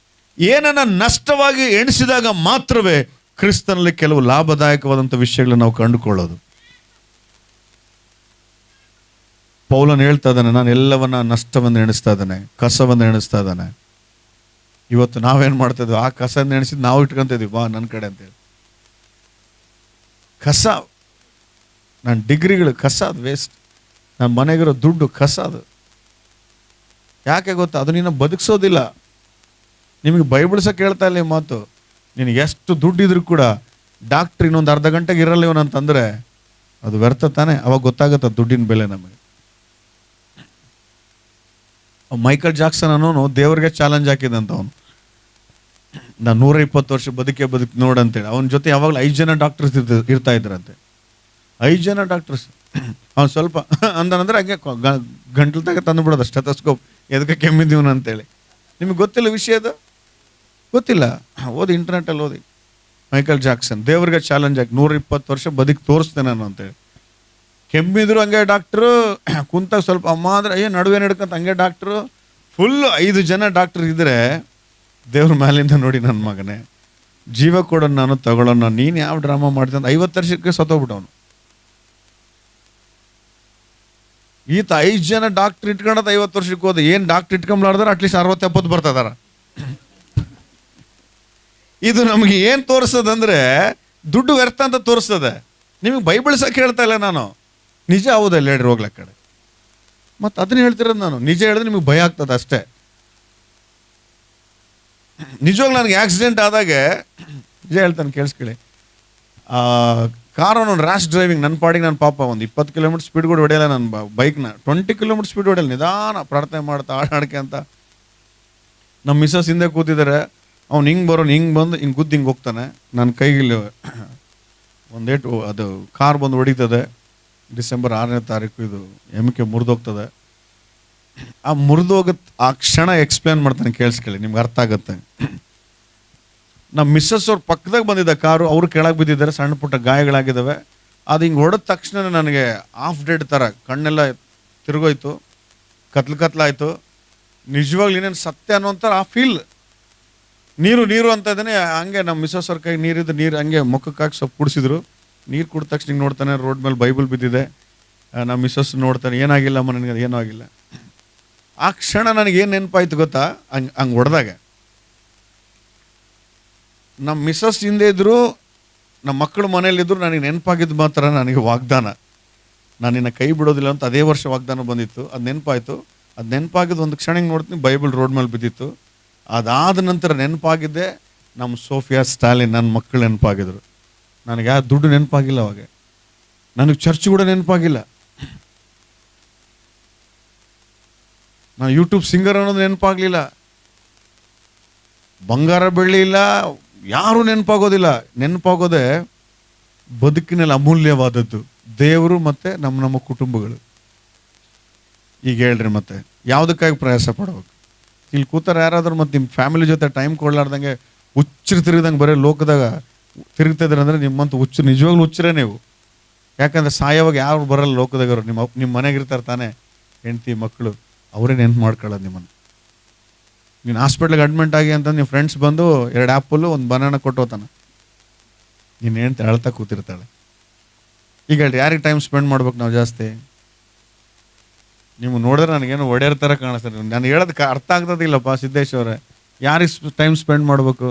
ಏನನ್ನ ನಷ್ಟವಾಗಿ ಎಣಿಸಿದಾಗ ಮಾತ್ರವೇ ಕ್ರಿಸ್ತನಲ್ಲಿ ಕೆಲವು ಲಾಭದಾಯಕವಾದಂಥ ವಿಷಯಗಳನ್ನ ನಾವು ಕಂಡುಕೊಳ್ಳೋದು. ಪೌಲನು ಹೇಳ್ತಾ ಇದ್ದಾನೆ, ನಾನು ಎಲ್ಲವನ್ನ ನಷ್ಟವನ್ನು ಎಣಿಸ್ತಾ ಇದ್ದಾನೆ, ಕಸವನ್ನು ಎಣಿಸ್ತಾ ಇದ್ದಾನೆ. ಇವತ್ತು ನಾವೇನು ಮಾಡ್ತಾ ಇದ್ವಿ? ಆ ಕಸವನ್ನು ಎಣಿಸಿದ್ ನಾವು ಇಟ್ಕೊಂತಿದ್ವಿ, ಬಾ ನನ್ನ ಕಡೆ ಅಂತೇಳಿ. ಕಸ, ನನ್ನ ಡಿಗ್ರಿಗಳು ಕಸ, ಅದು ವೇಸ್ಟ್. ನನ್ನ ಮನೆಗಿರೋ ದುಡ್ಡು ಕಸ ಅದು. ಯಾಕೆ ಗೊತ್ತಾ? ಅದು ನಿನ್ನ ಬದುಕಿಸೋದಿಲ್ಲ. ನಿಮಗೆ ಬೈಬಿಳ್ಸಕ್ಕೆ ಹೇಳ್ತಾ ಇಲ್ಲ ಈ ಮಾತು. ನಿನಗೆ ಎಷ್ಟು ದುಡ್ಡಿದ್ರು ಕೂಡ ಡಾಕ್ಟ್ರ್ ಇನ್ನೊಂದು ಅರ್ಧ ಗಂಟೆಗೆ ಇರಲ್ಲ ಇವನಂತಂದರೆ ಅದು ವ್ಯರ್ಥ ತಾನೆ. ಅವಾಗ ಗೊತ್ತಾಗುತ್ತೆ ದುಡ್ಡಿನ ಬೆಲೆ ನಮಗೆ. ಮೈಕಲ್ ಜಾಕ್ಸನ್ ಅನ್ನೋನು ದೇವ್ರಿಗೆ ಚಾಲೆಂಜ್ ಹಾಕಿದಂತ, ಅವನು ನಾನು 120 ವರ್ಷ ಬದುಕಿ ನೋಡಂತೇಳಿ. ಅವನ ಜೊತೆ ಯಾವಾಗಲೂ 5 ಜನ ಡಾಕ್ಟರ್ಸ್ ಇರ್ತಾ ಇದ್ರಂತೆ. 5 ಜನ ಡಾಕ್ಟರ್ಸ್. ಅವ್ನು ಸ್ವಲ್ಪ ಅಂದನಂದ್ರೆ ಹಂಗೆ ಗಂಟ್ಲದಾಗ ತಂದು ಬಿಡೋದು ಸ್ಟೆಥೋಸ್ಕೋಪ್, ಎದಕ್ಕೆ ಕೆಮ್ಮಿದ್ದೀವನು ಅಂತೇಳಿ. ನಿಮಗೆ ಗೊತ್ತಿಲ್ಲ ವಿಷಯ ಅದು? ಗೊತ್ತಿಲ್ಲ? ಓದಿ, ಇಂಟರ್ನೆಟ್ಟಲ್ಲಿ ಓದಿ. ಮೈಕಲ್ ಜಾಕ್ಸನ್ ದೇವ್ರಿಗೆ ಚಾಲೆಂಜ್ ಹಾಕಿ 120 ವರ್ಷ ಬದುಕಿ ತೋರಿಸ್ತೇನೆ ನಾನು ಅಂತೇಳಿ. ಕೆಮ್ಮಿದ್ರು ಹಂಗೆ ಡಾಕ್ಟ್ರು, ಕುಂತಾಗ ಸ್ವಲ್ಪ ಅಮ್ಮ ಅಂದ್ರೆ ಅಯ್ಯೋ ನಡುವೆ ನಡ್ಕಂತ ಹಂಗೆ ಡಾಕ್ಟ್ರು. ಫುಲ್ 5 ಜನ ಡಾಕ್ಟರ್ ಇದ್ರೆ ದೇವ್ರ ಮೇಲಿಂದ ನೋಡಿ, ನನ್ನ ಮಗನೇ ಜೀವ ಕೊಡೋನು ನಾನು, ತಗೊಳ್ಳೋಣ, ನೀನು ಯಾವ ಡ್ರಾಮಾ ಮಾಡ್ತೀನಿ ಅಂತ 50 ವರ್ಷಕ್ಕೆ ಸತ್ತೋಗ್ಬಿಟ್ಟವನು. ಈತ 5 ಜನ ಡಾಕ್ಟ್ರ್ ಇಟ್ಕೊಂಡದ 50 ವರ್ಷಕ್ಕೆ ಹೋದ. ಏನು ಡಾಕ್ಟ್ರ್ ಇಟ್ಕೊಂಡ್ಲಾರ್ದಾರ ಅಟ್ಲೀಸ್ಟ್ 60-70 ಬರ್ತದಾರ. ಇದು ನಮಗೆ ಏನು ತೋರಿಸ್ತದಂದ್ರೆ ದುಡ್ಡು ವ್ಯರ್ಥ ಅಂತ ತೋರಿಸ್ತದೆ. ನಿಮಗೆ ಬೈಬಲ್ಸಕ್ಕೆ ಹೇಳ್ತಾ ಇಲ್ಲ ನಾನು, ನಿಜ ಹೌದಲ್ಲ ಹೇಳ್ರಿ, ಹೋಗ್ಲ ಕಡೆ. ಮತ್ತು ಅದನ್ನ ಹೇಳ್ತಿರೋದು ನಾನು. ನಿಜ ಹೇಳಿದ್ರೆ ನಿಮಗೆ ಭಯ ಆಗ್ತದೆ ಅಷ್ಟೇ. ನಿಜವಾಗ್ಲೂ ನನಗೆ ಆಕ್ಸಿಡೆಂಟ್ ಆದಾಗೆ ನಿಜ ಹೇಳ್ತಾನೆ, ಕೇಳಿಸ್ಕೊಳ್ಳಿ. ಕಾರನ್ನು ರ್ಯಾಶ್ ಡ್ರೈವಿಂಗ್, ನನ್ನ ಪಾಡಿಗೆ ನನ್ನ ಪಾಪ ಒಂದು 20 ಕಿಲೋಮೀಟರ್ ಸ್ಪೀಡ್ ಕೂಡ ಹೊಡೆಯಲ್ಲ. ನನ್ನ ಬೈಕ್ನ 20 ಕಿಲೋಮೀಟರ್ ಸ್ಪೀಡ್ ಹೊಡೆಯಲ್ಲ, ನಿಧಾನ ಪ್ರಾರ್ಥನೆ ಮಾಡ್ತಾ ಆಡಾಡ್ಕೆ ಅಂತ. ನಮ್ಮ ಮಿಸ್ಸಸ್ ಹಿಂದೆ ಕೂತಿದ್ದಾರೆ. ಅವ್ನು ಹಿಂಗೆ ಬರೋನು, ಹಿಂಗೆ ಬಂದು ಹಿಂಗೆ ಗುದ್ದು ಹಿಂಗೆ ಹೋಗ್ತಾನೆ. ನನ್ನ ಕೈಗಿಲ್ಲಿ ಒಂದೇಟು, ಅದು ಕಾರ್ ಬಂದು ಹೊಡಿತದೆ. ಡಿಸೆಂಬರ್ 6ನೇ ತಾರೀಕು ಇದು ಎಮ್ಕೆ ಮುರಿದೋಗ್ತದೆ. ಆ ಮುರಿದೋಗತ್ ಆ ಕ್ಷಣ ಎಕ್ಸ್ಪ್ಲೇನ್ ಮಾಡ್ತಾನೆ, ಕೇಳಿಸ್ಕೊಳ್ಳಿ, ನಿಮ್ಗೆ ಅರ್ಥ ಆಗುತ್ತೆ. ನಮ್ಮ ಮಿಸ್ಸಸ್ ಅವ್ರ ಪಕ್ಕದಾಗ ಬಂದಿದ್ದ ಕಾರು, ಅವರು ಕೆಳಗೆ ಬಿದ್ದಿದ್ದಾರೆ, ಸಣ್ಣ ಪುಟ್ಟ ಗಾಯಗಳಾಗಿದ್ದಾವೆ. ಅದು ಹಿಂಗೆ ಹೊಡೆದ ತಕ್ಷಣ ನನಗೆ ಆಫ್ ಡೆಡ್ ಥರ ಕಣ್ಣೆಲ್ಲ ತಿರುಗೋಯ್ತು, ಕತ್ಲಾಯಿತು. ನಿಜವಾಗ್ಲೂ ಇನ್ನೇನು ಸತ್ಯ ಅನ್ನೋ ಥರ ಆ ಫೀಲ್. ನೀರು ಅಂತ ಇದ್ದಾನೆ, ಹಂಗೆ ನಮ್ಮ ಮಿಸ್ಸಸ್ ಅವ್ರ ಕೈ ನೀರು ಹಂಗೆ ಮುಖಕ್ಕೆ ಹಾಕಿ ಸ್ವಲ್ಪ ಕುಡಿಸಿದ್ರು. ನೀರು ಕುಡಿದ ತಕ್ಷಣ ಹಿಂಗೆ ನೋಡ್ತಾನೆ, ರೋಡ್ ಮೇಲೆ ಬೈಬಲ್ ಬಿದ್ದಿದೆ. ನಮ್ಮ ಮಿಸ್ಸಸ್ ನೋಡ್ತಾನೆ, ಏನಾಗಿಲ್ಲಮ್ಮ ನನಗೆ, ಏನೂ ಆಗಿಲ್ಲ. ಆ ಕ್ಷಣ ನನಗೇನು ನೆನಪಾಯ್ತು ಗೊತ್ತಾ, ಹಂಗೆ ಹೊಡೆದಾಗ ನಮ್ಮ ಮಿಸ್ಸಸ್ ಹಿಂದೆ ಇದ್ದರು, ನಮ್ಮ ಮಕ್ಕಳು ಮನೇಲಿದ್ದರು. ನನಗೆ ನೆನಪಾಗಿದ್ದು ಮಾತ್ರ ನನಗೆ ವಾಗ್ದಾನ, ನಾನು ನಿನ್ನ ಕೈ ಬಿಡೋದಿಲ್ಲ ಅಂತ ಅದೇ ವರ್ಷ ವಾಗ್ದಾನ ಬಂದಿತ್ತು. ಅದು ನೆನಪಾಯಿತು. ಅದು ನೆನಪಾಗಿದ್ದು ಒಂದು ಕ್ಷಣ ಹಿಂಗೆ ನೋಡ್ತೀನಿ, ಬೈಬಲ್ ರೋಡ್ ಮೇಲೆ ಬಿದ್ದಿತ್ತು. ಅದಾದ ನಂತರ ನೆನಪಾಗಿದ್ದೆ ನಮ್ಮ ಸೋಫಿಯಾ ಸ್ಟಾಲಿನ್, ನನ್ನ ಮಕ್ಕಳು ನೆನಪಾಗಿದ್ರು. ನನಗೆ ಯಾವ ದುಡ್ಡು ನೆನಪಾಗಿಲ್ಲ ಅವಾಗ, ನನಗೆ ಚರ್ಚ್ ಕೂಡ ನೆನಪಾಗಿಲ್ಲ, ನಾನು ಯೂಟ್ಯೂಬ್ ಸಿಂಗರ್ ಅನ್ನೋದು ನೆನಪಾಗಲಿಲ್ಲ, ಬಂಗಾರ ಬೆಳ್ಳಿ ಇಲ್ಲ, ಯಾರೂ ನೆನಪಾಗೋದಿಲ್ಲ. ನೆನಪಾಗೋದೇ ಬದುಕಿನಲ್ಲಿ ಅಮೂಲ್ಯವಾದದ್ದು ದೇವರು ಮತ್ತು ನಮ್ಮ ಕುಟುಂಬಗಳು. ಈಗ ಹೇಳ್ರಿ, ಮತ್ತೆ ಯಾವುದಕ್ಕಾಗಿ ಪ್ರಯಾಸ ಪಡ್ಬೇಕು? ಇಲ್ಲಿ ಕೂತಾರೆ ಯಾರಾದ್ರೂ ಮತ್ತೆ ನಿಮ್ಮ ಫ್ಯಾಮಿಲಿ ಜೊತೆ ಟೈಮ್ ಕೊಡ್ಲಾರ್ದಂಗೆ ಹುಚ್ಚರು ತಿರುಗಿದಂಗೆ ಬರೀ ಲೋಕದಾಗ ತಿರುಗ್ತಿದ್ರೆ ಅಂದರೆ ನಿಮ್ಮಂತ ಹುಚ್ಚು, ನಿಜವಾಗ್ಲೂ ಹುಚ್ಚರೇ ನೀವು. ಯಾಕಂದ್ರೆ ಸಾಯೋವಾಗ ಯಾರು ಬರಲ್ಲ ಲೋಕದಾಗ, ನಿಮ್ಮ ಮನೆಗೆ ಇರ್ತಾರೆ ತಾನೇ, ಹೆಂಡತಿ ಮಕ್ಕಳು, ಅವರೇ ನೆನ್ಪು ಮಾಡ್ಕೊಳ್ಳೋದು ನಿಮ್ಮನ್ನು. ನೀನು ಹಾಸ್ಪಿಟ್ಲಿಗೆ ಅಡ್ಮಿಂಟ್ ಆಗಿ ಅಂತ ನಿಮ್ಮ ಫ್ರೆಂಡ್ಸ್ ಬಂದು 2 ಆ್ಯಪಲ್ಲು 1 ಬನಾನ ಕೊಟ್ಟು ಹೋತಾನೆ, ನೀನು ಹೆಂಡ್ತಿ ಅಳ್ತಾ ಕೂತಿರ್ತಾಳೆ. ಈಗ ಹೇಳ್ರಿ, ಯಾರಿಗೆ ಟೈಮ್ ಸ್ಪೆಂಡ್ ಮಾಡ್ಬೇಕು ನಾವು ಜಾಸ್ತಿ? ನೀವು ನೋಡಿದ್ರೆ ನನಗೇನು ಒಡೆಯರ್ ಥರ ಕಾಣಿಸ್ತಾರೆ. ನಾನು ಹೇಳೋದಕ್ಕೆ ಅರ್ಥ ಆಗ್ತದಿಲ್ಲಪ್ಪ ಸಿದ್ದೇಶ್ ಅವರೇ, ಯಾರಿಗೆ ಟೈಮ್ ಸ್ಪೆಂಡ್ ಮಾಡಬೇಕು?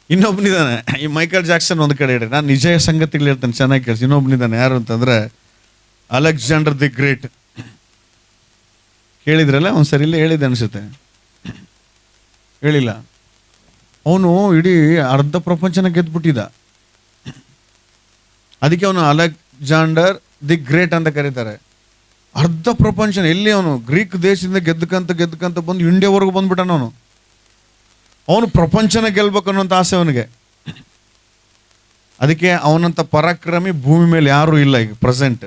ಇನ್ನೊಬ್ಬನಿದ್ದಾನೆ, ಈ ಮೈಕಲ್ ಜಾಕ್ಸನ್ ಒಂದು ಕಡೆ ಇಡ್ರಿ, ನಾನು ನಿಜ ಸಂಗತಿಗಳು ಹೇಳ್ತಾನೆ, ಚೆನ್ನಾಗಿ ಕೇಳಿಸಿ. ಇನ್ನೊಬ್ಬನಿದ್ದಾನೆ, ಯಾರು ಅಂತಂದರೆ ಅಲೆಕ್ಸಾಂಡರ್ ದಿ ಗ್ರೇಟ್. ಕೇಳಿದ್ರಲ್ಲ ಒಂದ್ಸರಿ, ಇಲ್ಲೇ ಹೇಳಿದ್ದೆ ಅನಿಸುತ್ತೆ, ಹೇಳಿಲ್ಲ? ಅವನು ಇಡೀ ಅರ್ಧ ಪ್ರಪಂಚನ ಗೆದ್ದುಬಿಟ್ಟಿದ್ದ. ಅದಕ್ಕೆ ಅವನು ಅಲೆಕ್ಸಾಂಡರ್ ದಿ ಗ್ರೇಟ್ ಅಂತ ಕರೀತಾರೆ. ಅರ್ಧ ಪ್ರಪಂಚ ಎಲ್ಲಿ ಅವನು ಗ್ರೀಕ್ ದೇಶದಿಂದ ಗೆದ್ದಕಂತ ಬಂದು ಇಂಡಿಯಾವರೆಗೂ ಬಂದ್ಬಿಟ್ಟಾನ. ಅವನು ಪ್ರಪಂಚನ ಗೆಲ್ಬೇಕು ಅನ್ನೋಂಥ ಆಸೆ ಅವನಿಗೆ. ಅದಕ್ಕೆ ಅವನಂತ ಪರಾಕ್ರಮಿ ಭೂಮಿ ಮೇಲೆ ಯಾರೂ ಇಲ್ಲ ಈಗ ಪ್ರೆಸೆಂಟ್.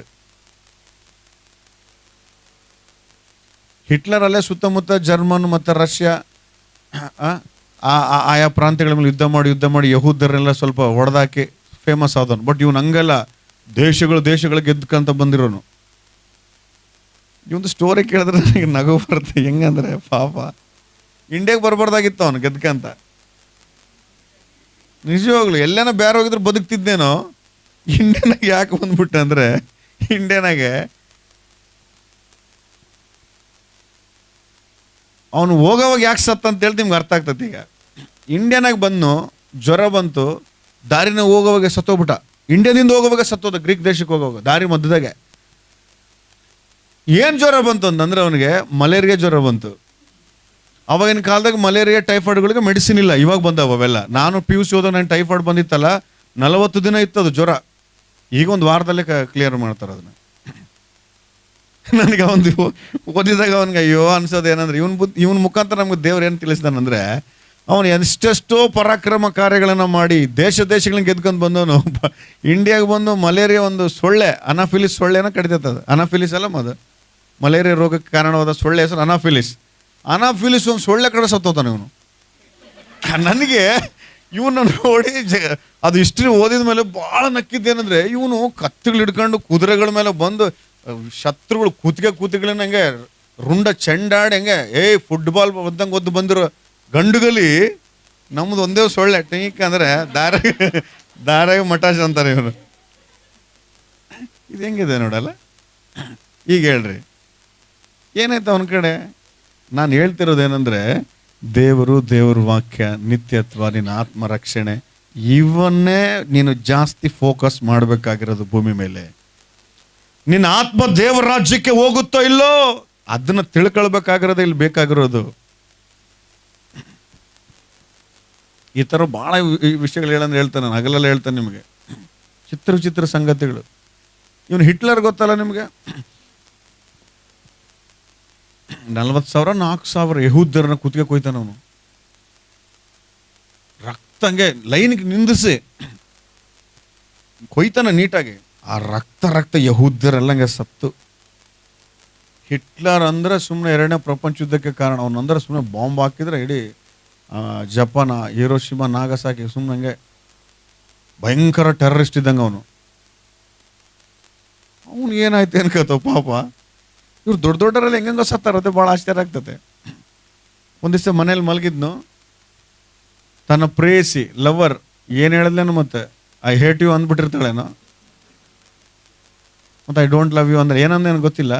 ಹಿಟ್ಲರ್ ಅಲ್ಲೇ ಸುತ್ತಮುತ್ತ ಜರ್ಮನ್ ಮತ್ತು ರಷ್ಯಾ ಆಯಾ ಪ್ರಾಂತ್ಯಗಳ ಮೇಲೆ ಯುದ್ಧ ಮಾಡಿ ಯಹೂದರೆಲ್ಲ ಸ್ವಲ್ಪ ಹೊಡೆದಾಕಿ ಫೇಮಸ್ ಆದವನು. ಬಟ್ ಇವನು ಹಂಗಲ್ಲ, ದೇಶಗಳು ಗೆದ್ದಕಂತ ಬಂದಿರೋನು. ಇವೊಂದು ಸ್ಟೋರಿ ಕೇಳಿದ್ರೆ ನನಗೆ ನಗು ಬರುತ್ತೆ. ಹೆಂಗಂದ್ರೆ ಪಾಪ ಇಂಡಿಯಾಗೆ ಬರಬಾರ್ದಾಗಿತ್ತು ಅವನು ಗೆದ್ದಕಂತ. ನಿಜವಾಗ್ಲು ಎಲ್ಲೇನೋ ಬೇರೆ ಹೋಗಿದ್ರೆ ಬದುಕ್ತಿದ್ದೇನೋ. ಇಂಡಿಯಾನಾಗೆ ಯಾಕೆ ಬಂದ್ಬಿಟ್ಟೆ ಅಂದರೆ, ಇಂಡಿಯಾನಾಗೆ ಅವನು ಹೋಗೋವಾಗ ಯಾಕೆ ಸತ್ತ ಅಂತೇಳಿ ನಿಮ್ಗೆ ಅರ್ಥ ಆಗ್ತದೆ. ಈಗ ಇಂಡಿಯಾನಾಗ ಬಂದು ಜ್ವರ ಬಂತು, ದಾರಿನ ಹೋಗೋವಾಗ ಸತ್ತೋಗ್ಬಿಟ್ಟ. ಇಂಡಿಯಾದಿಂದ ಹೋಗೋವಾಗ ಸತ್ತೋದ, ಗ್ರೀಕ್ ದೇಶಕ್ಕೆ ಹೋಗೋವಾಗ ದಾರಿ ಮಧ್ಯದಾಗೆ. ಏನು ಜ್ವರ ಬಂತು ಅಂತಂದರೆ ಅವನಿಗೆ ಮಲೇರಿಯಾ ಜ್ವರ ಬಂತು. ಅವಾಗಿನ ಕಾಲದಾಗ ಮಲೇರಿಯಾ ಟೈಫಾಯ್ಡ್ಗಳಿಗೆ ಮೆಡಿಸಿನ್ ಇಲ್ಲ, ಇವಾಗ ಬಂದವು ಅವೆಲ್ಲ. ನಾನು PUC ಹೋದಾಗ ನಾನು ಟೈಫಾಯ್ಡ್ ಬಂದಿತ್ತಲ್ಲ, 40 ದಿನ ಇತ್ತು ಅದು ಜ್ವರ. ಈಗ ಒಂದು ವಾರದಲ್ಲೇ ಕ್ಲಿಯರ್ ಮಾಡ್ತಾರೆ ಅದನ್ನು. ನನಗೆ ಒಂದು ಓದಿದಾಗ ಅವನಿಗೆ ಅಯ್ಯೋ ಅನ್ಸೋದು ಏನಂದ್ರೆ, ಇವನ ಮುಖಾಂತರ ನಮ್ಗೆ ದೇವ್ರು ಏನು ತಿಳಿಸ್ತಾನಂದ್ರೆ, ಅವನು ಎಷ್ಟೆಷ್ಟೋ ಪರಾಕ್ರಮ ಕಾರ್ಯಗಳನ್ನು ಮಾಡಿ ದೇಶಗಳನ್ನ ಗೆದ್ಕೊಂಡು ಬಂದವನು ಇಂಡಿಯಾಗೆ ಬಂದು ಮಲೇರಿಯಾ ಒಂದು ಸೊಳ್ಳೆ, ಅನಾಫಿಲಿಸ್ ಸೊಳ್ಳೆನ ಕಡಿತದ. ಅನಾಫಿಲಿಸ್ ಅಲ್ಲ ಅದು ಮಲೇರಿಯಾ ರೋಗಕ್ಕೆ ಕಾರಣವಾದ ಸೊಳ್ಳೆ ಹೆಸರು ಅನಾಫಿಲಿಸ್. ಒಂದು ಸೊಳ್ಳೆ ಕಡೆ ಸತ್ತೋತಾನೆ ಇವನು. ನನಗೆ ಇವನ್ನ ನೋಡಿ ಅದು ಹಿಸ್ಟ್ರಿ ಓದಿದ ಮೇಲೆ ಭಾಳ ನಕ್ಕಿದ್ದೇನೆಂದರೆ, ಇವನು ಕತ್ತಿಗಳು ಹಿಡ್ಕೊಂಡು ಕುದುರೆಗಳ ಮೇಲೆ ಬಂದು ಶತ್ರುಗಳು ಕೂತಿಗಳನ್ನ ಹಂಗೆ ರುಂಡ ಚೆಂಡಾಡಿ ಹಂಗೆ ಫುಟ್ಬಾಲ್ ಒದ್ದಂಗೆ ಒದ್ದು ಬಂದಿರೋ ಗಂಡುಗಲಿ. ನಮ್ಮದು ಒಂದೇ ಸೊಳ್ಳೆ ಟೀಕ್ ಅಂದರೆ ದಾರಾಗ ಮಟಾಶ್ ಅಂತಾರೆ ಇವನು. ಇದು ಹೆಂಗಿದೆ ನೋಡಲ್ಲ. ಈಗ ಹೇಳ್ರಿ, ಏನಾಯ್ತು ಅವನ ಕಡೆ? ನಾನು ಹೇಳ್ತಿರೋದೇನೆಂದರೆ, ದೇವ್ರ ವಾಕ್ಯ, ನಿತ್ಯತ್ವ, ನಿನ್ನ ಆತ್ಮರಕ್ಷಣೆ, ಇವನ್ನೇ ನೀನು ಜಾಸ್ತಿ ಫೋಕಸ್ ಮಾಡಬೇಕಾಗಿರೋದು ಭೂಮಿ ಮೇಲೆ. ನಿನ್ನ ಆತ್ಮ ದೇವರ ರಾಜ್ಯಕ್ಕೆ ಹೋಗುತ್ತೋ ಇಲ್ಲೋ ಅದನ್ನ ತಿಳ್ಕೊಳ್ಬೇಕಾಗಿರೋದು ಇಲ್ಲಿ ಬೇಕಾಗಿರೋದು. ಈ ಥರ ಭಾಳ ವಿಷಯಗಳು ಹೇಳ್ತಾನೆ, ನಾನು ಹಗಲೆಲ್ಲ ಹೇಳ್ತಾನೆ ನಿಮಗೆ, ಚಿತ್ರ ಸಂಗತಿಗಳು. ಇವನು ಹಿಟ್ಲರ್ ಗೊತ್ತಲ್ಲ ನಿಮಗೆ, 40,000 4,000 ಯಹೂದ್ಯರನ್ನ ಕುತ್ತಿಗೆ ಕೊಯ್ತಾನ ಅವನು. ಹಂಗೆ ಲೈನ್ಗೆ ನಿಂದಿಸಿ ಕೊಯ್ತಾನೆ ನೀಟಾಗಿ. ಆ ರಕ್ತ ಯಹೂದ್ಯರೆಲ್ಲ ಹಂಗೆ ಸತ್ತು. ಹಿಟ್ಲರ್ ಅಂದ್ರೆ ಸುಮ್ಮನೆ 2ನೇ ಪ್ರಪಂಚ ಯುದ್ಧಕ್ಕೆ ಕಾರಣ. ಅವನಂದ್ರೆ ಸುಮ್ಮನೆ ಬಾಂಬ್ ಹಾಕಿದ್ರೆ ಇಡೀ ಜಪಾನ, ಹಿರೋಶಿಮಾ, ನಾಗಸಾಕಿ ಸುಮ್ಮನೆ ಹಂಗೆ ಭಯಂಕರ ಟೆರರಿಸ್ಟ್ ಇದ್ದಂಗೆ ಅವನು. ಏನಾಯ್ತು ಅನ್ಕೋತ ಪಾಪ. ಇವ್ರು ದೊಡ್ಡವರಲ್ಲಿ ಹೆಂಗಂಗೋ ಸತ್ತಾರತ್ತೆ. ಭಾಳ ಆಶ್ಚರ್ಯ ಆಗ್ತದೆ. ಒಂದು ದಿವಸ ಮನೇಲಿ ಮಲಗಿದ್ನು, ತನ್ನ ಪ್ರೇಯಸಿ ಲವರ್ ಏನು ಹೇಳಿದ್ಲೇನು ಮತ್ತೆ ಐ ಹೇಟ್ ಯು ಅಂದ್ಬಿಟ್ಟಿರ್ತಾಳೇನೋ, ಮತ್ತು ಐ ಡೋಂಟ್ ಲವ್ ಯು ಅಂದ್ರೆ ಏನಂದೇನು ಗೊತ್ತಿಲ್ಲ.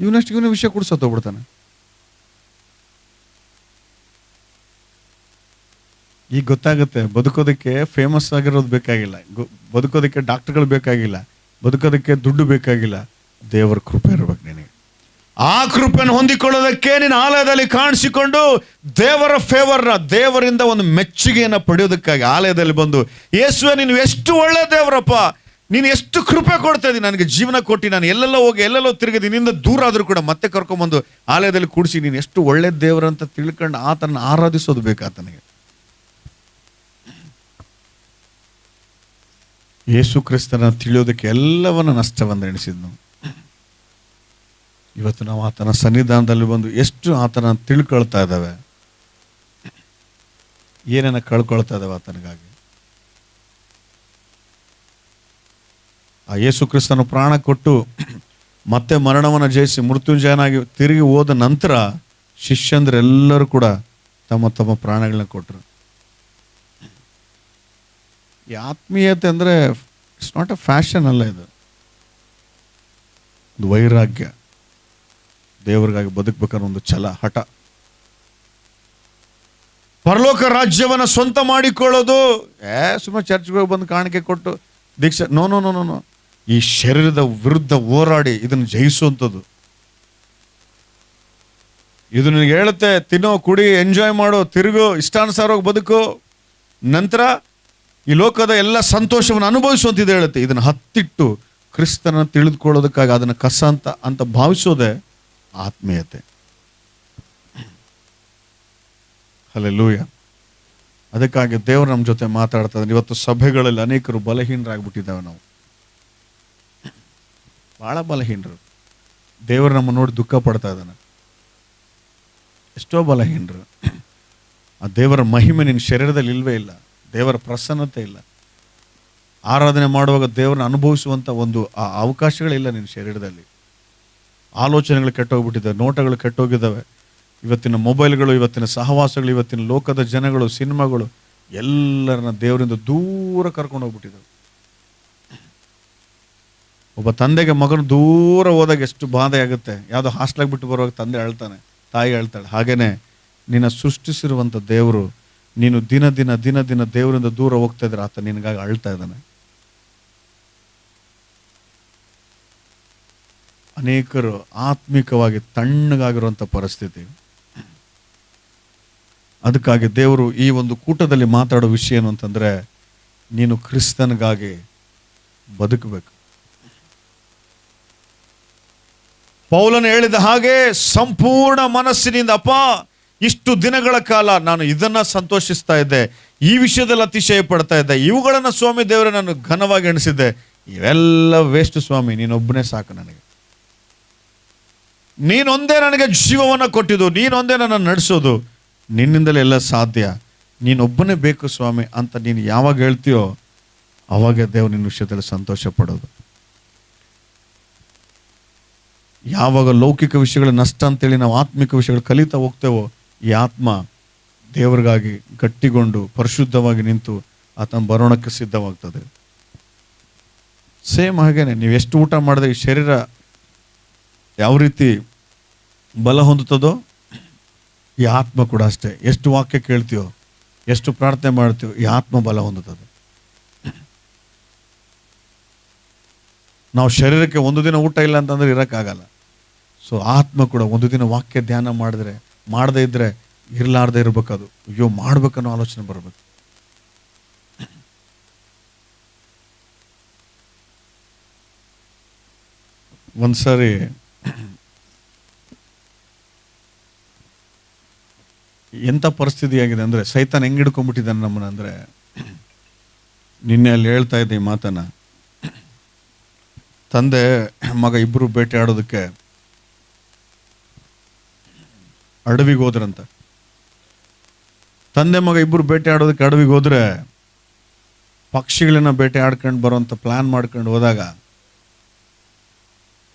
ಇವನು ವಿಷಯ ಕೂಡ ಸತ್ತೋಗ್ಬಿಡ್ತಾನೆ. ಈಗ ಗೊತ್ತಾಗುತ್ತೆ ಬದುಕೋದಕ್ಕೆ ಫೇಮಸ್ ಆಗಿರೋದು ಬೇಕಾಗಿಲ್ಲ, ಬದುಕೋದಕ್ಕೆ ಡಾಕ್ಟರ್ಗಳು ಬೇಕಾಗಿಲ್ಲ, ಬದುಕೋದಕ್ಕೆ ದುಡ್ಡು ಬೇಕಾಗಿಲ್ಲ, ದೇವರ ಕೃಪೆ ಇರ್ಬೇಕು ನಿನಗೆ. ಆ ಕೃಪೆಯನ್ನು ಹೊಂದಿಕೊಳ್ಳೋದಕ್ಕೆ ನೀನು ಆಲಯದಲ್ಲಿ ಕಾಣಿಸಿಕೊಂಡು ದೇವರ ಫೇವರ್ನ, ದೇವರಿಂದ ಒಂದು ಮೆಚ್ಚುಗೆಯನ್ನು ಪಡೆಯೋದಕ್ಕಾಗಿ ಆಲಯದಲ್ಲಿ ಬಂದು, ಯೇಸುವೆ ನೀನು ಎಷ್ಟು ಒಳ್ಳೆ ದೇವರಪ್ಪ, ನೀನು ಎಷ್ಟು ಕೃಪೆ ಕೊಡ್ತಾ ಇದ್ದೀನಿ, ನನಗೆ ಜೀವನ ಕೊಟ್ಟು ನಾನು ಎಲ್ಲೆಲ್ಲೋ ಹೋಗಿ ಎಲ್ಲೆಲ್ಲೋ ತಿರುಗಿ ನಿನ್ನಿಂದ ದೂರ ಆದರೂ ಕೂಡ ಮತ್ತೆ ಕರ್ಕೊಂಬಂದು ಆಲಯದಲ್ಲಿ ಕೂಡಿಸಿ ನೀನು ಎಷ್ಟು ಒಳ್ಳೆ ದೇವರಂತ ತಿಳ್ಕೊಂಡು ಆತನ ಆರಾಧಿಸೋದು ಬೇಕಾತನಿಗೆ. ಯೇಸು ಕ್ರಿಸ್ತನ ತಿಳಿಯೋದಕ್ಕೆ ಎಲ್ಲವನ್ನ ನಷ್ಟವನ್ನು ಎಣಿಸಿದ್ನು. ಇವತ್ತು ನಾವು ಆತನ ಸನ್ನಿಧಾನದಲ್ಲಿ ಬಂದು ಎಷ್ಟು ಆತನ ತಿಳ್ಕೊಳ್ತಾ ಇದ್ದಾವೆ, ಏನೇನ ಕಳ್ಕೊಳ್ತಾ ಇದ್ದಾವೆ ಆತನಿಗಾಗಿ. ಆ ಯೇಸು ಕ್ರಿಸ್ತನ ಪ್ರಾಣ ಕೊಟ್ಟು ಮತ್ತೆ ಮರಣವನ್ನು ಜಯಿಸಿ ಮೃತ್ಯುಂಜಯನಾಗಿ ತಿರುಗಿ ಹೋದ ನಂತರ ಶಿಷ್ಯಂದ್ರೆಲ್ಲರೂ ಕೂಡ ತಮ್ಮ ತಮ್ಮ ಪ್ರಾಣಗಳನ್ನ ಕೊಟ್ಟರು. ಈ ಆತ್ಮೀಯತೆ ಅಂದರೆ ಇಟ್ಸ್ ನಾಟ್ ಅ ಫ್ಯಾಷನ್ ಅಲ್ಲ, ಇದು ಒಂದು ವೈರಾಗ್ಯ, ದೇವರಿಗಾಗಿ ಬದುಕಬೇಕಾದ್ರೆ ಒಂದು ಛಲ, ಹಠ. ಪರಲೋಕ ರಾಜ್ಯವನ್ನು ಸ್ವಂತ ಮಾಡಿಕೊಳ್ಳೋದು ಸುಮ್ಮನೆ ಚರ್ಚ್ಗೆ ಹೋಗಿ ಬಂದು ಕಾಣಿಕೆ ಕೊಟ್ಟು ದೀಕ್ಷೆ, no no no no no. ಈ ಶರೀರದ ವಿರುದ್ಧ ಹೋರಾಡಿ ಇದನ್ನು ಜಯಿಸುವಂಥದ್ದು. ಇದು ನಿನಗೆ ಹೇಳುತ್ತೆ, ತಿನ್ನೋ, ಕುಡಿ, ಎಂಜಾಯ್ ಮಾಡೋ, ತಿರುಗು, ಇಷ್ಟಾನುಸಾರವಾಗಿ ಬದುಕು, ನಂತರ ಈ ಲೋಕದ ಎಲ್ಲ ಸಂತೋಷವನ್ನು ಅನುಭವಿಸುವಂತಿದೆ ಹೇಳುತ್ತೆ. ಇದನ್ನು ಹತ್ತಿಟ್ಟು ಕ್ರಿಸ್ತನ ತಿಳಿದುಕೊಳ್ಳೋದಕ್ಕಾಗಿ ಅದನ್ನು ಕಸ ಅಂತ ಭಾವಿಸೋದೆ ಆತ್ಮೀಯತೆ. ಹಲ್ಲೆಲೂಯ. ಅದಕ್ಕಾಗಿ ದೇವರು ನಮ್ಮ ಜೊತೆ ಮಾತಾಡ್ತಾ ಇದ್ದಾನೆ. ಇವತ್ತು ಸಭೆಗಳಲ್ಲಿ ಅನೇಕರು ಬಲಹೀನರಾಗ್ಬಿಟ್ಟಿದ್ದಾವೆ. ನಾವು ಬಹಳ ಬಲಹೀನರು. ದೇವರು ನಮ್ಮ ನೋಡಿ ದುಃಖ ಪಡ್ತಾ ಇದ್ದಾನೆ. ಎಷ್ಟೋ ಬಲಹೀನರು. ಆ ದೇವರ ಮಹಿಮೆ ನಿನ್ನ ಶರೀರದಲ್ಲಿ ಇಲ್ವೇ ಇಲ್ಲ, ದೇವರ ಪ್ರಸನ್ನತೆ ಇಲ್ಲ, ಆರಾಧನೆ ಮಾಡುವಾಗ ದೇವರನ್ನ ಅನುಭವಿಸುವಂಥ ಒಂದು ಆ ಅವಕಾಶಗಳಿಲ್ಲ ನಿನ್ನ ಶರೀರದಲ್ಲಿ. ಆಲೋಚನೆಗಳು ಕೆಟ್ಟೋಗ್ಬಿಟ್ಟಿದ್ದಾವೆ, ನೋಟಗಳು ಕೆಟ್ಟೋಗಿದ್ದಾವೆ. ಇವತ್ತಿನ ಮೊಬೈಲ್ಗಳು, ಇವತ್ತಿನ ಸಹವಾಸಗಳು, ಇವತ್ತಿನ ಲೋಕದ ಜನಗಳು, ಸಿನಿಮಾಗಳು ಎಲ್ಲರನ್ನ ದೇವರಿಂದ ದೂರ ಕರ್ಕೊಂಡು ಹೋಗ್ಬಿಟ್ಟಿದ್ದಾವೆ. ಒಬ್ಬ ತಂದೆಗೆ ಮಗನು ದೂರ ಹೋದಾಗ ಎಷ್ಟು ಬಾಧೆ ಆಗುತ್ತೆ. ಯಾವುದೋ ಹಾಸ್ಟೆಲಾಗಿ ಬಿಟ್ಟು ಬರುವಾಗ ತಂದೆ ಅಳ್ತಾನೆ, ತಾಯಿ ಅಳ್ತಾಳೆ. ಹಾಗೇನೆ ನಿನ್ನ ಸೃಷ್ಟಿಸಿರುವಂಥ ದೇವರು, ನೀನು ದಿನ ದಿನ ದಿನ ದಿನ ದೇವರಿಂದ ದೂರ ಹೋಗ್ತಾ ಇದ್ರೆ ಆತ ನಿನಗಾಗಿ ಅಳ್ತಾ ಇದ್ದಾನೆ. ಅನೇಕರು ಆತ್ಮಿಕವಾಗಿ ತಣ್ಣಗಾಗಿರುವಂಥ ಪರಿಸ್ಥಿತಿ. ಅದಕ್ಕಾಗಿ ದೇವರು ಈ ಒಂದು ಕೂಟದಲ್ಲಿ ಮಾತಾಡೋ ವಿಷಯ ಏನು ಅಂತಂದರೆ, ನೀನು ಕ್ರಿಸ್ತನಿಗಾಗಿ ಬದುಕಬೇಕು. ಪೌಲನು ಹೇಳಿದ ಹಾಗೆ ಸಂಪೂರ್ಣ ಮನಸ್ಸಿನಿಂದ, ಅಪ್ಪ ಇಷ್ಟು ದಿನಗಳ ಕಾಲ ನಾನು ಇದನ್ನ ಸಂತೋಷಿಸ್ತಾ ಇದ್ದೆ, ಈ ವಿಷಯದಲ್ಲಿ ಅತಿಶಯ ಪಡ್ತಾ ಇದ್ದೆ, ಇವುಗಳನ್ನು ಸ್ವಾಮಿ ದೇವರೇ ನಾನು ಘನವಾಗಿ ಎಣಿಸಿದ್ದೆ, ಇವೆಲ್ಲ ವೇಸ್ಟ್ ಸ್ವಾಮಿ, ನೀನೊಬ್ಬನೇ ಸಾಕು ನನಗೆ. ನೀನೊಂದೇ ನನಗೆ ಜೀವವನ್ನು ಕೊಟ್ಟಿದ್ದು, ನೀನೊಂದೇ ನನ್ನ ನಡೆಸೋದು, ನಿನ್ನಿಂದಲೇ ಎಲ್ಲ ಸಾಧ್ಯ, ನೀನೊಬ್ಬನೇ ಬೇಕು ಸ್ವಾಮಿ ಅಂತ ನೀನು ಯಾವಾಗ ಹೇಳ್ತೀಯೋ ಅವಾಗ ದೇವರು ನಿನ್ನ ವಿಷಯದಲ್ಲಿ ಸಂತೋಷ ಪಡೋದು. ಯಾವಾಗ ಲೌಕಿಕ ವಿಷಯಗಳ ನಷ್ಟ ಅಂತೇಳಿ ನಾವು ಆತ್ಮಿಕ ವಿಷಯಗಳು ಕಲಿತಾ ಹೋಗ್ತೇವೋ, ಈ ಆತ್ಮ ದೇವರಿಗಾಗಿ ಗಟ್ಟಿಗೊಂಡು ಪರಿಶುದ್ಧವಾಗಿ ನಿಂತು ಆತನ ಬರೋಣಕ್ಕೆ ಸಿದ್ಧವಾಗ್ತದೆ. ಸೇಮ್ ಹಾಗೇನೆ ನೀವು ಎಷ್ಟು ಊಟ ಮಾಡಿದ್ರೆ ಈ ಶರೀರ ಯಾವ ರೀತಿ ಬಲ ಹೊಂದುತ್ತದೋ, ಈ ಆತ್ಮ ಕೂಡ ಅಷ್ಟೇ. ಎಷ್ಟು ವಾಕ್ಯ ಕೇಳ್ತೀವೋ, ಎಷ್ಟು ಪ್ರಾರ್ಥನೆ ಮಾಡ್ತೀವೋ, ಈ ಆತ್ಮ ಬಲ ಹೊಂದುತ್ತದೆ. ನಾವು ಶರೀರಕ್ಕೆ ಒಂದು ದಿನ ಊಟ ಇಲ್ಲ ಅಂತಂದ್ರೆ ಇರೋಕ್ಕಾಗಲ್ಲ. ಸೊ ಆತ್ಮ ಕೂಡ ಒಂದು ದಿನ ವಾಕ್ಯ ಧ್ಯಾನ ಮಾಡಿದ್ರೆ, ಮಾಡದೇ ಇದ್ರೆ ಇರಲಾರ್ದೆ ಇರ್ಬೇಕದು. ಅಯ್ಯೋ ಮಾಡ್ಬೇಕನ್ನೋ ಆಲೋಚನೆ ಬರಬೇಕು. ಒಂದ್ಸರಿ ಎಂಥ ಪರಿಸ್ಥಿತಿ ಆಗಿದೆ ಅಂದರೆ ಸೈತಾನ್ ಹೆಂಗೆ ಹಿಡ್ಕೊಂಡ್ಬಿಟ್ಟಿದ್ದಾನೆ ನಮ್ಮನ್ನ ಅಂದರೆ, ನಿನ್ನೆ ಅಲ್ಲಿ ಹೇಳ್ತಾ ಇದ್ದೆ ಈ ಮಾತನ್ನು. ತಂದೆ ಮಗ ಇಬ್ಬರು ಬೇಟೆ ಆಡೋದಕ್ಕೆ ಅಡವಿಗೆ ಹೋದ್ರಂತ. ತಂದೆ ಮಗ ಇಬ್ಬರು ಬೇಟೆ ಆಡೋದಕ್ಕೆ ಅಡವಿಗೆ ಹೋದ್ರೆ ಪಕ್ಷಿಗಳನ್ನ ಬೇಟೆ ಆಡ್ಕೊಂಡು ಬರೋಂಥ ಪ್ಲಾನ್ ಮಾಡ್ಕೊಂಡು ಹೋದಾಗ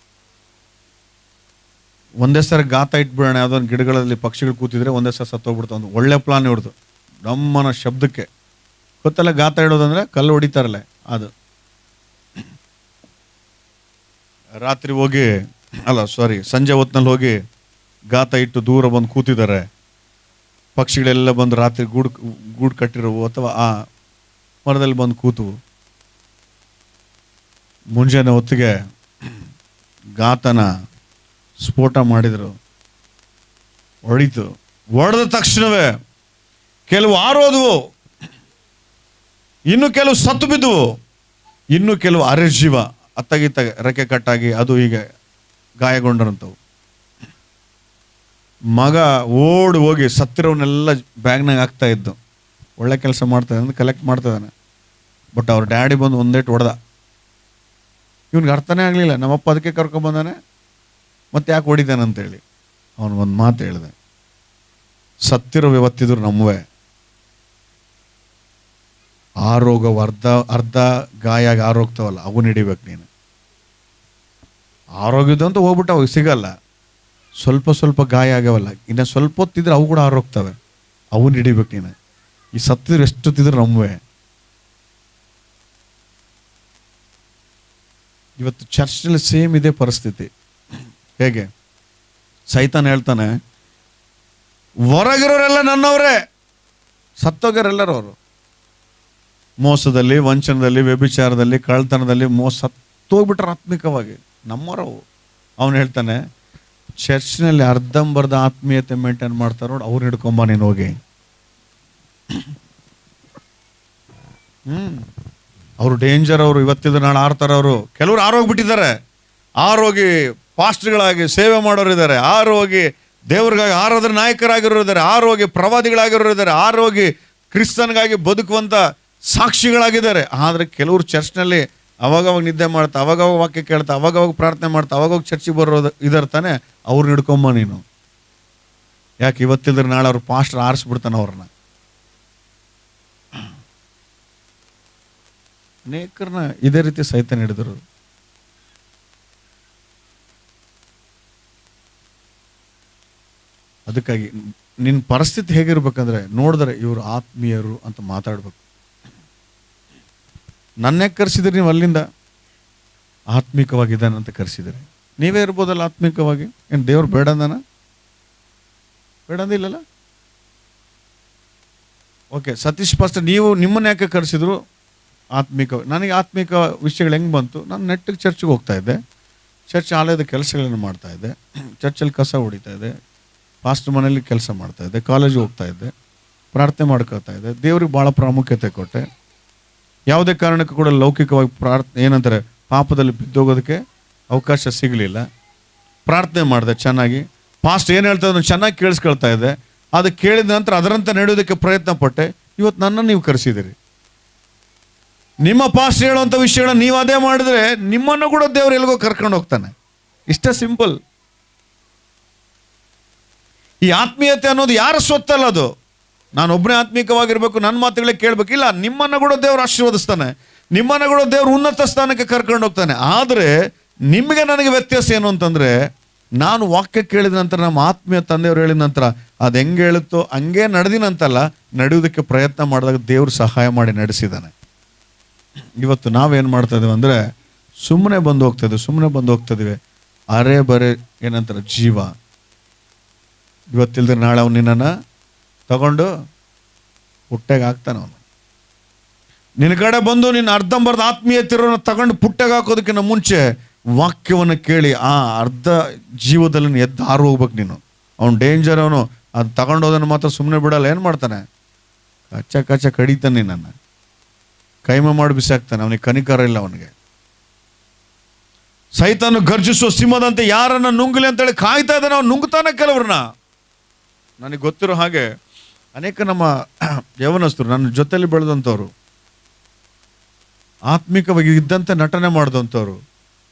ಒಂದೇ ಸಲ ಗಾತ ಇಟ್ಬಿಡೋಣ, ಯಾವುದೊಂದು ಗಿಡಗಳಲ್ಲಿ ಪಕ್ಷಿಗಳು ಕೂತಿದ್ರೆ ಒಂದೇ ಸಲ ಸತ್ತೋಗ್ಬಿಡ್ತಾವೆ. ಒಂದು ಒಳ್ಳೆ ಪ್ಲಾನ್ ಹೊಡೆದು ನಮ್ಮನ ಶಬ್ದಕ್ಕೆ ಗೊತ್ತಲ್ಲ, ಗಾತ ಇಡೋದಂದ್ರೆ ಕಲ್ಲು ಹೊಡಿತಾರಲ್ಲ ಅದು. ರಾತ್ರಿ ಹೋಗಿ ಸಂಜೆ ಹೊತ್ತಿನಲ್ಲಿ ಹೋಗಿ ಗಾತ ಇಟ್ಟು ದೂರ ಬಂದು ಕೂತಿದ್ದಾರೆ. ಪಕ್ಷಿಗಳೆಲ್ಲ ಬಂದು ರಾತ್ರಿ ಗೂಡು ಕಟ್ಟಿರೋವು ಅಥವಾ ಆ ಮರದಲ್ಲಿ ಬಂದು ಕೂತವು. ಮುಂಜಾನೆ ಹೊತ್ತಿಗೆ ಗಾತನ ಸ್ಫೋಟ ಮಾಡಿದರು, ಹೊಡಿತು. ಹೊಡೆದ ತಕ್ಷಣವೇ ಕೆಲವು ಆರೋದವು, ಇನ್ನು ಕೆಲವು ಸತ್ತು ಬಿದ್ದುವು, ಇನ್ನು ಕೆಲವು ಅರೆಜೀವ ಅತ್ತಗಿತ್ತ ರೆಕ್ಕೆ ಕಟ್ಟಾಗಿ ಅದು ಹೀಗೆ ಗಾಯಗೊಂಡರಂಥವು. ಮಗ ಓಡಿ ಹೋಗಿ ಸತ್ತಿರೋವನ್ನೆಲ್ಲ ಬ್ಯಾಗ್ನಾಗ ಹಾಕ್ತಾ ಇದ್ದು. ಒಳ್ಳೆ ಕೆಲಸ ಮಾಡ್ತಾನೆ ಅಂತ ಕಲೆಕ್ಟ್ ಮಾಡ್ತಿದ್ದಾನೆ. ಬಟ್ ಅವ್ರ ಡ್ಯಾಡಿ ಬಂದು ಒಂದೇಟು ಹೊಡೆದ. ಇವ್ನಿಗೆ ಅರ್ಥನೇ ಆಗಲಿಲ್ಲ. ನಮ್ಮಪ್ಪ ಅದಕ್ಕೆ ಕರ್ಕೊಂಬಂದಾನೆ, ಮತ್ತೆ ಯಾಕೆ ಹೊಡಿತಾನೆ ಅಂತೇಳಿ. ಅವನು ಒಂದು ಮಾತು ಹೇಳಿದೆ, ಸತ್ತಿರೋ ಇವತ್ತಿದ್ರು ನಮ್ಮವೇ, ಆರೋಗವು ಅರ್ಧ ಗಾಯ ಆಗಿ ಆರೋಗ್ತಾವಲ್ಲ ಅವನ್ನ ಹಿಡಿಬೇಕು ನೀನು. ಆರೋಗ್ಯದ ಅಂತ ಹೋಗ್ಬಿಟ್ಟು ಅವಾಗ ಸಿಗಲ್ಲ. ಸ್ವಲ್ಪ ಗಾಯ ಆಗ್ಯಾವಲ್ಲ, ಇನ್ನು ಸ್ವಲ್ಪ ಹೊತ್ತಿದ್ರೆ ಅವು ಕೂಡ ಆರೋಗ್ತವೆ, ಅವನ್ನ ಹಿಡಿಬೇಕು ನೀನು. ಈ ಸತ್ತಿದ್ರು ಎಷ್ಟೊತ್ತಿದ್ರು ನಮ್ಮವೇ. ಇವತ್ತು ಚರ್ಚ್ನಲ್ಲಿ ಸೇಮ್ ಇದೇ ಪರಿಸ್ಥಿತಿ. ಹೇಗೆ ಸೈತಾನ್ ಹೇಳ್ತಾನೆ, ಹೊರಗಿರೋರೆಲ್ಲ ನನ್ನವರೇ, ಸತ್ತೋಗ್ಯಾರೆಲ್ಲರೂ ಅವರು. ಮೋಸದಲ್ಲಿ, ವಂಚನದಲ್ಲಿ, ವ್ಯಭಿಚಾರದಲ್ಲಿ, ಕಳ್ತನದಲ್ಲಿ ಸತ್ತೋಗ್ಬಿಟ್ರೆ ಆತ್ಮಿಕವಾಗಿ ನಮ್ಮವರವು. ಅವನು ಹೇಳ್ತಾನೆ, ಚರ್ಚ್ನಲ್ಲಿ ಅರ್ಧಂಬರ್ಧ ಆತ್ಮೀಯತೆ ಮೇಂಟೈನ್ ಮಾಡ್ತಾರೋ ಅವ್ರು ಹಿಡ್ಕೊಂಬ ನೀನು ಹೋಗಿ. ಅವರು ಡೇಂಜರ್. ಅವರು ಇವತ್ತಿದ್ರು ನಾಳೆ ಆರ್ತಾರೆ. ಅವರು ಕೆಲವರು ಆರೋಗ್ಬಿಟ್ಟಿದ್ದಾರೆ. ಆರೋಗಿ ಪಾಸ್ಟ್ಗಳಾಗಿ ಸೇವೆ ಮಾಡೋರು ಇದ್ದಾರೆ, ಆರೋಗಿ ದೇವ್ರಿಗಾಗಿ ಆರಾಧನೆ ನಾಯಕರಾಗಿರೋರು ಇದ್ದಾರೆ, ಆರೋಗಿ ಪ್ರವಾದಿಗಳಾಗಿರೋರು ಇದ್ದಾರೆ, ಆರೋಗಿ ಕ್ರಿಸ್ತನ್ಗಾಗಿ ಬದುಕುವಂಥ ಸಾಕ್ಷಿಗಳಾಗಿದ್ದಾರೆ. ಆದರೆ ಕೆಲವರು ಚರ್ಚ್ನಲ್ಲಿ ಅವಾಗವಾಗ ನಿದ್ದೆ ಮಾಡ್ತಾ, ಅವಾಗವಾಗ ವಾಕ್ಯ ಕೇಳ್ತಾ, ಅವಾಗವಾಗ ಪ್ರಾರ್ಥನೆ ಮಾಡ್ತಾ, ಅವಾಗವಾಗ ಚರ್ಚಿಗೆ ಬರೋದು ಇದಾರೆ ತಾನೆ, ಅವ್ರನ್ನ ಹಿಡ್ಕೊಂಬ ನೀನು. ಯಾಕೆ ಇವತ್ತಿದ್ರೆ ನಾಳೆ ಅವ್ರು ಪಾಸ್ಟರ್ ಆರಿಸ್ಬಿಡ್ತಾನೆ ಅವ್ರನ್ನ. ಅನೇಕರನ್ನ ಇದೇ ರೀತಿ ಸೈತಾನ ಹಿಡಿದ್ರು. ಅದಕ್ಕಾಗಿ ನಿನ್ನ ಪರಿಸ್ಥಿತಿ ಹೇಗಿರ್ಬೇಕಂದ್ರೆ, ನೋಡಿದ್ರೆ ಇವರು ಆತ್ಮೀಯರು ಅಂತ ಮಾತಾಡ್ಬೇಕು. ನನ್ನೇ ಕರೆಸಿದ್ರಿ ನೀವು, ಅಲ್ಲಿಂದ ಆತ್ಮಿಕವಾಗಿದ್ದಾನೆ ಅಂತ ಕರೆಸಿದ್ರಿ. ನೀವೇ ಇರ್ಬೋದಲ್ಲ ಆತ್ಮಿಕವಾಗಿ. ಏನು ದೇವ್ರು ಬೇಡಂದನ? ಬೇಡಂದಿಲ್ಲಲ್ಲ. ಓಕೆ, ಸತೀಶ್ ಪಾಸ್ಟರ್ ನೀವು ನಿಮ್ಮನ್ನ ಯಾಕೆ ಕರೆಸಿದ್ರು? ಆತ್ಮಿಕ. ನನಗೆ ಆತ್ಮಿಕ ವಿಷಯಗಳು ಹೆಂಗೆ ಬಂತು? ನಾನು ನೆಟ್ಟಿಗೆ ಚರ್ಚ್ಗೆ ಹೋಗ್ತಾ ಇದ್ದೆ, ಚರ್ಚ್ ಆಲಯದ ಕೆಲಸಗಳನ್ನು ಮಾಡ್ತಾ ಇದ್ದೆ, ಚರ್ಚಲ್ಲಿ ಕಸ ಹೊಡಿತಾ ಇದ್ದೆ, ಪಾಸ್ಟರ್ ಮನೇಲಿ ಕೆಲಸ ಮಾಡ್ತಾ ಇದ್ದೆ, ಕಾಲೇಜಿಗೆ ಹೋಗ್ತಾ ಇದ್ದೆ, ಪ್ರಾರ್ಥನೆ ಮಾಡ್ಕೊಳ್ತಾ ಇದ್ದೆ, ದೇವ್ರಿಗೆ ಭಾಳ ಪ್ರಾಮುಖ್ಯತೆ ಕೊಟ್ಟೆ. ಯಾವುದೇ ಕಾರಣಕ್ಕೂ ಕೂಡ ಲೌಕಿಕವಾಗಿ ಏನಂತಾರೆ ಪಾಪದಲ್ಲಿ ಬಿದ್ದೋಗೋದಕ್ಕೆ ಅವಕಾಶ ಸಿಗಲಿಲ್ಲ. ಪ್ರಾರ್ಥನೆ ಮಾಡಿದೆ ಚೆನ್ನಾಗಿ. ಪಾಸ್ಟ್ ಏನು ಹೇಳ್ತಾ ಇದ್ರು ಚೆನ್ನಾಗಿ ಕೇಳಿಸ್ಕೊಳ್ತಾ ಇದ್ದೆ. ಅದು ಕೇಳಿದ ನಂತರ ಅದರಂತೆ ನಡೆಯೋದಕ್ಕೆ ಪ್ರಯತ್ನ ಪಟ್ಟೆ. ಇವತ್ತು ನನ್ನನ್ನು ನೀವು ಕರೆಸಿದಿರಿ. ನಿಮ್ಮ ಪಾಸ್ಟ್ ಹೇಳುವಂಥ ವಿಷಯಗಳನ್ನ ನೀವು ಅದೇ ಮಾಡಿದ್ರೆ ನಿಮ್ಮನ್ನು ಕೂಡ ದೇವ್ರು ಎಲ್ಗೋ ಕರ್ಕೊಂಡು ಹೋಗ್ತಾನೆ. ಇಷ್ಟೇ ಸಿಂಪಲ್. ಈ ಆತ್ಮೀಯತೆ ಅನ್ನೋದು ಯಾರ ಸ್ವತ್ತಲ್ಲ. ಅದು ನಾನು ಒಬ್ಬನೇ ಆತ್ಮೀಕವಾಗಿರ್ಬೇಕು, ನನ್ನ ಮಾತುಗಳೇ ಕೇಳಬೇಕಿಲ್ಲ. ನಿಮ್ಮನ್ನು ಕೂಡ ದೇವ್ರು ಆಶೀರ್ವದಿಸ್ತಾನೆ, ನಿಮ್ಮನ್ನು ಕೂಡ ದೇವ್ರು ಉನ್ನತ ಸ್ಥಾನಕ್ಕೆ ಕರ್ಕೊಂಡು ಹೋಗ್ತಾನೆ. ಆದರೆ ನಿಮಗೆ ನನಗೆ ವ್ಯತ್ಯಾಸ ಏನು ಅಂತಂದರೆ, ನಾನು ವಾಕ್ಯ ಕೇಳಿದ ನಂತರ, ನಮ್ಮ ಆತ್ಮೀಯ ತಂದೆಯವರು ಹೇಳಿದ ನಂತರ ಅದು ಹೆಂಗೆ ಹೇಳುತ್ತೋ ಹಂಗೆ ನಡೆದಿನಂತಲ್ಲ, ನಡೆಯೋದಕ್ಕೆ ಪ್ರಯತ್ನ ಮಾಡಿದಾಗ ದೇವ್ರು ಸಹಾಯ ಮಾಡಿ ನಡೆಸಿದ್ದಾನೆ. ಇವತ್ತು ನಾವೇನು ಮಾಡ್ತಾ ಇದೀವಿ ಅಂದರೆ, ಸುಮ್ಮನೆ ಬಂದು ಹೋಗ್ತಾ ಇದೀವಿ. ಅರೆ ಬರೆ ಏನಂತಾರೆ ಜೀವ. ಇವತ್ತಿಲ್ದ್ರೆ ನಾಳೆ ಅವನು ನಿನ್ನನ್ನು ತಗೊಂಡು ಪುಟ್ಟೆಗೆ ಹಾಕ್ತಾನೆ. ಅವನು ನಿನ್ನ ಕಡೆ ಬಂದು ನಿನ್ನ ಅರ್ಧಂಬರ್ಧ ಆತ್ಮೀಯತಿರೋನ ತಗೊಂಡು ಪುಟ್ಟೆಗೆ ಹಾಕೋದಕ್ಕಿಂತ ಮುಂಚೆ ವಾಕ್ಯವನ್ನು ಕೇಳಿ ಆ ಅರ್ಧ ಜೀವದಲ್ಲಿ ಎದ್ದು ಹಾರು ಹೋಗ್ಬೇಕು ನೀನು. ಅವನು ಡೇಂಜರ್. ಅವನು ಅದು ತಗೊಂಡೋದನ್ನು ಮಾತ್ರ ಸುಮ್ಮನೆ ಬಿಡಲ್ಲ. ಏನು ಮಾಡ್ತಾನೆ? ಕಚ್ಚ ಕಡಿತಾನೆ, ನಿನ್ನನ್ನು ಕೈಮ ಮಾಡಿ ಬಿಸಾಕ್ತಾನೆ. ಅವನಿಗೆ ಕನಿಕರ ಇಲ್ಲ. ಅವನಿಗೆ ಸೈತಾನು ಗರ್ಜಿಸುವ ಸಿಂಹದಂತೆ ಯಾರನ್ನ ನುಂಗಲಿ ಅಂತೇಳಿ ಕಾಯ್ತಾ ಇದ್ದಾನೆ. ಅವನು ನುಂಗ್ತಾನೆ ಕೆಲವ್ರನ್ನ. ನನಗೆ ಗೊತ್ತಿರೋ ಹಾಗೆ ಅನೇಕ ನಮ್ಮ ಯೌವನಸ್ಥರು, ನನ್ನ ಜೊತೆಲಿ ಬೆಳೆದಂಥವ್ರು, ಆತ್ಮಿಕವಾಗಿ ಇದ್ದಂತೆ ನಟನೆ ಮಾಡಿದಂಥವ್ರು,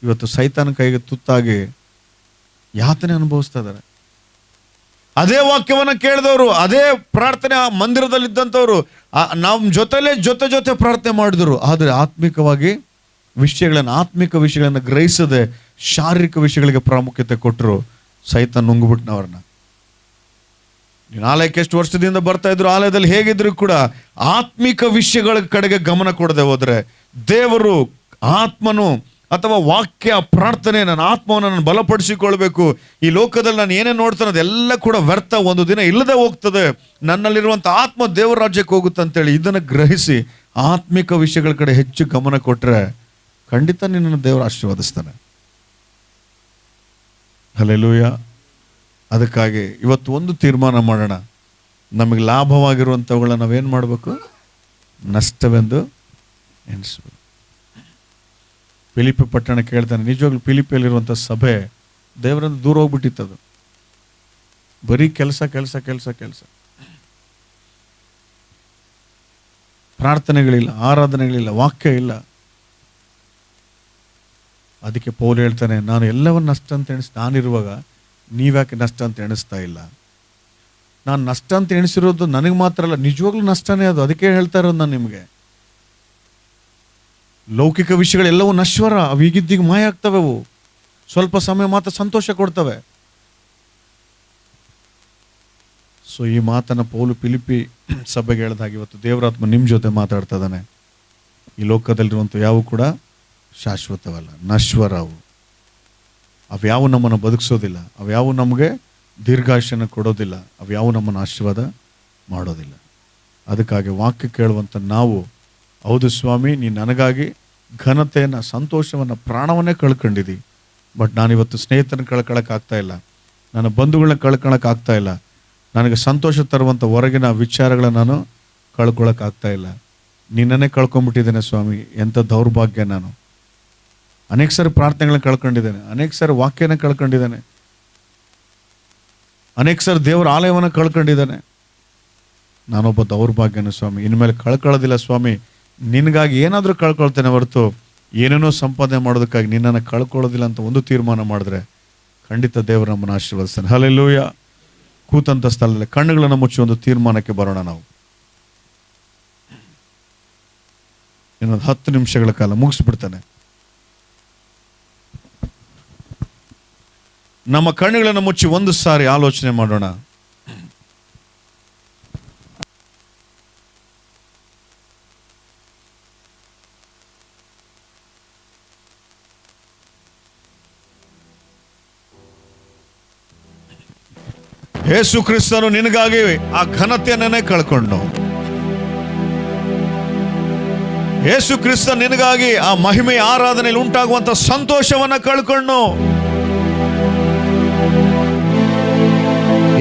ಇವತ್ತು ಸೈತಾನ ಕೈಗೆ ತುತ್ತಾಗಿ ಯಾತನೆ ಅನುಭವಿಸ್ತಾ ಇದ್ದಾರೆ. ಅದೇ ವಾಕ್ಯವನ್ನು ಕೇಳಿದವರು, ಅದೇ ಪ್ರಾರ್ಥನೆ ಮಂದಿರದಲ್ಲಿದ್ದಂಥವ್ರು, ನಮ್ಮ ಜೊತೆ ಪ್ರಾರ್ಥನೆ ಮಾಡಿದ್ರು. ಆದರೆ ಆತ್ಮಿಕ ವಿಷಯಗಳನ್ನು ಗ್ರಹಿಸದೆ ಶಾರೀರಿಕ ವಿಷಯಗಳಿಗೆ ಪ್ರಾಮುಖ್ಯತೆ ಕೊಟ್ಟರು. ಸೈತಾನ ನುಂಗ್ಬಿಟ್ನವ್ರನ್ನ. ನೀನು ಆಲಯಕ್ಕೆ ಎಷ್ಟು ವರ್ಷದಿಂದ ಬರ್ತಾ ಇದ್ರು, ಆಲಯದಲ್ಲಿ ಹೇಗಿದ್ರು ಕೂಡ ಆತ್ಮಿಕ ವಿಷಯಗಳ ಕಡೆಗೆ ಗಮನ ಕೊಡದೆ ಹೋದ್ರೆ, ದೇವರು ಆತ್ಮನು ಅಥವಾ ವಾಕ್ಯ ಪ್ರಾರ್ಥನೆ ನನ್ನ ಆತ್ಮವನ್ನು ನಾನು ಬಲಪಡಿಸಿಕೊಳ್ಬೇಕು, ಈ ಲೋಕದಲ್ಲಿ ನಾನು ಏನೇ ನೋಡ್ತಾನೆ ಅದೆಲ್ಲ ಕೂಡ ವ್ಯರ್ಥ, ಒಂದು ದಿನ ಇಲ್ಲದೆ ಹೋಗ್ತದೆ, ನನ್ನಲ್ಲಿರುವಂಥ ಆತ್ಮ ದೇವರ ರಾಜ್ಯಕ್ಕೆ ಹೋಗುತ್ತೆ ಅಂತೇಳಿ ಇದನ್ನು ಗ್ರಹಿಸಿ ಆತ್ಮಿಕ ವಿಷಯಗಳ ಕಡೆ ಹೆಚ್ಚು ಗಮನ ಕೊಟ್ಟರೆ ಖಂಡಿತ ನಿನ್ನನ್ನು ದೇವರು ಆಶೀರ್ವದಿಸ್ತಾನೆ. ಹಲ್ಲೆಲೂಯ. ಅದಕ್ಕಾಗಿ ಇವತ್ತು ಒಂದು ತೀರ್ಮಾನ ಮಾಡೋಣ, ನಮಗೆ ಲಾಭವಾಗಿರುವಂಥವುಗಳನ್ನ ನಾವೇನು ಮಾಡಬೇಕು? ನಷ್ಟವೆಂದು ಎಣಿಸ್ಬೇಕು. ಫಿಲಿಪ್ಪಿ ಪಟ್ಟಣ ಕೇಳ್ತಾನೆ, ನಿಜವಾಗ್ಲೂ ಫಿಲಿಪಿಯಲ್ಲಿರುವಂಥ ಸಭೆ ದೇವರಿಂದ ದೂರ ಹೋಗ್ಬಿಟ್ಟಿತ್ತದು. ಬರೀ ಕೆಲಸ, ಪ್ರಾರ್ಥನೆಗಳಿಲ್ಲ, ಆರಾಧನೆಗಳಿಲ್ಲ, ವಾಕ್ಯ ಇಲ್ಲ. ಅದಕ್ಕೆ ಪೌಲ್ ಹೇಳ್ತಾನೆ, ನಾನು ಎಲ್ಲವನ್ನ ನಷ್ಟ ಅಂತ ನಾನಿರುವಾಗ ನೀವ್ಯಾಕೆ ನಷ್ಟ ಅಂತ ಎಣಿಸ್ತಾ ಇಲ್ಲ? ನಾನು ನಷ್ಟ ಅಂತ ಎಣಿಸಿರೋದು ನನಗೆ ಮಾತ್ರ ಅಲ್ಲ, ನಿಜವಾಗ್ಲೂ ನಷ್ಟನೇ ಅದು. ಅದಕ್ಕೆ ಹೇಳ್ತಾ ಇರೋದು ನಾನು ನಿಮಗೆ. ಲೌಕಿಕ ವಿಷಯಗಳೆಲ್ಲವೂ ನಶ್ವರ, ಅವು ಈಗಿದ್ದೀಗ ಮಾಯ ಆಗ್ತವೆ. ಅವು ಸ್ವಲ್ಪ ಸಮಯ ಮಾತ್ರ ಸಂತೋಷ ಕೊಡ್ತವೆ. ಸೊ ಈ ಮಾತನ್ನು ಪೌಲು ಫಿಲಿಪ್ಪಿ ಸಭೆಗೆ ಹೇಳಿದಾಗ ಇವತ್ತು ದೇವರಾತ್ಮ ನಿಮ್ಮ ಜೊತೆ ಮಾತಾಡ್ತಾ ಇದ್ದಾನೆ. ಈ ಲೋಕದಲ್ಲಿರುವಂಥ ಯಾವು ಕೂಡ ಶಾಶ್ವತವಲ್ಲ, ನಶ್ವರ. ಅವ್ಯಾವು ನಮ್ಮನ್ನು ಬದುಕಿಸೋದಿಲ್ಲ, ಅವ್ಯಾವು ನಮಗೆ ದೀರ್ಘಾಯುಷ್ಯನ ಕೊಡೋದಿಲ್ಲ, ಅವ್ಯಾವು ನಮ್ಮನ್ನು ಆಶೀರ್ವಾದ ಮಾಡೋದಿಲ್ಲ. ಅದಕ್ಕಾಗಿ ವಾಕ್ಯ ಕೇಳುವಂಥ ನಾವು, ಹೌದು ಸ್ವಾಮಿ, ನೀನು ನನಗಾಗಿ ಘನತೆಯನ್ನು, ಸಂತೋಷವನ್ನು, ಪ್ರಾಣವನ್ನೇ ಕಳ್ಕೊಂಡಿದ್ದಿ. ಬಟ್ ನಾನಿವತ್ತು ಸ್ನೇಹಿತರನ್ನ ಕಳ್ಕೊಳ್ಳೋಕ್ಕಾಗ್ತಾ ಇಲ್ಲ, ನನ್ನ ಬಂಧುಗಳನ್ನ ಕಳ್ಕೊಳ್ಳೋಕ್ಕಾಗ್ತಾ ಇಲ್ಲ, ನನಗೆ ಸಂತೋಷ ತರುವಂಥ ಹೊರಗಿನ ವಿಚಾರಗಳನ್ನ ನಾನು ಕಳ್ಕೊಳ್ಳೋಕ್ಕಾಗ್ತಾ ಇಲ್ಲ. ನಿನ್ನನ್ನೇ ಕಳ್ಕೊಂಡ್ಬಿಟ್ಟಿದ್ದೇನೆ ಸ್ವಾಮಿ, ಎಂಥ ದೌರ್ಭಾಗ್ಯ ನಾನು. ಅನೇಕ ಸಾರಿ ಪ್ರಾರ್ಥನೆಗಳನ್ನ ಕಳ್ಕೊಂಡಿದ್ದೇನೆ, ಅನೇಕ ಸಾರಿ ವಾಕ್ಯನ ಕಳ್ಕೊಂಡಿದ್ದೇನೆ, ಅನೇಕ ಸಾರಿ ದೇವರ ಆಲಯವನ್ನು ಕಳ್ಕೊಂಡಿದ್ದೇನೆ. ನಾನೊಬ್ಬ ದೌರ್ಭಾಗ್ಯನ ಸ್ವಾಮಿ, ಇನ್ಮೇಲೆ ಕಳ್ಕೊಳ್ಳೋದಿಲ್ಲ ಸ್ವಾಮಿ, ನಿನಗಾಗಿ ಏನಾದರೂ ಕಳ್ಕೊಳ್ತೇನೆ ಹೊರತು ಏನೇನೋ ಸಂಪಾದನೆ ಮಾಡೋದಕ್ಕಾಗಿ ನಿನ್ನನ್ನು ಕಳ್ಕೊಳ್ಳೋದಿಲ್ಲ ಅಂತ ಒಂದು ತೀರ್ಮಾನ ಮಾಡಿದ್ರೆ ಖಂಡಿತ ದೇವರು ನಮ್ಮನ್ನು ಆಶೀರ್ವದಿಸ್ತಾನೆ. ಹಲ್ಲೆಲೂಯಾ. ಕೂತಂಥ ಸ್ಥಳದಲ್ಲಿ ಕಣ್ಣುಗಳನ್ನು ಮುಚ್ಚಿ ಒಂದು ತೀರ್ಮಾನಕ್ಕೆ ಬರೋಣ. ನಾವು ಇನ್ನೊಂದು 10 ನಿಮಿಷಗಳ ಕಾಲ ಮುಗಿಸ್ಬಿಡ್ತಾನೆ. ನಮ್ಮ ಕಣ್ಣುಗಳನ್ನು ಮುಚ್ಚಿ ಒಂದು ಸಾರಿ ಆಲೋಚನೆ ಮಾಡೋಣ. ಯೇಸು ಕ್ರಿಸ್ತನು ನಿನಗಾಗಿ ಆ ಘನತೆಯನ್ನೇ ಕಳ್ಕೊಂಡು, ಯೇಸು ಕ್ರಿಸ್ತ ನಿನಗಾಗಿ ಆ ಮಹಿಮೆ ಆರಾಧನೆಯಲ್ಲಿ ಉಂಟಾಗುವಂತ ಸಂತೋಷವನ್ನ ಕಳ್ಕೊಂಡು,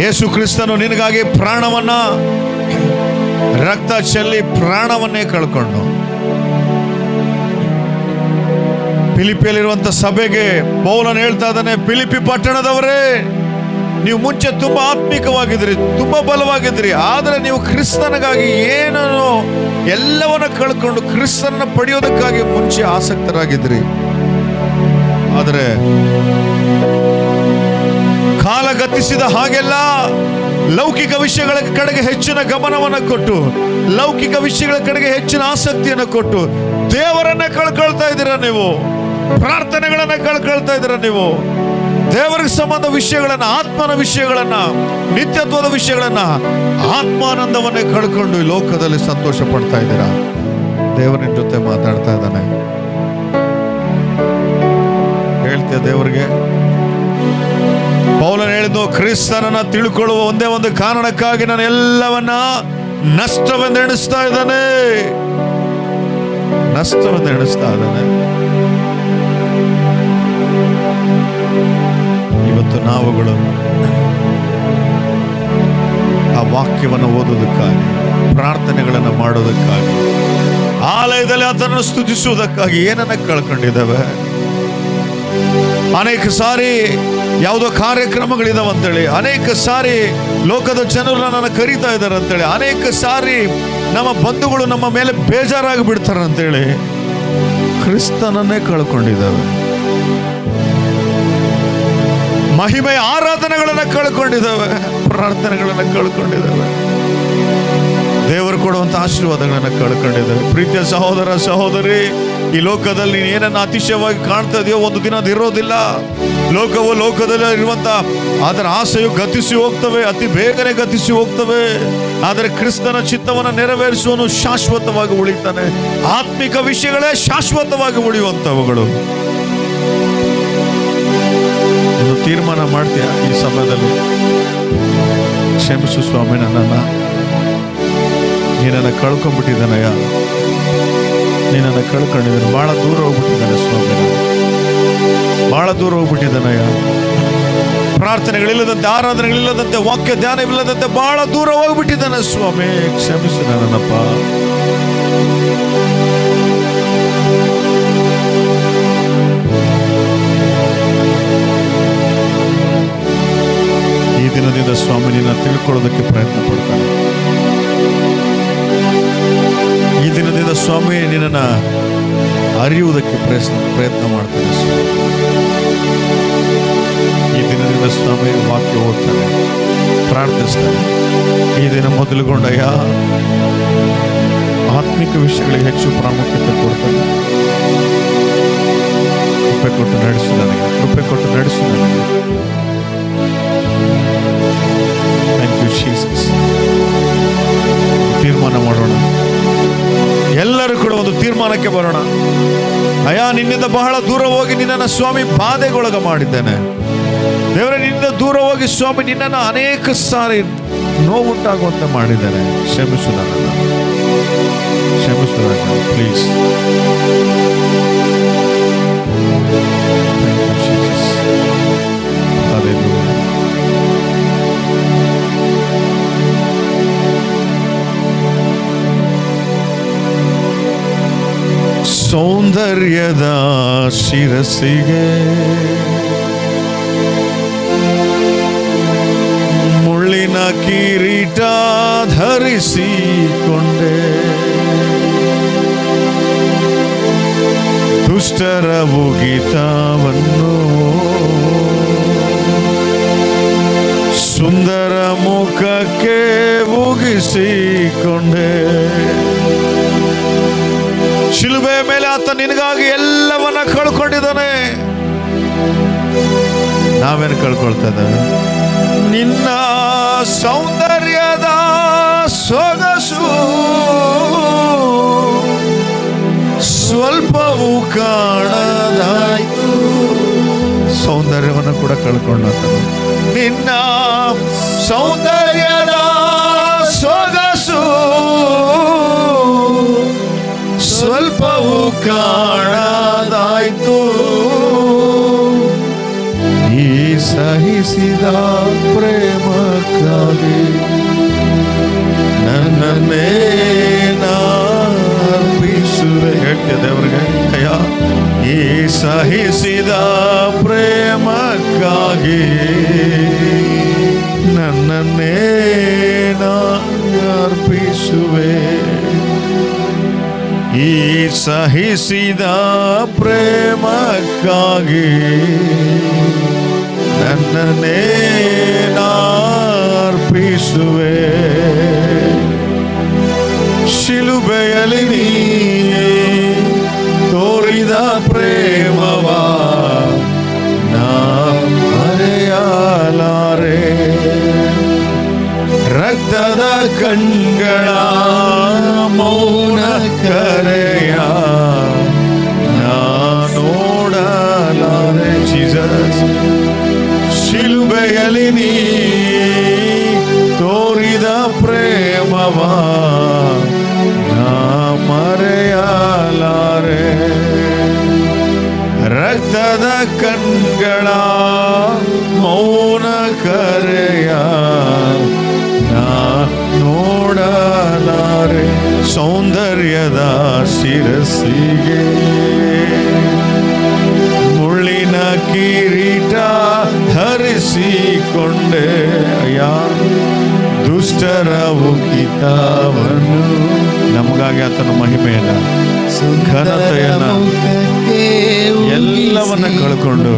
ಯೇಸು ಕ್ರಿಸ್ತನು ನಿನಗಾಗಿ ಪ್ರಾಣವನ್ನ, ರಕ್ತ ಚೆಲ್ಲಿ ಪ್ರಾಣವನ್ನೇ ಕಳ್ಕೊಂಡು, ಫಿಲಿಪಿಯಲ್ಲಿರುವಂತ ಸಭೆಗೆ ಪೌಲನು ಹೇಳ್ತಾ ಇದ್ದಾನೆ, ಫಿಲಿಪಿ ಪಟ್ಟಣದವರೇ, ನೀವು ಮುಂಚೆ ತುಂಬಾ ಆತ್ಮಿಕವಾಗಿದ್ರಿ, ತುಂಬಾ ಬಲವಾಗಿದ್ರಿ, ಆದರೆ ನೀವು ಕ್ರಿಸ್ತನಿಗಾಗಿ ಏನನ್ನು ಎಲ್ಲವನ್ನ ಕಳ್ಕೊಂಡು ಕ್ರಿಸ್ತನ ಪಡೆಯೋದಕ್ಕಾಗಿ ಮುಂಚೆ ಆಸಕ್ತರಾಗಿದ್ರಿ. ಆದರೆ ಕಾಲ ಗತಿಸಿದ ಹಾಗೆಲ್ಲ ಲೌಕಿಕ ವಿಷಯಗಳ ಕಡೆಗೆ ಹೆಚ್ಚಿನ ಗಮನವನ್ನು ಕೊಟ್ಟು, ಲೌಕಿಕ ವಿಷಯಗಳ ಕಡೆಗೆ ಹೆಚ್ಚಿನ ಆಸಕ್ತಿಯನ್ನು ಕೊಟ್ಟು ದೇವರನ್ನೇ ಕಳ್ಕೊಳ್ತಾ ಇದ್ದೀರಾ ನೀವು, ಪ್ರಾರ್ಥನೆಗಳನ್ನ ಕಳ್ಕೊಳ್ತಾ ಇದ್ದೀರಾ ನೀವು, ದೇವರಿಗೆ ಸಂಬಂಧ ವಿಷಯಗಳನ್ನ, ಆತ್ಮನ ವಿಷಯಗಳನ್ನ, ನಿತ್ಯತ್ವದ ವಿಷಯಗಳನ್ನ, ಆತ್ಮಾನಂದವನ್ನೇ ಕಳ್ಕೊಂಡು ಈ ಲೋಕದಲ್ಲಿ ಸಂತೋಷ ಪಡ್ತಾ ಇದ್ದೀರಾ. ದೇವರಿನ ಜೊತೆ ಮಾತಾಡ್ತಾ ಇದ್ದಾನೆ. ಹೇಳ್ತೀಯ ದೇವರಿಗೆ? ಪೌಲನು ಹೇಳಿದ್ದು, ಕ್ರಿಸ್ತನನ್ನ ತಿಳ್ಕೊಳ್ಳುವ ಒಂದೇ ಒಂದು ಕಾರಣಕ್ಕಾಗಿ ನಾನು ಎಲ್ಲವನ್ನ ನಷ್ಟವೆಂದು ಎಣಿಸ್ತಾ ಇದ್ದಾನೆ, ನಷ್ಟವೆಂದು ಎಣಿಸ್ತಾ ಇದ್ದಾನೆ. ಇವತ್ತು ನಾವುಗಳು ಆ ವಾಕ್ಯವನ್ನು ಓದೋದಕ್ಕಾಗಿ, ಪ್ರಾರ್ಥನೆಗಳನ್ನು ಮಾಡೋದಕ್ಕಾಗಿ, ಆಲಯದಲ್ಲಿ ಆತನನ್ನು ಸ್ತುತಿಸುವುದಕ್ಕಾಗಿ ಏನನ್ನ ಕಳ್ಕೊಂಡಿದ್ದೇವೆ? ಅನೇಕ ಸಾರಿ ಯಾವುದೋ ಕಾರ್ಯಕ್ರಮಗಳಿದಾವೆ ಅಂತೇಳಿ, ಅನೇಕ ಸಾರಿ ಲೋಕದ ಜನರು ನನ್ನನ್ನು ಕರೀತಾ ಇದ್ದಾರೆ ಅಂತೇಳಿ, ಅನೇಕ ಸಾರಿ ನಮ್ಮ ಬಂಧುಗಳು ನಮ್ಮ ಮೇಲೆ ಬೇಜಾರಾಗಿ ಬಿಡ್ತಾರೆ ಅಂತೇಳಿ ಕ್ರಿಸ್ತನನ್ನೇ ಕಳ್ಕೊಂಡಿದ್ದಾವೆ. ಮಹಿಮೆಯ ಆರಾಧನೆಗಳನ್ನ ಕಳ್ಕೊಂಡಿದ್ದಾವೆ, ಪ್ರಾರ್ಥನೆಗಳನ್ನ ಕಳ್ಕೊಂಡಿದ್ದಾವೆ, ದೇವರು ಕೊಡುವಂತ ಆಶೀರ್ವಾದಗಳನ್ನ ಕಳ್ಕೊಂಡಿದ್ದಾವೆ. ಪ್ರೀತಿಯ ಸಹೋದರ ಸಹೋದರಿ, ಈ ಲೋಕದಲ್ಲಿ ಏನನ್ನ ಅತಿಶಯವಾಗಿ ಕಾಣ್ತಾ ಇದೆಯೋ ಒಂದು ದಿನ ಅದು ಇರೋದಿಲ್ಲ. ಲೋಕವು ಲೋಕದಲ್ಲಿ ಇರುವಂತ ಅದರ ಆಸೆಯು ಗತಿಸಿ ಹೋಗ್ತವೆ, ಅತಿ ಬೇಗನೆ ಗತಿಸಿ ಹೋಗ್ತವೆ. ಆದರೆ ಕ್ರಿಸ್ತನ ಚಿತ್ತವನ್ನು ನೆರವೇರಿಸುವನು ಶಾಶ್ವತವಾಗಿ ಉಳಿತಾನೆ. ಆತ್ಮಿಕ ವಿಷಯಗಳೇ ಶಾಶ್ವತವಾಗಿ ಉಳಿಯುವಂತವುಗಳು. ಒಂದು ತೀರ್ಮಾನ ಮಾಡ್ತೀಯ ಈ ಸಮಯದಲ್ಲಿ, ಕ್ಷಮಿಸು ಸ್ವಾಮಿ, ನೀನನ್ನ ಕಳ್ಕೊಂಡ್ಬಿಟ್ಟಿದ್ದಾನಯ್ಯ, ನೀನನ್ನ ಕಳ್ಕೊಂಡಿದ್ದಾನೆ, ಬಹಳ ದೂರ ಹೋಗ್ಬಿಟ್ಟಿದ್ದಾನೆ ಸ್ವಾಮಿ, ಬಹಳ ದೂರ ಹೋಗ್ಬಿಟ್ಟಿದ್ದಾನಯ್ಯ. ಪ್ರಾರ್ಥನೆಗಳಿಲ್ಲದಂತೆ, ಆರಾಧನೆಗಳಿಲ್ಲದಂತೆ, ವಾಕ್ಯ ಧ್ಯಾನವಿಲ್ಲದಂತೆ ಬಹಳ ದೂರ ಹೋಗ್ಬಿಟ್ಟಿದ್ದಾನೆ ಸ್ವಾಮಿ, ಕ್ಷಮಿಸು ನನ್ನಪ್ಪ. ಈ ದಿನದಿಂದ ಸ್ವಾಮಿ ನಿನ್ನ ತಿಳ್ಕೊಳ್ಳೋದಕ್ಕೆ ಪ್ರಯತ್ನ ಪಡ್ತಾನೆ. ಈ ದಿನದಿಂದ ಸ್ವಾಮಿ ನಿನ್ನನ್ನು ಅರಿಯುವುದಕ್ಕೆ ಪ್ರಯತ್ನ ಮಾಡ್ತಾನೆ ಸ್ವಾಮಿ. ಈ ದಿನದಿಂದ ಸ್ವಾಮಿ ವಾಕ್ಯ ಓದ್ತಾನೆ, ಪ್ರಾರ್ಥಿಸ್ತಾನೆ. ಈ ದಿನ ಮೊದಲುಗೊಂಡಯ್ಯ ಆತ್ಮಿಕ ವಿಷಯಗಳಿಗೆ ಹೆಚ್ಚು ಪ್ರಾಮುಖ್ಯತೆ ಕೊಡ್ತಾನೆ. ಕೃಪೆ ಕೊಟ್ಟು ನಡೆಸು ನನಗೆ, ಕೃಪೆ ಕೊಟ್ಟು ನಡೆಸು ನನಗೆ. Thank you Jesus. ತೀರ್ಮಾನ ಮಾಡೋಣ, ಎಲ್ಲರೂ ಕೂಡ ಒಂದು ತೀರ್ಮಾನಕ್ಕೆ ಬರೋಣ. ಅಯ್ಯ, ನಿನ್ನಿಂದ ಬಹಳ ದೂರ ಹೋಗಿ ನಿನ್ನನ್ನು ಸ್ವಾಮಿ ಬಾಧೆಗೊಳಗ ಮಾಡಿದ್ದೇನೆ ದೇವರೇ. ನಿನ್ನಿಂದ ದೂರ ಹೋಗಿ ಸ್ವಾಮಿ ನಿನ್ನನ್ನು ಅನೇಕ ಸಾರಿ ನೋವುಂಟಾಗುವಂತೆ ಮಾಡಿದ್ದೇನೆ. ಕ್ಷಮಿಸು ನನ್ನನ್ನು, ಕ್ಷಮಿಸು ರಾಜ, ಪ್ಲೀಸ್. ಸೌಂದರ್ಯದ ಶಿರಸಿಗೆ ಮುಳ್ಳಿನ ಕಿರೀಟ ಧರಿಸಿಕೊಂಡೆ, ದುಷ್ಟರ ಮುಗಿತವನ್ನು ಸುಂದರ ಮುಖಕ್ಕೆ ಮುಗಿಸಿಕೊಂಡೆ. ಶಿಲುಬೆಯ ಮೇಲೆ ಆತ ನಿನಗಾಗಿ ಎಲ್ಲವನ್ನ ಕಳ್ಕೊಂಡಿದ್ದಾನೆ. ನಾವೇನು ಕಳ್ಕೊಳ್ತಾ ಇದ್ದೇವೆ? ನಿನ್ನ ಸೌಂದರ್ಯದ ಸೊಗಸು ಸ್ವಲ್ಪವೂ ಕಾಣದಾಯ್ತು. ಸೌಂದರ್ಯವನ್ನು ಕೂಡ ಕಳ್ಕೊಂಡಾತನು. ನಿನ್ನ ಸೌಂದರ್ಯದ ಸೊಗಸು ಸ್ವಲ್ಪವೂ ಕಾಣದಾಯ್ತು. ಈ ಸಹಿಸಿದ ಪ್ರೇಮಕ್ಕಾಗಿ ನನ್ನನ್ನೇ ಅರ್ಪಿಸುವೆ. ಹೇಳ್ತಿದ್ದೆ ದೇವರಿಗೆ, ಅಯ್ಯ, ಈ ಸಹಿಸಿದ ಪ್ರೇಮಕ್ಕಾಗಿ ನನ್ನನ್ನೇ ಅರ್ಪಿಸುವೆ. ಈ ಸಹಿಸಿದ ಪ್ರೇಮಕ್ಕಾಗಿ ನನ್ನನ್ನೇ ಅರ್ಪಿಸುವೆ. ಶಿಲುಬೆಯಲ್ಲಿ ನೀನೇ ತೋರಿದ ಪ್ರೇಮವ ನಾ ಮರೆಯಲಾರೆ. ರಕ್ತದ ಕಣ್ಗಳ ಮೌನ ಕರೆಯ ನಾ ನೋಡಲಾರೆ. ಜೀಸಸ್, ಶಿಲುಬೆಯಲ್ಲಿ ನೀ ತೋರಿದ ಪ್ರೇಮವ ನಾ ಮರೆಯಲಾರೆ. ರಕ್ತದ ಕಣ್ಗಳ ಮೌನ ಕರೆಯ ನಾ ನೋಡಲಾರೆ. ಸೌಂದರ್ಯದ ಶಿರಸಿಗೆ ಮುಳ್ಳಿನ ಕೀ ಮುಗಿಸಿಕೊಂಡೆ ಅಯ್ಯ ದುಷ್ಟರ ಉಗಿತವನ್ನು. ನಮಗಾಗಿ ಆತನ ಮಹಿಮೆಯನ್ನ ಘನತೆಯನ್ನ ಎಲ್ಲವನ್ನ ಕಳ್ಕೊಂಡು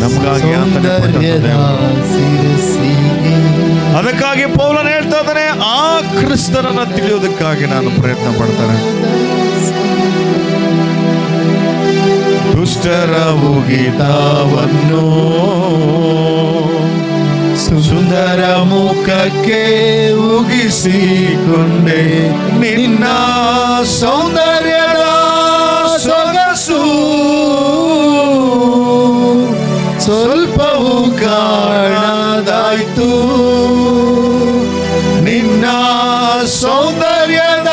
ನಮಗಾಗಿ ಆತನ ಅದಕ್ಕಾಗಿ ಪೌಲನು ಹೇಳ್ತಾ ಇದ್ದಾನೆ, ಆ ಕ್ರಿಸ್ತನನ್ನ ತಿಳಿಯೋದಕ್ಕಾಗಿ ನಾನು ಪ್ರಯತ್ನ ಪಡ್ತಾನೆ. ದುಷ್ಟರ ಉಗಿತವನ್ನು ಸುಂದರ ಮುಖಕ್ಕೆ ಉಗಿಸಿಕೊಂಡೆ, ನಿನ್ನ ಸೌಂದರ್ಯದ ಸೊಗಸು ಸ್ವಲ್ಪವೂ ಕಾಣದಾಯ್ತು. ನಿನ್ನ ಸೌಂದರ್ಯದ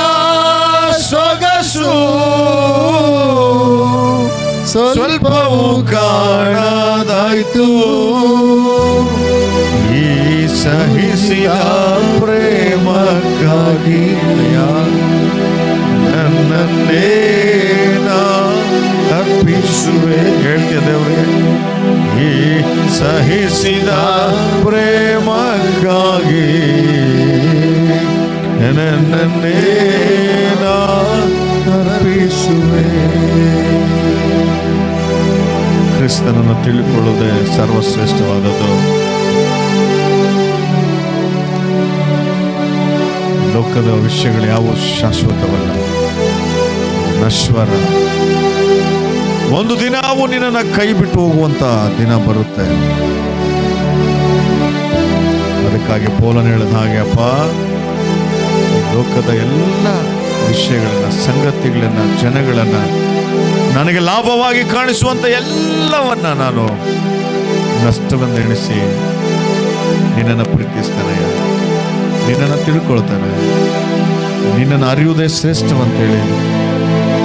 ಸೊಗಸು ಸ್ವಲ್ಪವೂ ಕಾಣದಾಯ್ತು. ಈ ಸಹಿಸಿದ ಪ್ರೇಮಕ್ಕಾಗಿ ನನ್ನನ್ನೇ ನಾ ಅರ್ಪಿಸುವೆ. ಹೇಳ್ತೀಯ ದೇವರಿಗೆ, ಈ ಸಹಿಸಿದ ಪ್ರೇಮಕ್ಕಾಗಿ ನನ್ನನ್ನೇ ನಾ ಅರ್ಪಿಸುವೆ. ಕ್ರಿಸ್ತನನ್ನು ತಿಳಿದುಕೊಳ್ಳುವುದೇ ಸರ್ವಶ್ರೇಷ್ಠವಾದದ್ದು. ಲೋಕದ ವಿಷಯಗಳು ಯಾವುವು ಶಾಶ್ವತವಲ್ಲ, ನಶ್ವರ. ಒಂದು ದಿನ ಅವು ನಿನ್ನನ್ನು ಕೈ ಬಿಟ್ಟು ಹೋಗುವಂತ ದಿನ ಬರುತ್ತೆ. ಅದಕ್ಕಾಗಿ ಪೌಲನು ಹೇಳಿದ ಹಾಗೆ, ಅಪ್ಪ, ಲೋಕದ ಎಲ್ಲ ವಿಷಯಗಳನ್ನ, ಸಂಗತಿಗಳನ್ನ, ಜನಗಳನ್ನ, ನನಗೆ ಲಾಭವಾಗಿ ಕಾಣಿಸುವಂತ ಎಲ್ಲವನ್ನ ನಾನು ನಷ್ಟವೆಂದು ಎಣಿಸಿ ನಿನ್ನನ್ನು ಪ್ರೀತಿಸ್ತಾನೆ, ನಿನ್ನನ್ನು ತಿಳ್ಕೊಳ್ತಾನೆ, ನಿನ್ನನ್ನು ಅರಿಯುವುದೇ ಶ್ರೇಷ್ಠವಂತೇಳಿ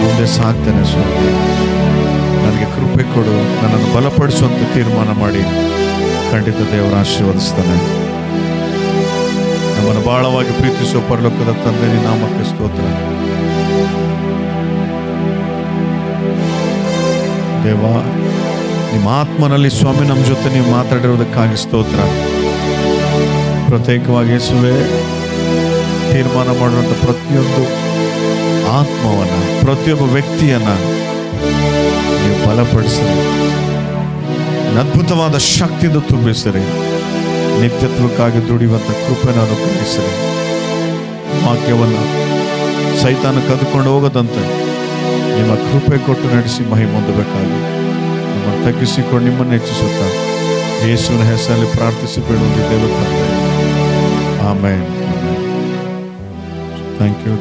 ಮುಂದೆ ಸಾಕ್ತಾನೆ. ಸ್ವಾಮಿ, ನನಗೆ ಕೃಪೆ ಕೊಡು, ನನ್ನನ್ನು ಬಲಪಡಿಸುವಂತ ತೀರ್ಮಾನ ಮಾಡಿ ಖಂಡಿತ ದೇವರ ಆಶೀರ್ವದಿಸ್ತಾನೆ. ನಮ್ಮನ್ನು ಬಹಳವಾಗಿ ಪ್ರೀತಿಸುವ ಪರಲೋಕದ ತಂದೆ, ನಿನ್ನ ನಾಮಕ್ಕೆ ಸ್ತೋತ್ರ. ದೇವ, ನಿಮ್ಮ ಆತ್ಮನಲ್ಲಿ ಸ್ವಾಮಿ ನಮ್ಮ ಜೊತೆ ನೀವು ಮಾತಾಡಿರೋದಕ್ಕಾಗಿ ಸ್ತೋತ್ರ. ಪ್ರತ್ಯೇಕವಾಗಿ ಯೇಸುವೆ, ತೀರ್ಮಾನ ಮಾಡುವಂಥ ಪ್ರತಿಯೊಂದು ಆತ್ಮವನ್ನ, ಪ್ರತಿಯೊಬ್ಬ ವ್ಯಕ್ತಿಯನ್ನ ನೀವು ಬಲಪಡಿಸಿರಿ, ಅದ್ಭುತವಾದ ಶಕ್ತಿಯಿಂದ ತುಂಬಿಸಿರಿ, ನಿತ್ಯತ್ವಕ್ಕಾಗಿ ದುಡಿಯುವಂಥ ಕೃಪೆಯನ್ನು ಅನುಗ್ರಹಿಸಿರಿ. ವಾಕ್ಯವನ್ನು ಸೈತಾನ ಕದ್ದುಕೊಂಡು ಹೋಗದಂತೆ ನಿಮ್ಮ ಕೃಪೆ ಕೊಟ್ಟು ನಡೆಸಿ ಮಹಿಮೆ ಹೊಂದಬೇಕಾಗಿ ನಮ್ಮನ್ನು ತಗ್ಗಿಸಿಕೊಂಡು ನಿಮ್ಮನ್ನು ಹೆಚ್ಚಿಸುತ್ತಾ ಯೇಸುವಿನ ಹೆಸರಲ್ಲಿ ಪ್ರಾರ್ಥಿಸಿ ಬೇಡುವುದು ದೇವರ ತಂದೆ. ಆಮೆನ್. Thank you.